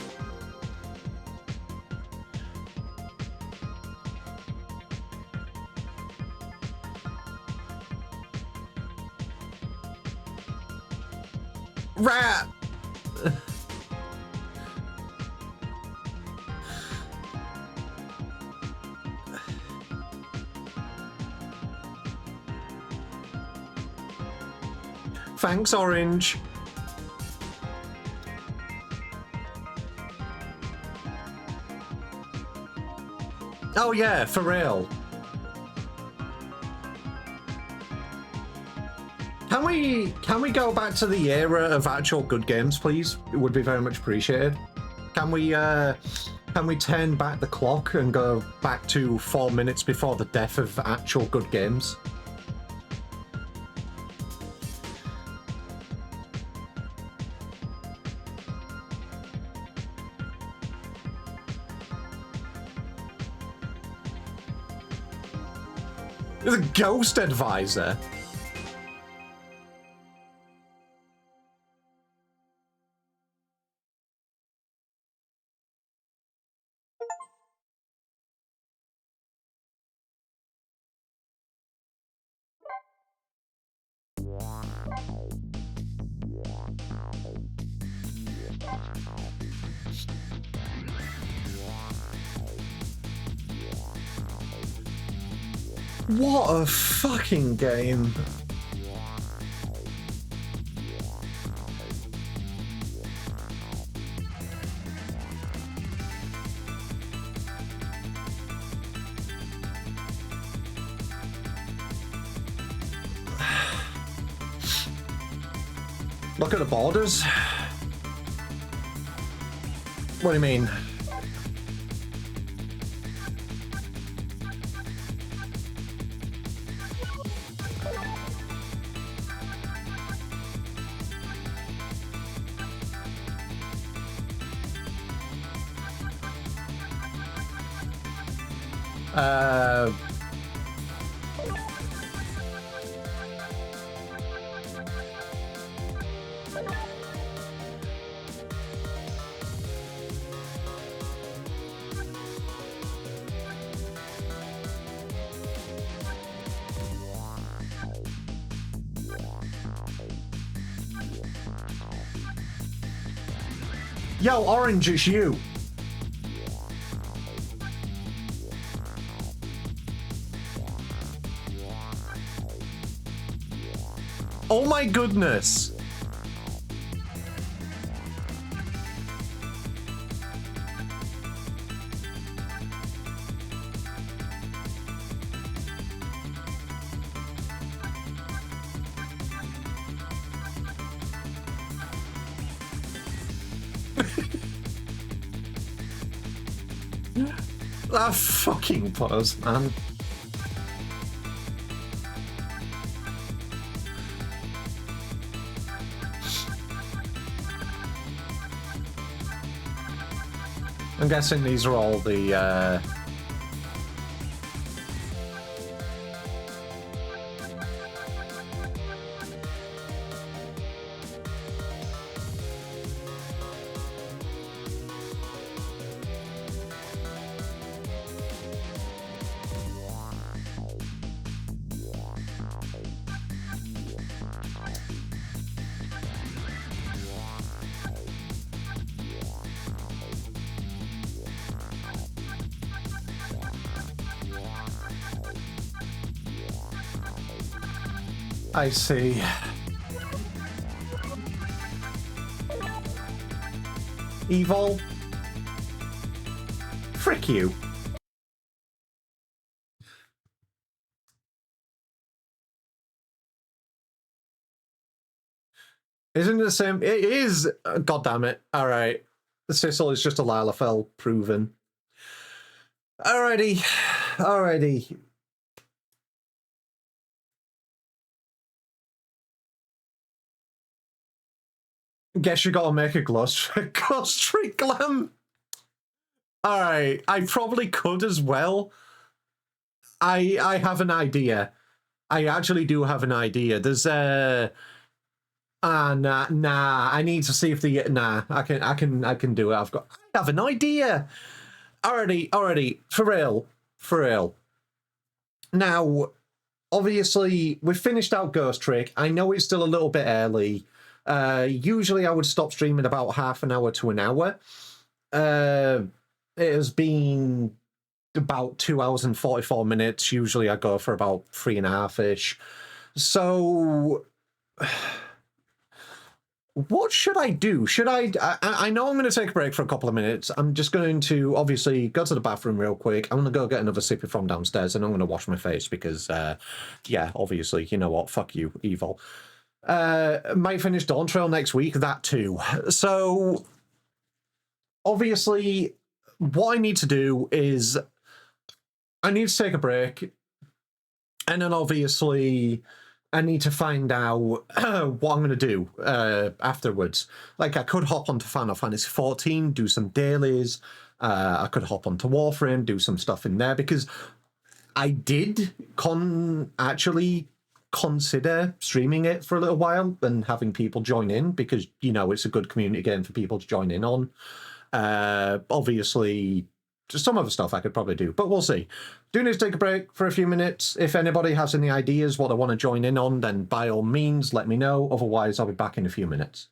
A: Rat! Thanks, Orange. Oh yeah, for real. Can we go back to the era of actual good games, please? It would be very much appreciated. Can we turn back the clock and go back to 4 minutes before the death of actual good games? The Ghost Advisor. What a fucking game. Look at the borders. What do you mean? Yo, Orange, it's you. Oh my goodness. That fucking pause, man. I'm guessing these are all the, I see. Evil? Frick you. Isn't it the same? It is. God damn it. All right. The Sissel is just a Lalafell proven. Alrighty. Alrighty. Guess you gotta make a glow streak glam. Alright. I probably could as well. I have an idea. I actually do have an idea. There's nah. I need to see if the I can do it. I have an idea. Already. For real. Now, obviously, we've finished out Ghost Trick. I know it's still a little bit early. Usually I would stop streaming about half an hour to an hour. It has been about 2 hours and 44 minutes. Usually I go for about 3.5-ish. So what should I do? I know I'm going to take a break for a couple of minutes. I'm just going to obviously go to the bathroom real quick. I'm going to go get another sippy from downstairs, and I'm going to wash my face because, yeah, obviously, you know what? Fuck you, evil. Might finish Dawn Trail next week, that too. So, obviously, what I need to do is I need to take a break, and then obviously I need to find out what I'm going to do afterwards. Like, I could hop onto Final Fantasy XIV, do some dailies. I could hop onto Warframe, do some stuff in there, because I did actually consider streaming it for a little while and having people join in, because, you know, it's a good community game for people to join in on. Obviously, just some other stuff I could probably do, but we'll see. Do need to take a break for a few minutes. If anybody has any ideas what they want to join in on, then by all means, let me know. Otherwise, I'll be back in a few minutes.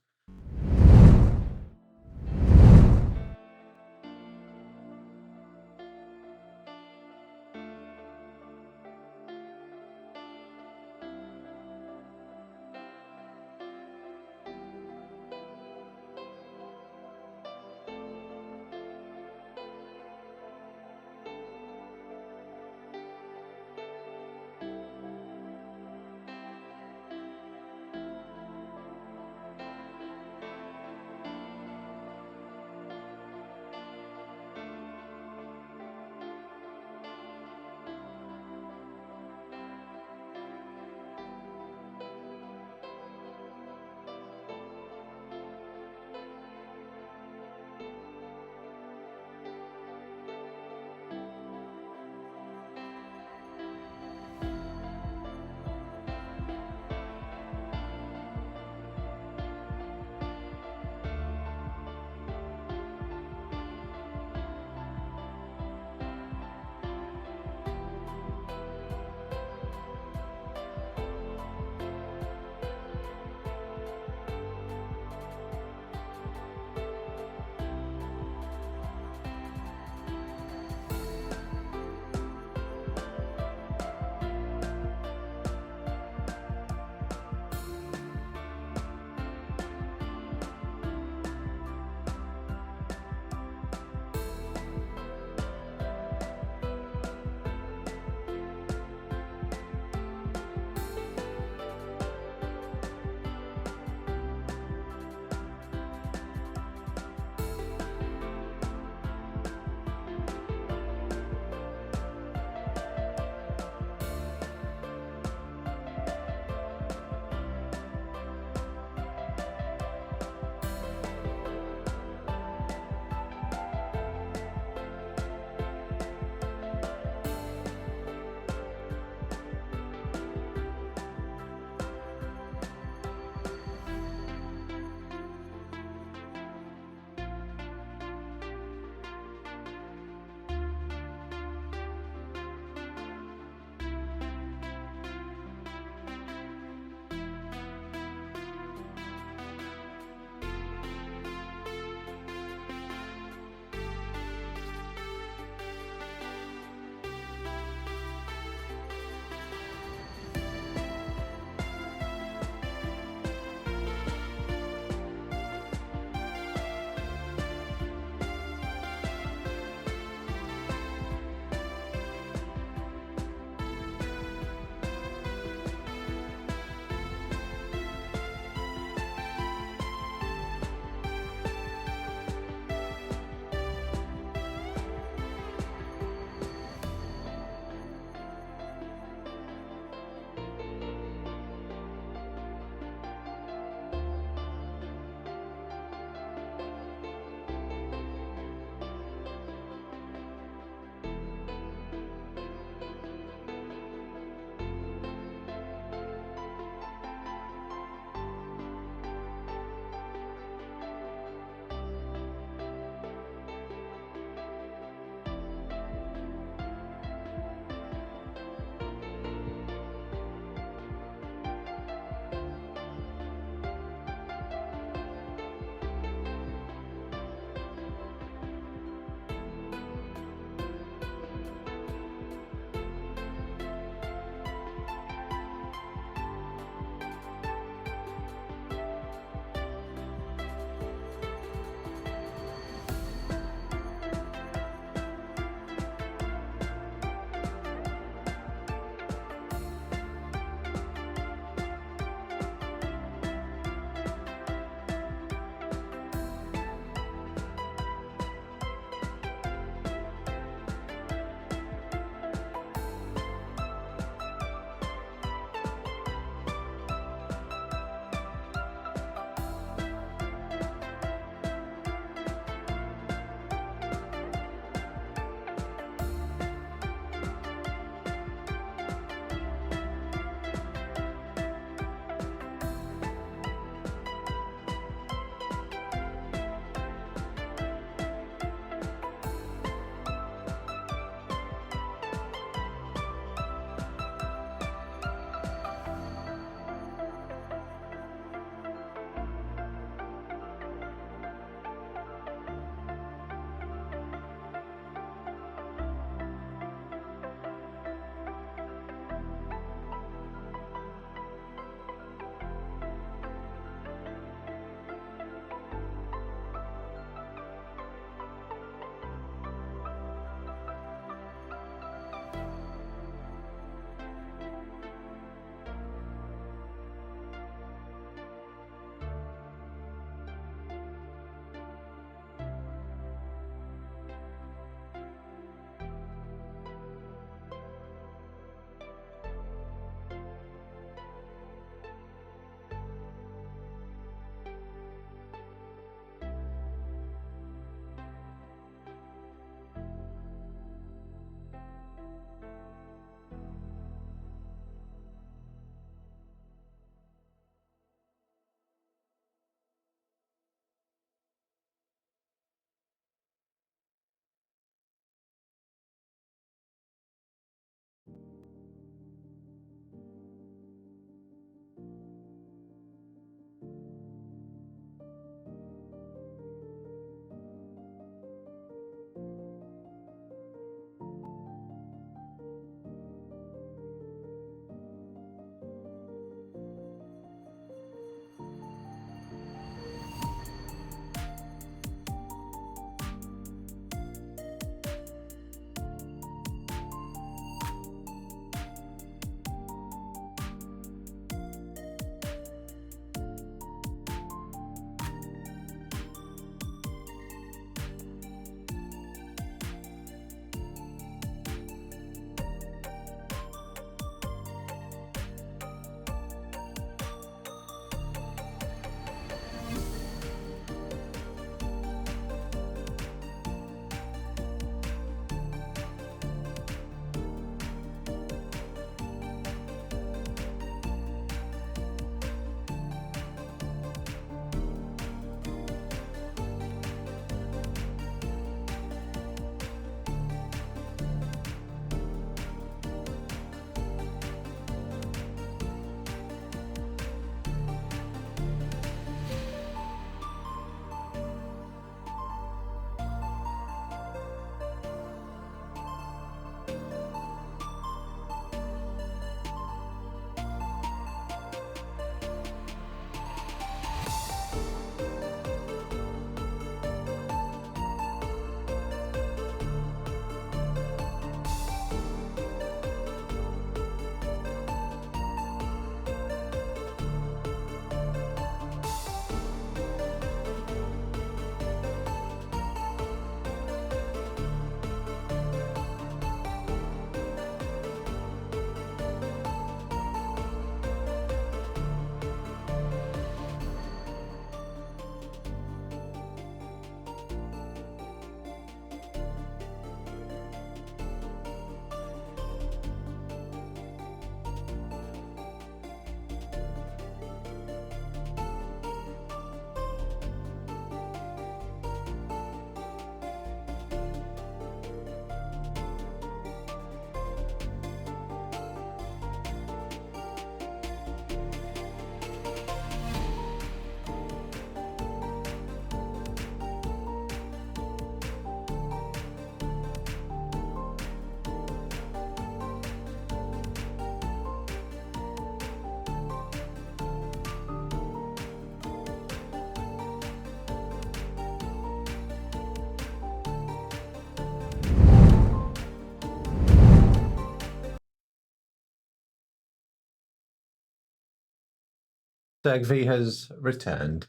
A: Degvi has returned.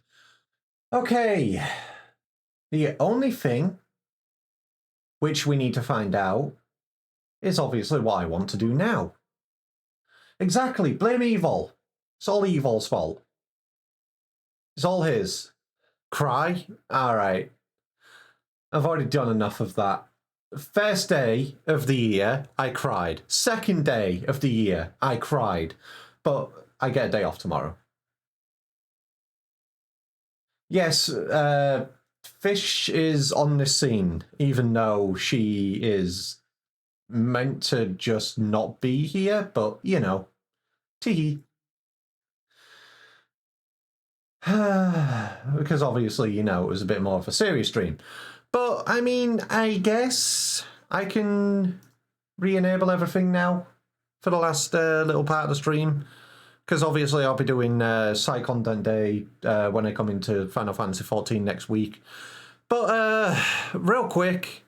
A: Okay. The only thing which we need to find out is obviously what I want to do now. Exactly. Blame Evil. It's all Evil's fault. It's all his. Cry? Alright. I've already done enough of that. First day of the year, I cried. Second day of the year, I cried. But I get a day off tomorrow. Yes, Fish is on this scene, even though she is meant to just not be here, but, you know, tee. Because obviously, you know, it was a bit more of a serious stream. But, I mean, I guess I can re-enable everything now for the last little part of the stream. Because obviously I'll be doing side content day when I come into Final Fantasy XIV next week. But real quick,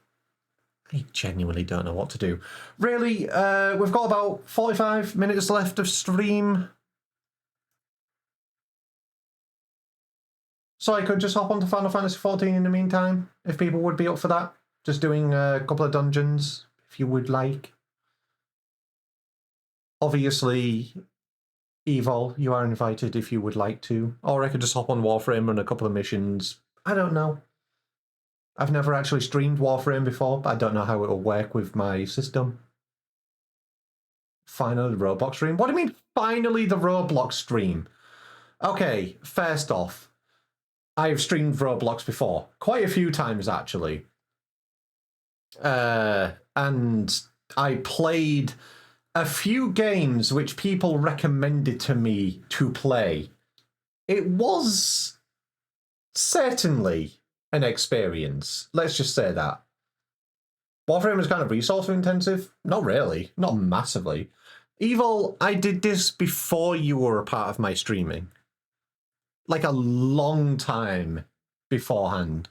A: I genuinely don't know what to do. Really, we've got about 45 minutes left of stream. So I could just hop onto Final Fantasy XIV in the meantime, if people would be up for that. Just doing a couple of dungeons, if you would like. Obviously, Evil, you are invited if you would like to. Or I could just hop on Warframe, run a couple of missions. I don't know. I've never actually streamed Warframe before, but I don't know how it'll work with my system. Finally, the Roblox stream? What do you mean, finally the Roblox stream? Okay, first off, I've streamed Roblox before. Quite a few times, actually. And I played a few games which people recommended to me to play. It was certainly an experience. Let's just say that. Warframe was kind of resource intensive. Not really. Not massively. Evil, I did this before you were a part of my streaming. Like a long time beforehand.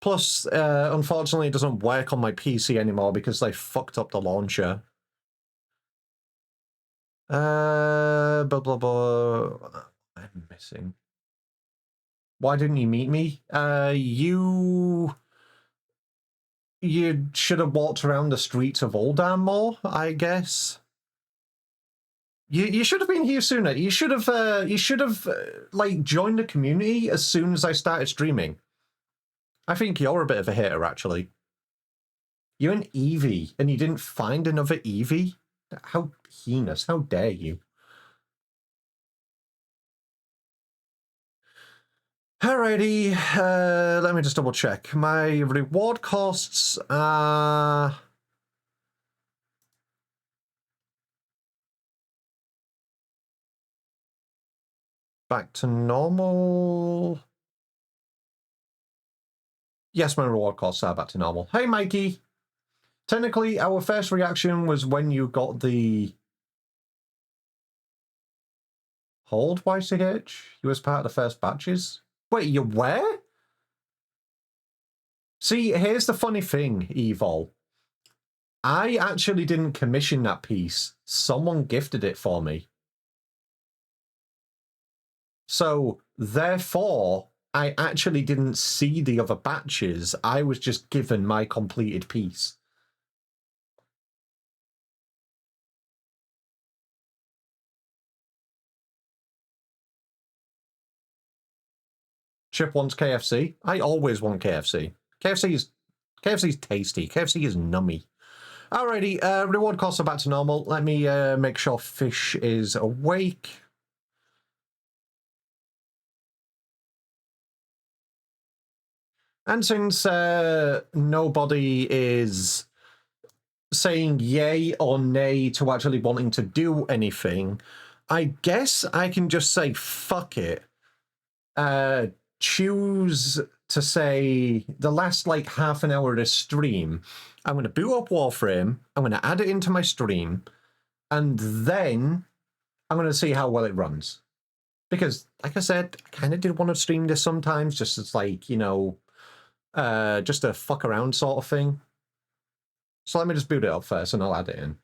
A: Plus, unfortunately, it doesn't work on my PC anymore because they fucked up the launcher. Blah, blah, blah. I'm missing. Why didn't you meet me? You should have walked around the streets of Uldam more, I guess. You should have been here sooner. You should have like joined the community as soon as I started streaming. I think you're a bit of a hater, actually. You're an Eevee, and you didn't find another Eevee? How heinous! How dare you! Alrighty, let me just double check. My reward costs are... back to normal. Yes, my reward costs are back to normal. Hey, Mikey! Technically, our first reaction was when you got the... hold YCH? You was part of the first batches? Wait, you were? See, here's the funny thing, Evil. I actually didn't commission that piece. Someone gifted it for me. So, therefore, I actually didn't see the other batches. I was just given my completed piece. Chip wants KFC. I always want KFC. KFC's tasty. KFC is nummy. Alrighty, reward costs are back to normal. Let me make sure Fish is awake. And since nobody is saying yay or nay to actually wanting to do anything, I guess I can just say fuck it. Choose to say the last like half an hour of this stream, I'm going to boot up Warframe, I'm going to add it into my stream, and then I'm going to see how well it runs. Because, like I said, I kind of did want to stream this sometimes, just as like, you know, Just a fuck around sort of thing. So let me just boot it up first and I'll add it in.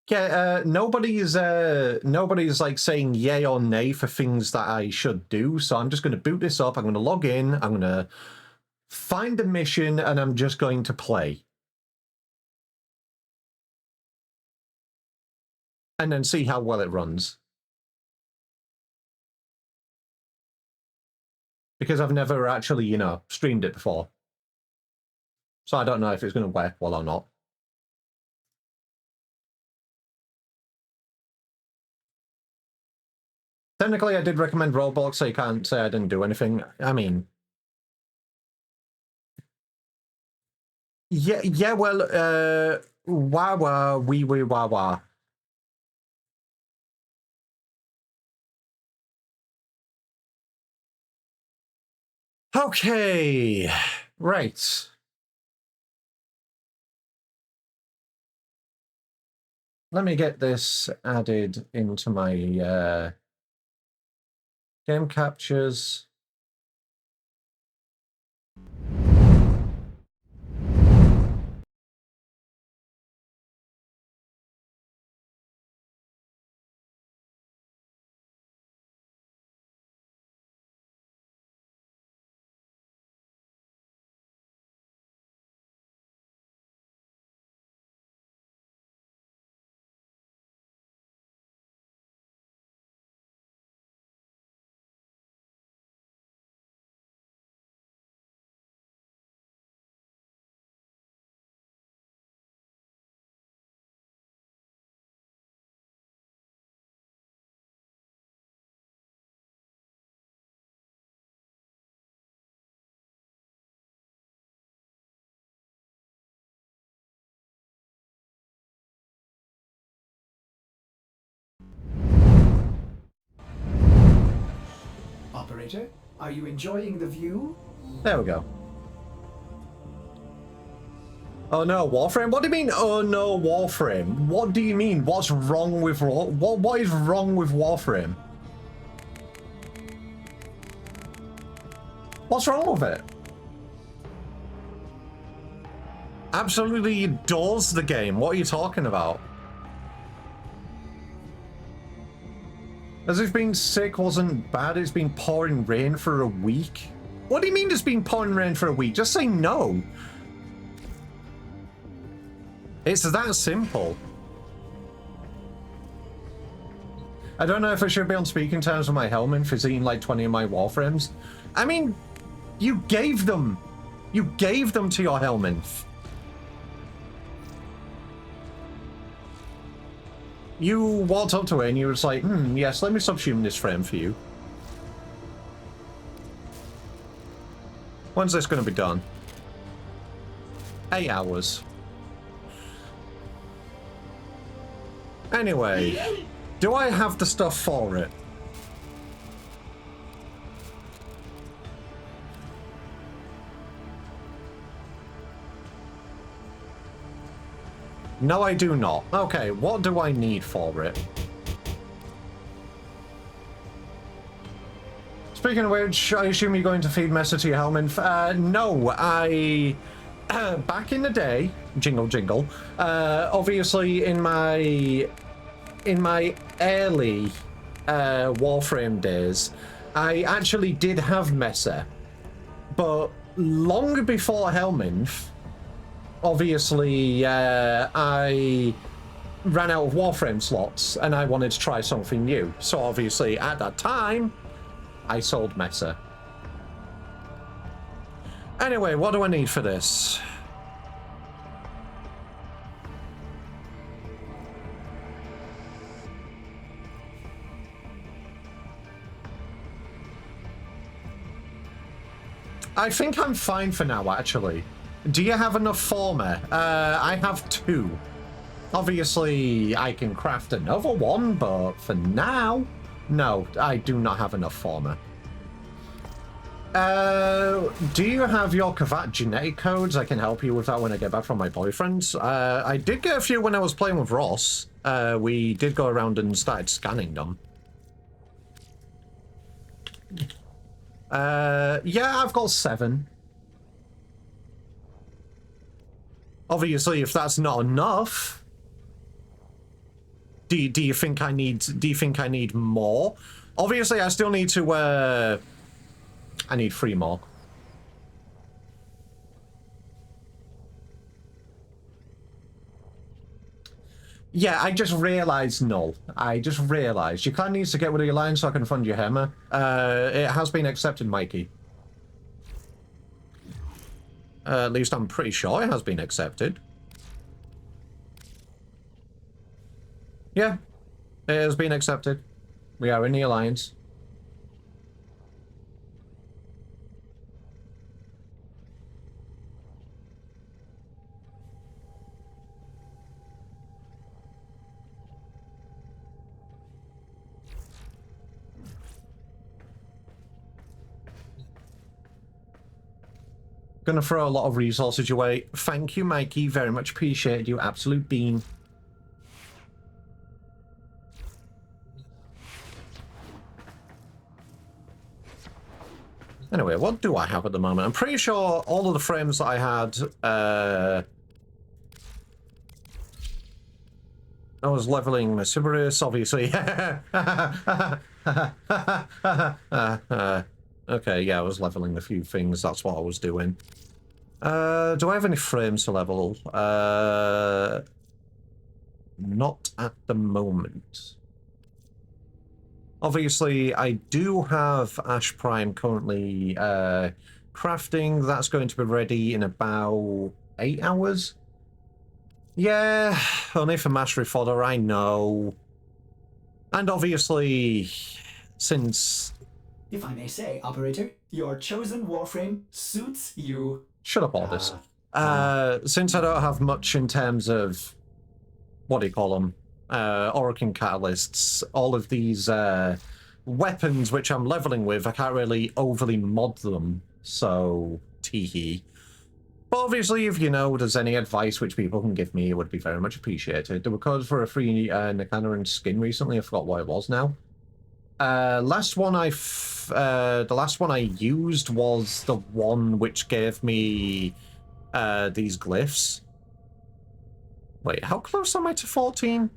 A: Yeah, nobody's like saying yay or nay for things that I should do, so I'm just going to boot this up, I'm going to log in, I'm going to find a mission, and I'm just going to play. And then see how well it runs. Because I've never actually, you know, streamed it before. So I don't know if it's going to work well or not. Technically, I did recommend Roblox, so you can't say I didn't do anything. I mean... Yeah, well, wah-wah, wee-wee, wah-wah. Okay, right. Let me get this added into my game captures.
B: Operator, are you enjoying the view?
A: There we go. Oh no, Warframe? What do you mean, oh no, Warframe? What do you mean? What's wrong with... What is wrong with Warframe? What's wrong with it? Absolutely adores the game. What are you talking about? As if being sick wasn't bad, it's been pouring rain for a week. What do you mean it's been pouring rain for a week? Just say no. It's that simple. I don't know if I should be on speaking terms with my Hellman for eating like 20 of my Warframes. I mean, you gave them. You gave them to your Hellman. You walked up to it and you were just like, yes, let me subsume this frame for you. When's this going to be done? 8 hours. Anyway, do I have the stuff for it? No, I do not. Okay, what do I need for it? Speaking of which, I assume you're going to feed Messer to your Hellman. No, I... back in the day, jingle jingle, obviously in my early Warframe days, I actually did have Messer. But long before Hellman, obviously, I ran out of Warframe slots and I wanted to try something new. So obviously, at that time, I sold Messer. Anyway, what do I need for this? I think I'm fine for now, actually. Do you have enough former? I have 2. Obviously, I can craft another one, but for now, no, I do not have enough former. Do you have your Kavat genetic codes? I can help you with that when I get back from my boyfriend's. I did get a few when I was playing with Ross. We did go around and started scanning them. Yeah, I've got 7. Obviously, if that's not enough, do you think I need more? Obviously, I still need to I need 3 more. Yeah, I just realised, no. I just realised. Your clan needs to get rid of your line so I can fund your hammer. It has been accepted, Mikey. At least I'm pretty sure it has been accepted. Yeah, it has been accepted. We are in the alliance. Gonna throw a lot of resources your way. Thank you, Mikey. Very much appreciated, you absolute bean. Anyway, what do I have at the moment? I'm pretty sure all of the frames that I had, I was leveling Siberius, obviously. Okay, yeah, I was leveling a few things. That's what I was doing. Do I have any frames to level? Not at the moment. Obviously, I do have Ash Prime currently crafting. That's going to be ready in about 8 hours. Yeah, only for Mastery Fodder, I know. And obviously, since...
B: If I may say, Operator, your chosen warframe suits you.
A: Shut up, Ordis. Since I don't have much in terms of... What do you call them? Orokin Catalysts, all of these weapons which I'm leveling with, I can't really overly mod them, so teehee. But obviously, if you know there's any advice which people can give me, it would be very much appreciated. There were codes for a free Nakanaran skin recently, I forgot what it was now. The last one I used was the one which gave me these glyphs. Wait, how close am I to 14?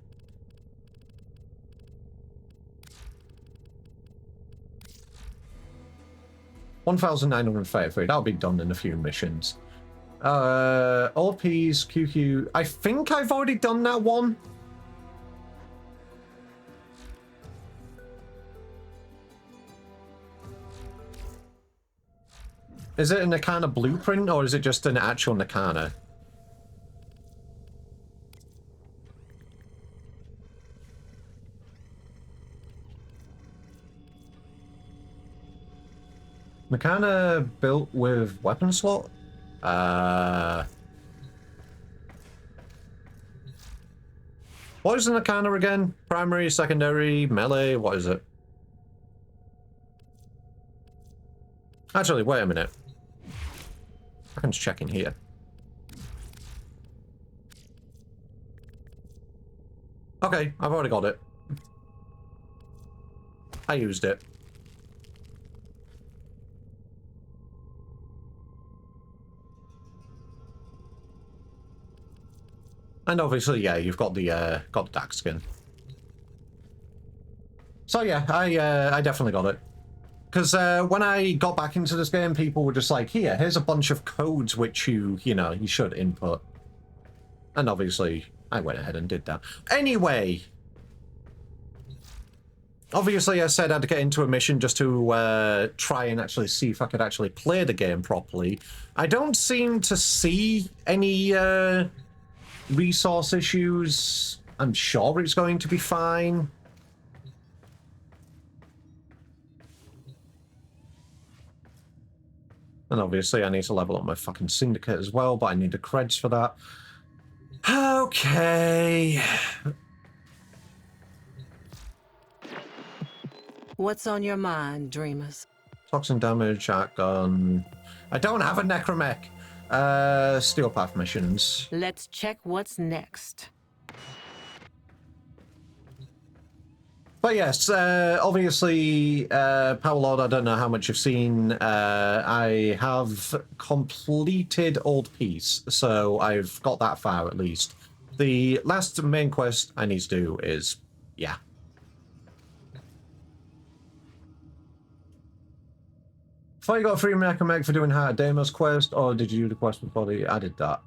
A: $1,933. That'll be done in a few missions. OPs, QQ. I think I've already done that one. Is it a Nakana blueprint or is it just an actual Nakana? Nakana built with weapon slot? What is the Nakana again? Primary, secondary, melee, what is it? Actually, wait a minute. I can just check in here. Okay, I've already got it. I used it. And obviously, yeah, you've got the dark skin. So yeah, I definitely got it. Because when I got back into this game, people were just like, here's a bunch of codes which you should input. And obviously, I went ahead and did that. Anyway, obviously I said I'd get into a mission just to try and actually see if I could actually play the game properly. I don't seem to see any resource issues. I'm sure it's going to be fine. And obviously I need to level up my fucking syndicate as well, but I need the creds for that. Okay.
C: What's on your mind, dreamers?
A: Toxin damage, shotgun. I don't have a necromech. Steel path missions.
C: Let's check what's next.
A: But yes, obviously, Power Lord, I don't know how much you've seen. I have completed Old Peace, so I've got that far at least. The last main quest I need to do is, yeah. Thought you got a free Necromech for doing Heart of Deimos quest, or did you do the quest before the... I did that.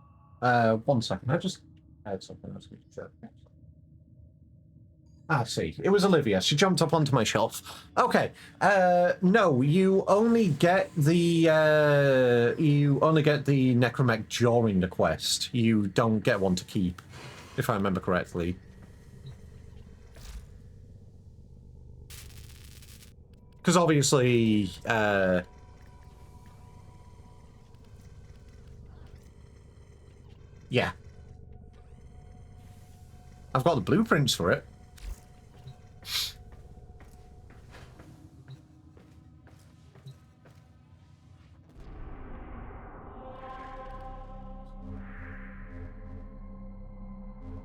A: 1 second, I just had something else to check. I see. It was Olivia. She jumped up onto my shelf. Okay. No, you only get the necromech during the quest. You don't get one to keep, if I remember correctly. Because obviously, yeah. I've got the blueprints for it.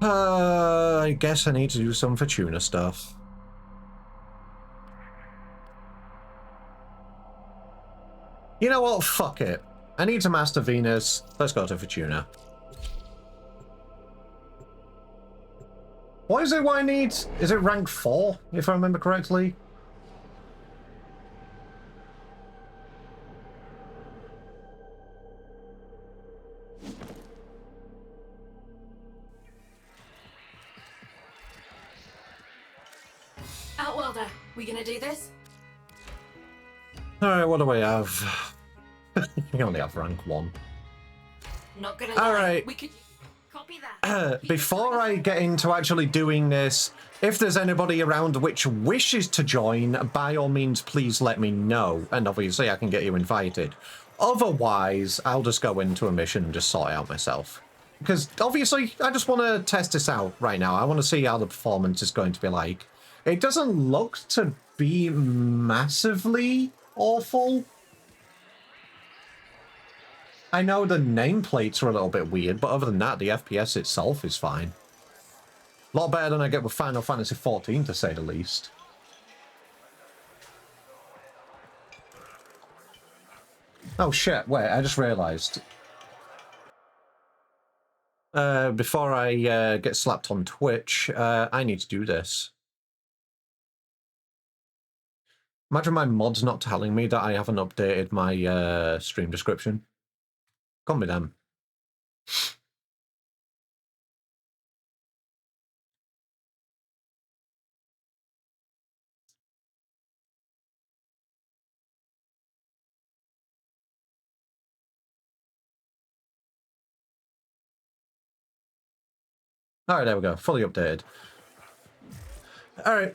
A: I guess I need to do some Fortuna stuff. You know what? Fuck it. I need to master Venus. Let's go to Fortuna. What is it what I need? Is it rank 4, if I remember correctly?
D: Outworlder, we gonna do this?
A: Alright, what do I have? I only have rank 1.
D: Not gonna lie.
A: Alright.
D: We could copy that.
A: Before I get into actually doing this, if there's anybody around which wishes to join, by all means, please let me know. And obviously, I can get you invited. Otherwise, I'll just go into a mission and just sort it out myself. Because obviously, I just want to test this out right now. I want to see how the performance is going to be like. It doesn't look to be massively awful. I know the nameplates are a little bit weird, but other than that, the FPS itself is fine. A lot better than I get with Final Fantasy XIV, to say the least. Oh shit, wait, I just realised. Before I get slapped on Twitch, I need to do this. Imagine my mods not telling me that I haven't updated my stream description. Can't be them. Alright, there we go. Fully updated. Alright.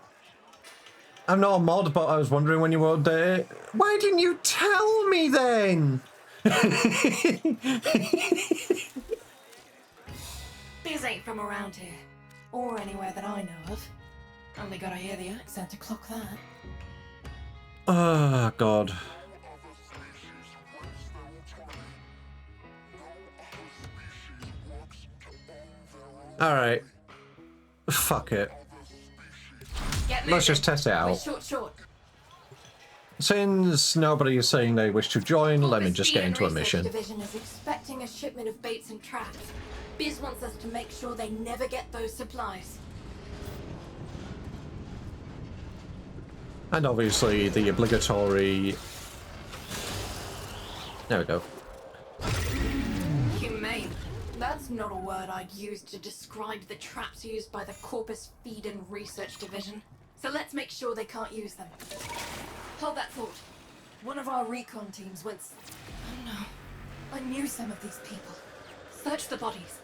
A: I'm not a mod, but I was wondering when you were updated. Why didn't you tell me then?
D: These ain't from around here. Or anywhere that I know of. Only gotta hear the accent to clock that.
A: Oh, God. Alright. Fuck it. Let's just test it out.
D: Short.
A: Since nobody is saying they wish to join, let me just get into a mission.
D: Division is expecting a shipment of baits and traps. Biz wants us to make sure they never get those supplies.
A: And obviously the obligatory... There we go.
D: Humane. That's not a word I'd use to describe the traps used by the Corpus Feed and Research Division. So let's make sure they can't use them. Hold that thought. One of our recon teams went... Oh no. I knew some of these people. Search the bodies.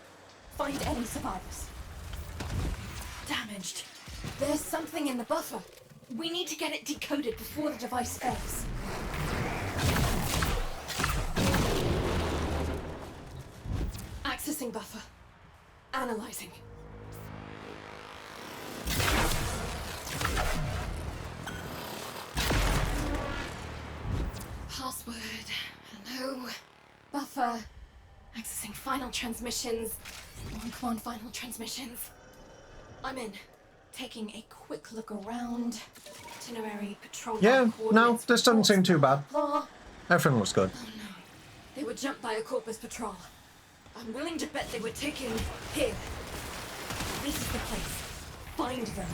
D: Find any survivors. Damaged. There's something in the buffer. We need to get it decoded before the device fails. Accessing buffer. Analyzing. buffer. Accessing final transmissions. Come on, final transmissions. I'm in. Taking a quick look around. Itinerary, patrol.
A: Yeah, no, this doesn't seem too bad.
D: Blah.
A: Everything looks good.
D: Oh no. They were jumped by a Corpus patrol. I'm willing to bet they were taken here. This is the place. Find them.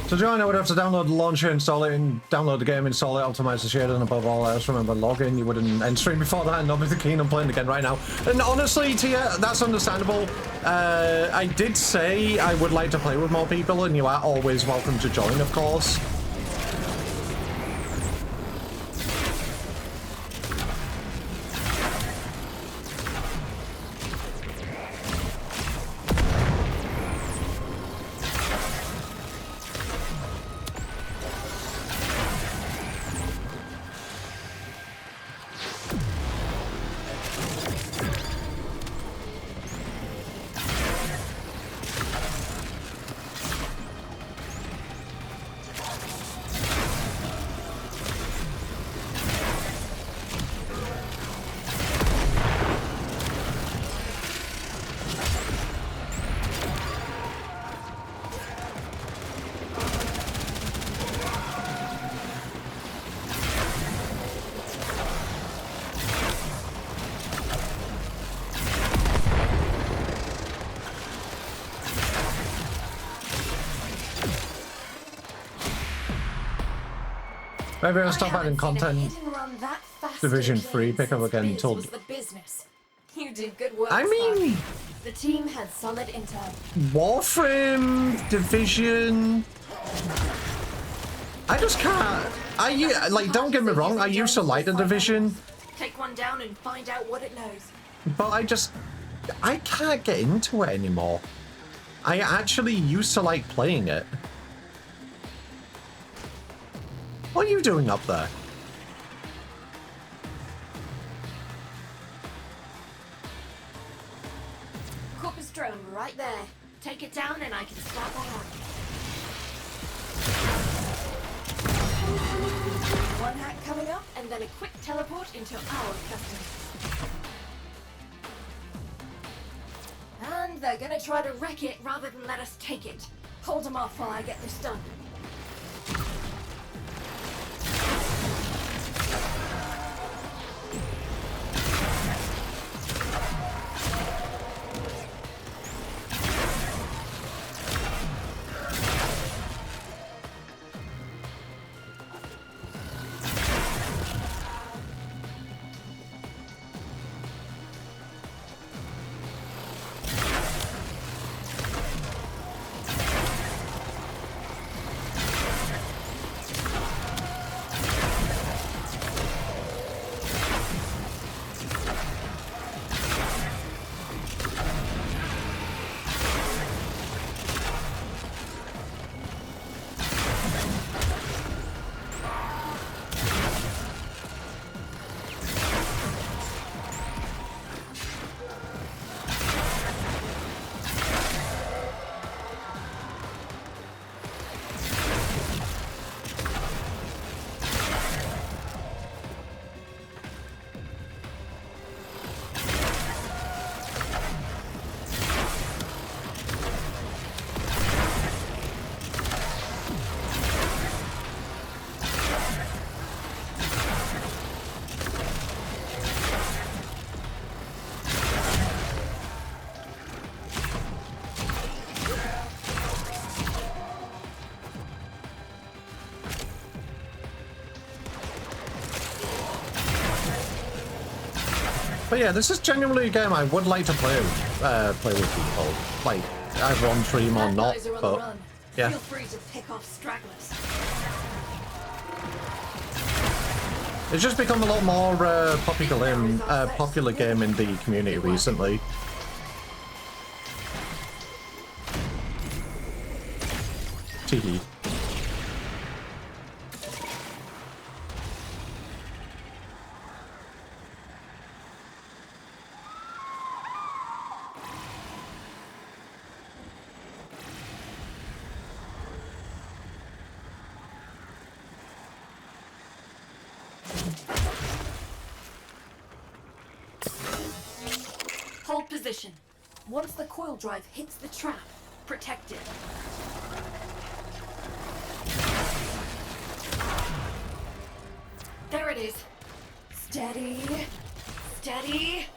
A: So join, I would have to download the launcher, install it, and download the game, install it, optimize the shader, and above all else, remember log in. You wouldn't end stream before that, and obviously keen on playing again right now. And honestly, Tia, that's understandable. I did say I would like to play with more people, and you are always welcome to join, of course. Maybe I'll stop adding content. Division 3 pick up again until.
D: You did good work.
A: I mean,
D: the team had solid intel.
A: Warframe, Division. I just can't. Like, don't get me wrong, I used to like the Division.
D: Take one down and find out what it knows.
A: But I can't get into it anymore. I actually used to like playing it. What are you doing up there?
D: Corpus drone right there. Take it down and I can start my hack. One hack coming up and then a quick teleport into our custom. And they're gonna try to wreck it rather than let us take it. Hold them off while I get this done.
A: But yeah, this is genuinely a game I would like to play with people. Like, either on stream or not, but yeah.
D: Feel free to pick off stragglers.
A: It's just become a lot more popular game in the community recently. Teehee.
D: Hold position. Once the coil drive hits the trap, protect it. There it is. Steady. Steady.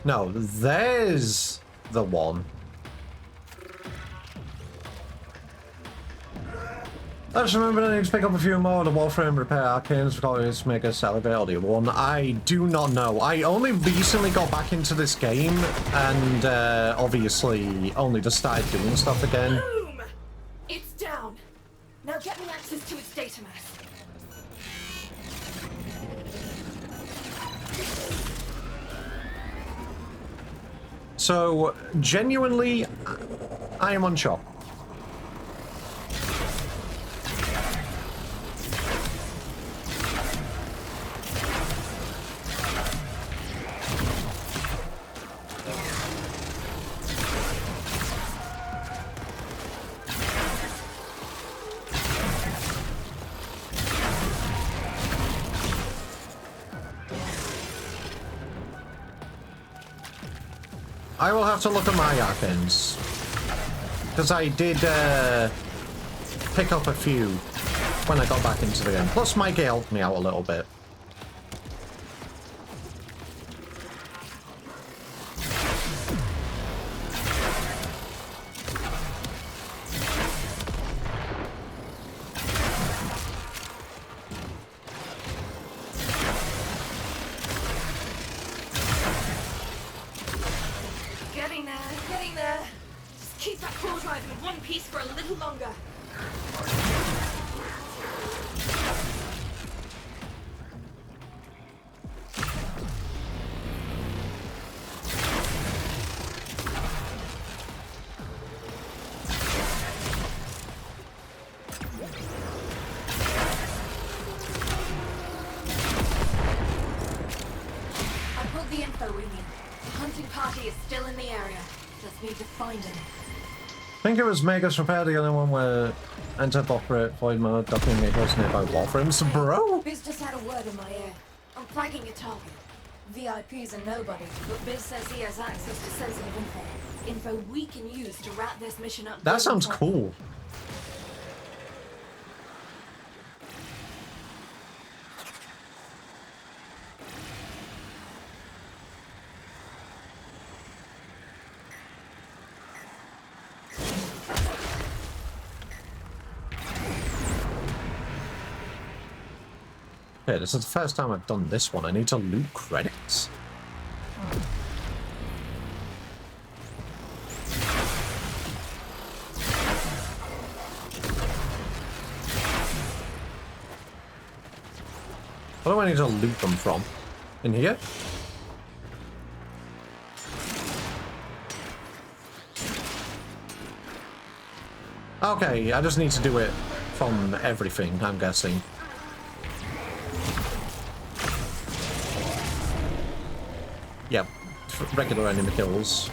A: No, there's the one. I just remember I need to pick up a few more of the Warframe repair arcanes to make a salivate or the other one. I do not know. I only recently got back into this game and obviously only just started doing stuff again.
D: Boom! It's down. Now get me access to its data mass.
A: So, genuinely, I am unsure. I will have to look at my arcanes. Because I did pick up a few when I got back into the game. Plus Mikey helped me out a little bit.
D: Getting there. Just keep that core drive in one piece for a little longer. I pulled the info we need. The hunting party is still in the area. Just need to find him.
A: I think it was Megas Repair, the only one where enter operate void mode, docking vehicles nearby Warframes, bro.
D: Biz just had a word in my ear. I'm flagging a target. VIP's a nobody, but Biz says he has access to sensitive info. Info we can use to wrap this mission up.
A: That sounds cool. Okay, this is the first time I've done this one. I need to loot credits. Where do I need to loot them from? In here? Okay, I just need to do it from everything, I'm guessing. Yep, regular enemy kills.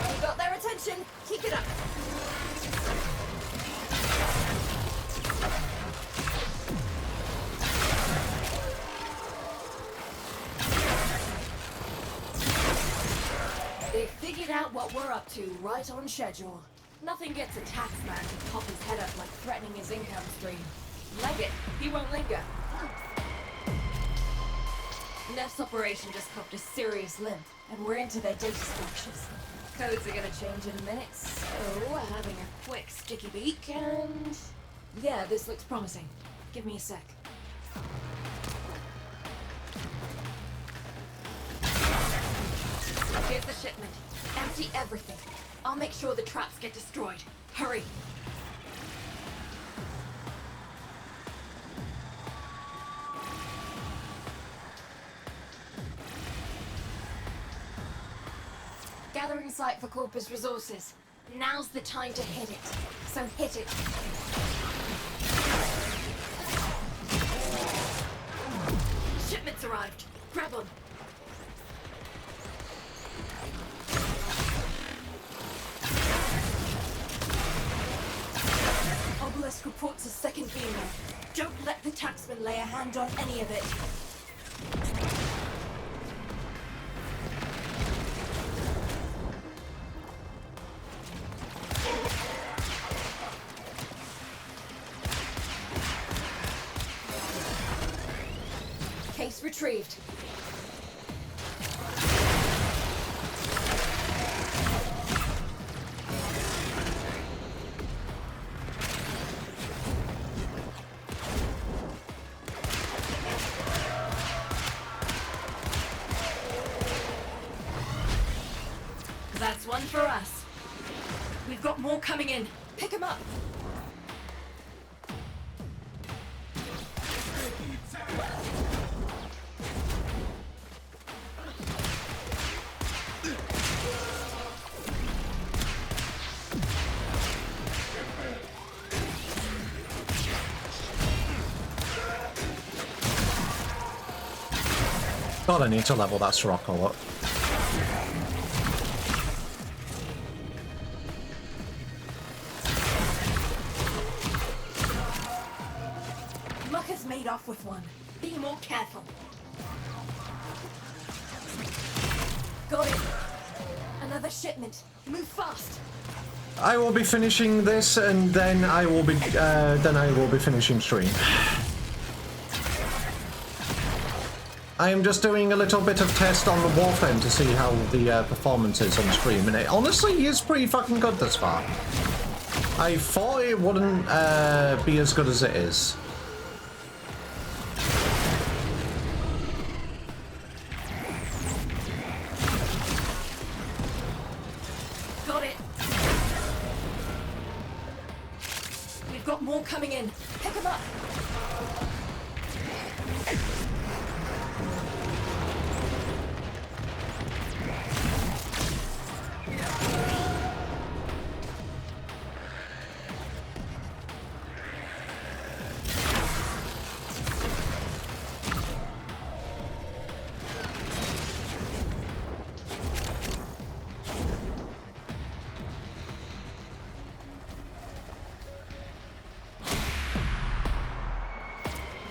D: You got their attention. Keep it up. They figured out what we're up to right on schedule. Nothing gets a taxman to pop his head up like threatening his income stream. Leg it, he won't linger. Neff's operation just copped a serious limp, and we're into their data structures. Codes are gonna change in a minute, so having a quick sticky beak and... yeah, this looks promising. Give me a sec. shipment. Empty everything. I'll make sure the traps get destroyed. Hurry. Gathering site for Corpus resources. Now's the time to hit it. So hit it. Shipments arrived. Grab them. Obelisk reports a second beamer. Don't let the taxman lay a hand on any of it. Case retrieved. That's one for us. We've got more coming in. Pick 'em up.
A: God, I need to level that Sirocco up.
D: Mucker's made off with one. Be more careful. Got it. Another shipment. Move fast.
A: I will be finishing this, and then I will be finishing stream. I am just doing a little bit of test on the Warframe to see how the performance is on stream, and it honestly is pretty fucking good thus far. I thought it wouldn't be as good as it is.
D: Got it. We've got more coming in. Pick 'em up.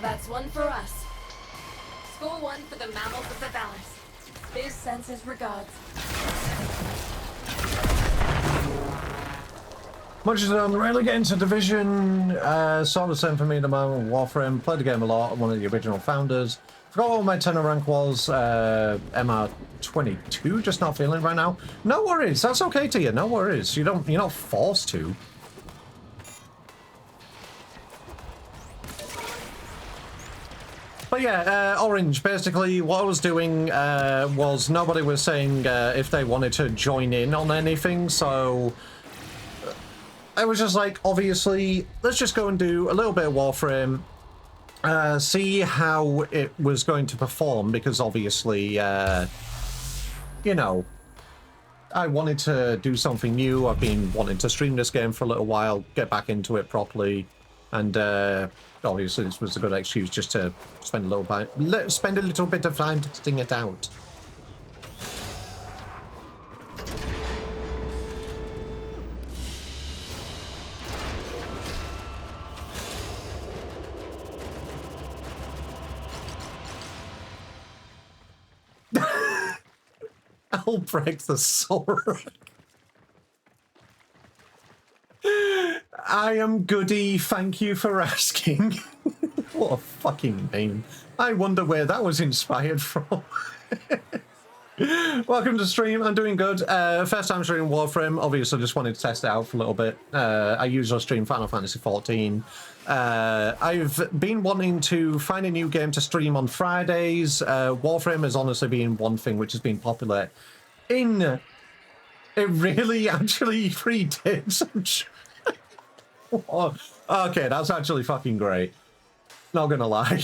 D: That's one for us. Score one for the mammals of the Vallis. Biz sends his regards.
A: Much as I'm really getting to Division, sort of same for me at the moment. Warframe, played the game a lot. I'm one of the original founders. Forgot what my tenor rank was. MR22. Just not feeling it right now. No worries. That's okay to you. No worries. You're not forced to. But yeah, Orange, basically what I was doing was nobody was saying if they wanted to join in on anything, so I was just like, obviously, let's just go and do a little bit of Warframe, see how it was going to perform, because obviously, you know, I wanted to do something new. I've been wanting to stream this game for a little while, get back into it properly, and obviously this was a good excuse just to spend a little bit of time testing it out. Albrecht the Sorok. I am goody, thank you for asking. What a fucking name. I wonder where that was inspired from. Welcome to stream, I'm doing good. First time streaming Warframe, obviously just wanted to test it out for a little bit. I usually stream Final Fantasy 14. I've been wanting to find a new game to stream on Fridays. Warframe has honestly been one thing which has been popular in. It really actually predid. Oh, okay, that's actually fucking great. Not gonna lie.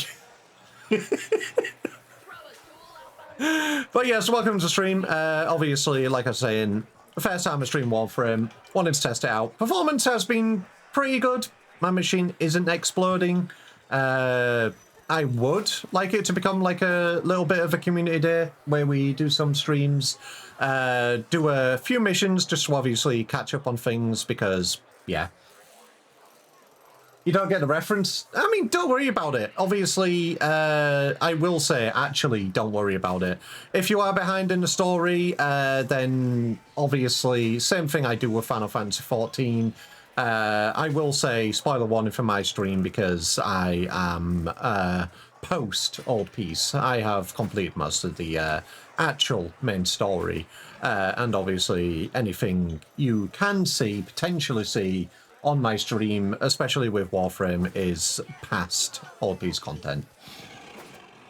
A: But yes, welcome to stream. Obviously, like I was saying, first time I stream Warframe. Wanted to test it out. Performance has been pretty good. My machine isn't exploding. I would like it to become like a little bit of a community day where we do some streams, do a few missions just to obviously catch up on things because, yeah. You don't get the reference? I mean, don't worry about it. Obviously, I will say, actually, don't worry about it. If you are behind in the story, then obviously, same thing I do with Final Fantasy XIV. I will say, spoiler warning for my stream because I am post Old Peace. I have completed most of the actual main story. And obviously, anything you can see, potentially see, on my stream, especially with Warframe, is past Old Peace content.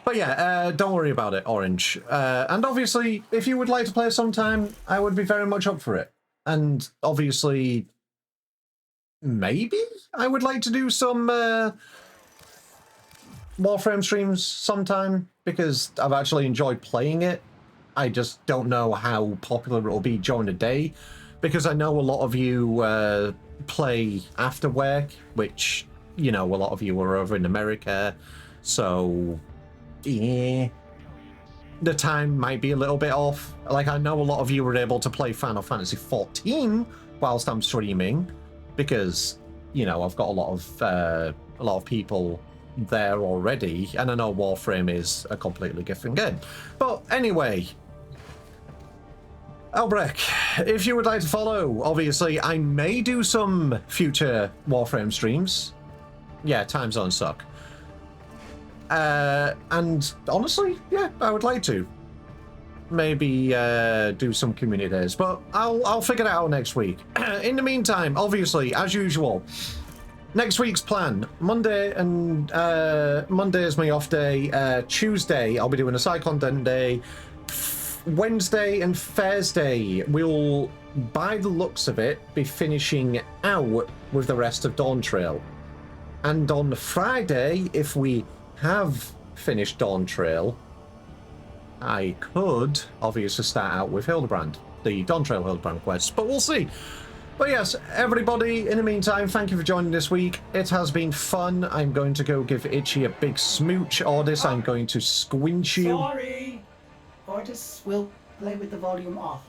A: But yeah, don't worry about it, Orange. And obviously, if you would like to play sometime, I would be very much up for it. And obviously, maybe I would like to do some Warframe streams sometime, because I've actually enjoyed playing it. I just don't know how popular it will be during the day, because I know a lot of you play after work, which, you know, a lot of you are over in America, so yeah, the time might be a little bit off. Like, I know a lot of you were able to play Final Fantasy XIV whilst I'm streaming, because, you know, I've got a lot of people there already, and I know Warframe is a completely different game. But anyway, Albrecht, if you would like to follow, obviously, I may do some future Warframe streams. Yeah, time zones suck. And honestly, yeah, I would like to. Maybe do some community days, but I'll figure it out next week. In the meantime, obviously, as usual, next week's plan: Monday is my off day. Tuesday, I'll be doing a side content day. Wednesday and Thursday, we'll, by the looks of it, be finishing out with the rest of Dawn Trail. And on Friday, if we have finished Dawn Trail, I could obviously start out with Hildebrand, the Dawn Trail Hildebrand quest, but we'll see. But yes, everybody, in the meantime, thank you for joining this week. It has been fun. I'm going to go give Itchy a big smooch. Ordis, I'm going to squinch you.
B: Sorry! Ordis will play with the volume off.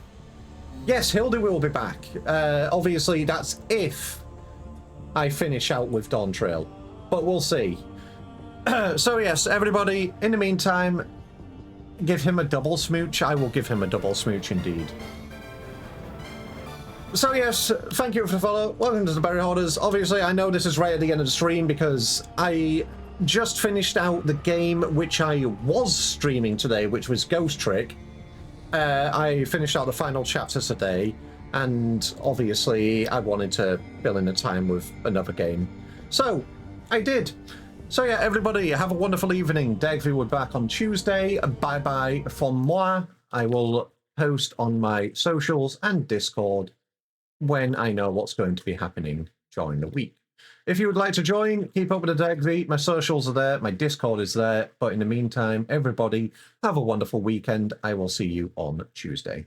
A: Yes, Hilda will be back. Obviously, that's if I finish out with Dawn Trail, but we'll see. So yes, everybody, in the meantime, give him a double smooch. I will give him a double smooch indeed. So yes, thank you for the follow. Welcome to the Berry Hoarders. Obviously, I know this is right at the end of the stream because I just finished out the game which I was streaming today, which was Ghost Trick. I finished out the final chapter today, and obviously I wanted to fill in the time with another game. So, I did. So yeah, everybody, have a wonderful evening. Degvy will be back on Tuesday. Bye-bye from moi. I will post on my socials and Discord when I know what's going to be happening during the week. If you would like to join, keep up with the Degvy. My socials are there, my Discord is there. But in the meantime, everybody, have a wonderful weekend. I will see you on Tuesday.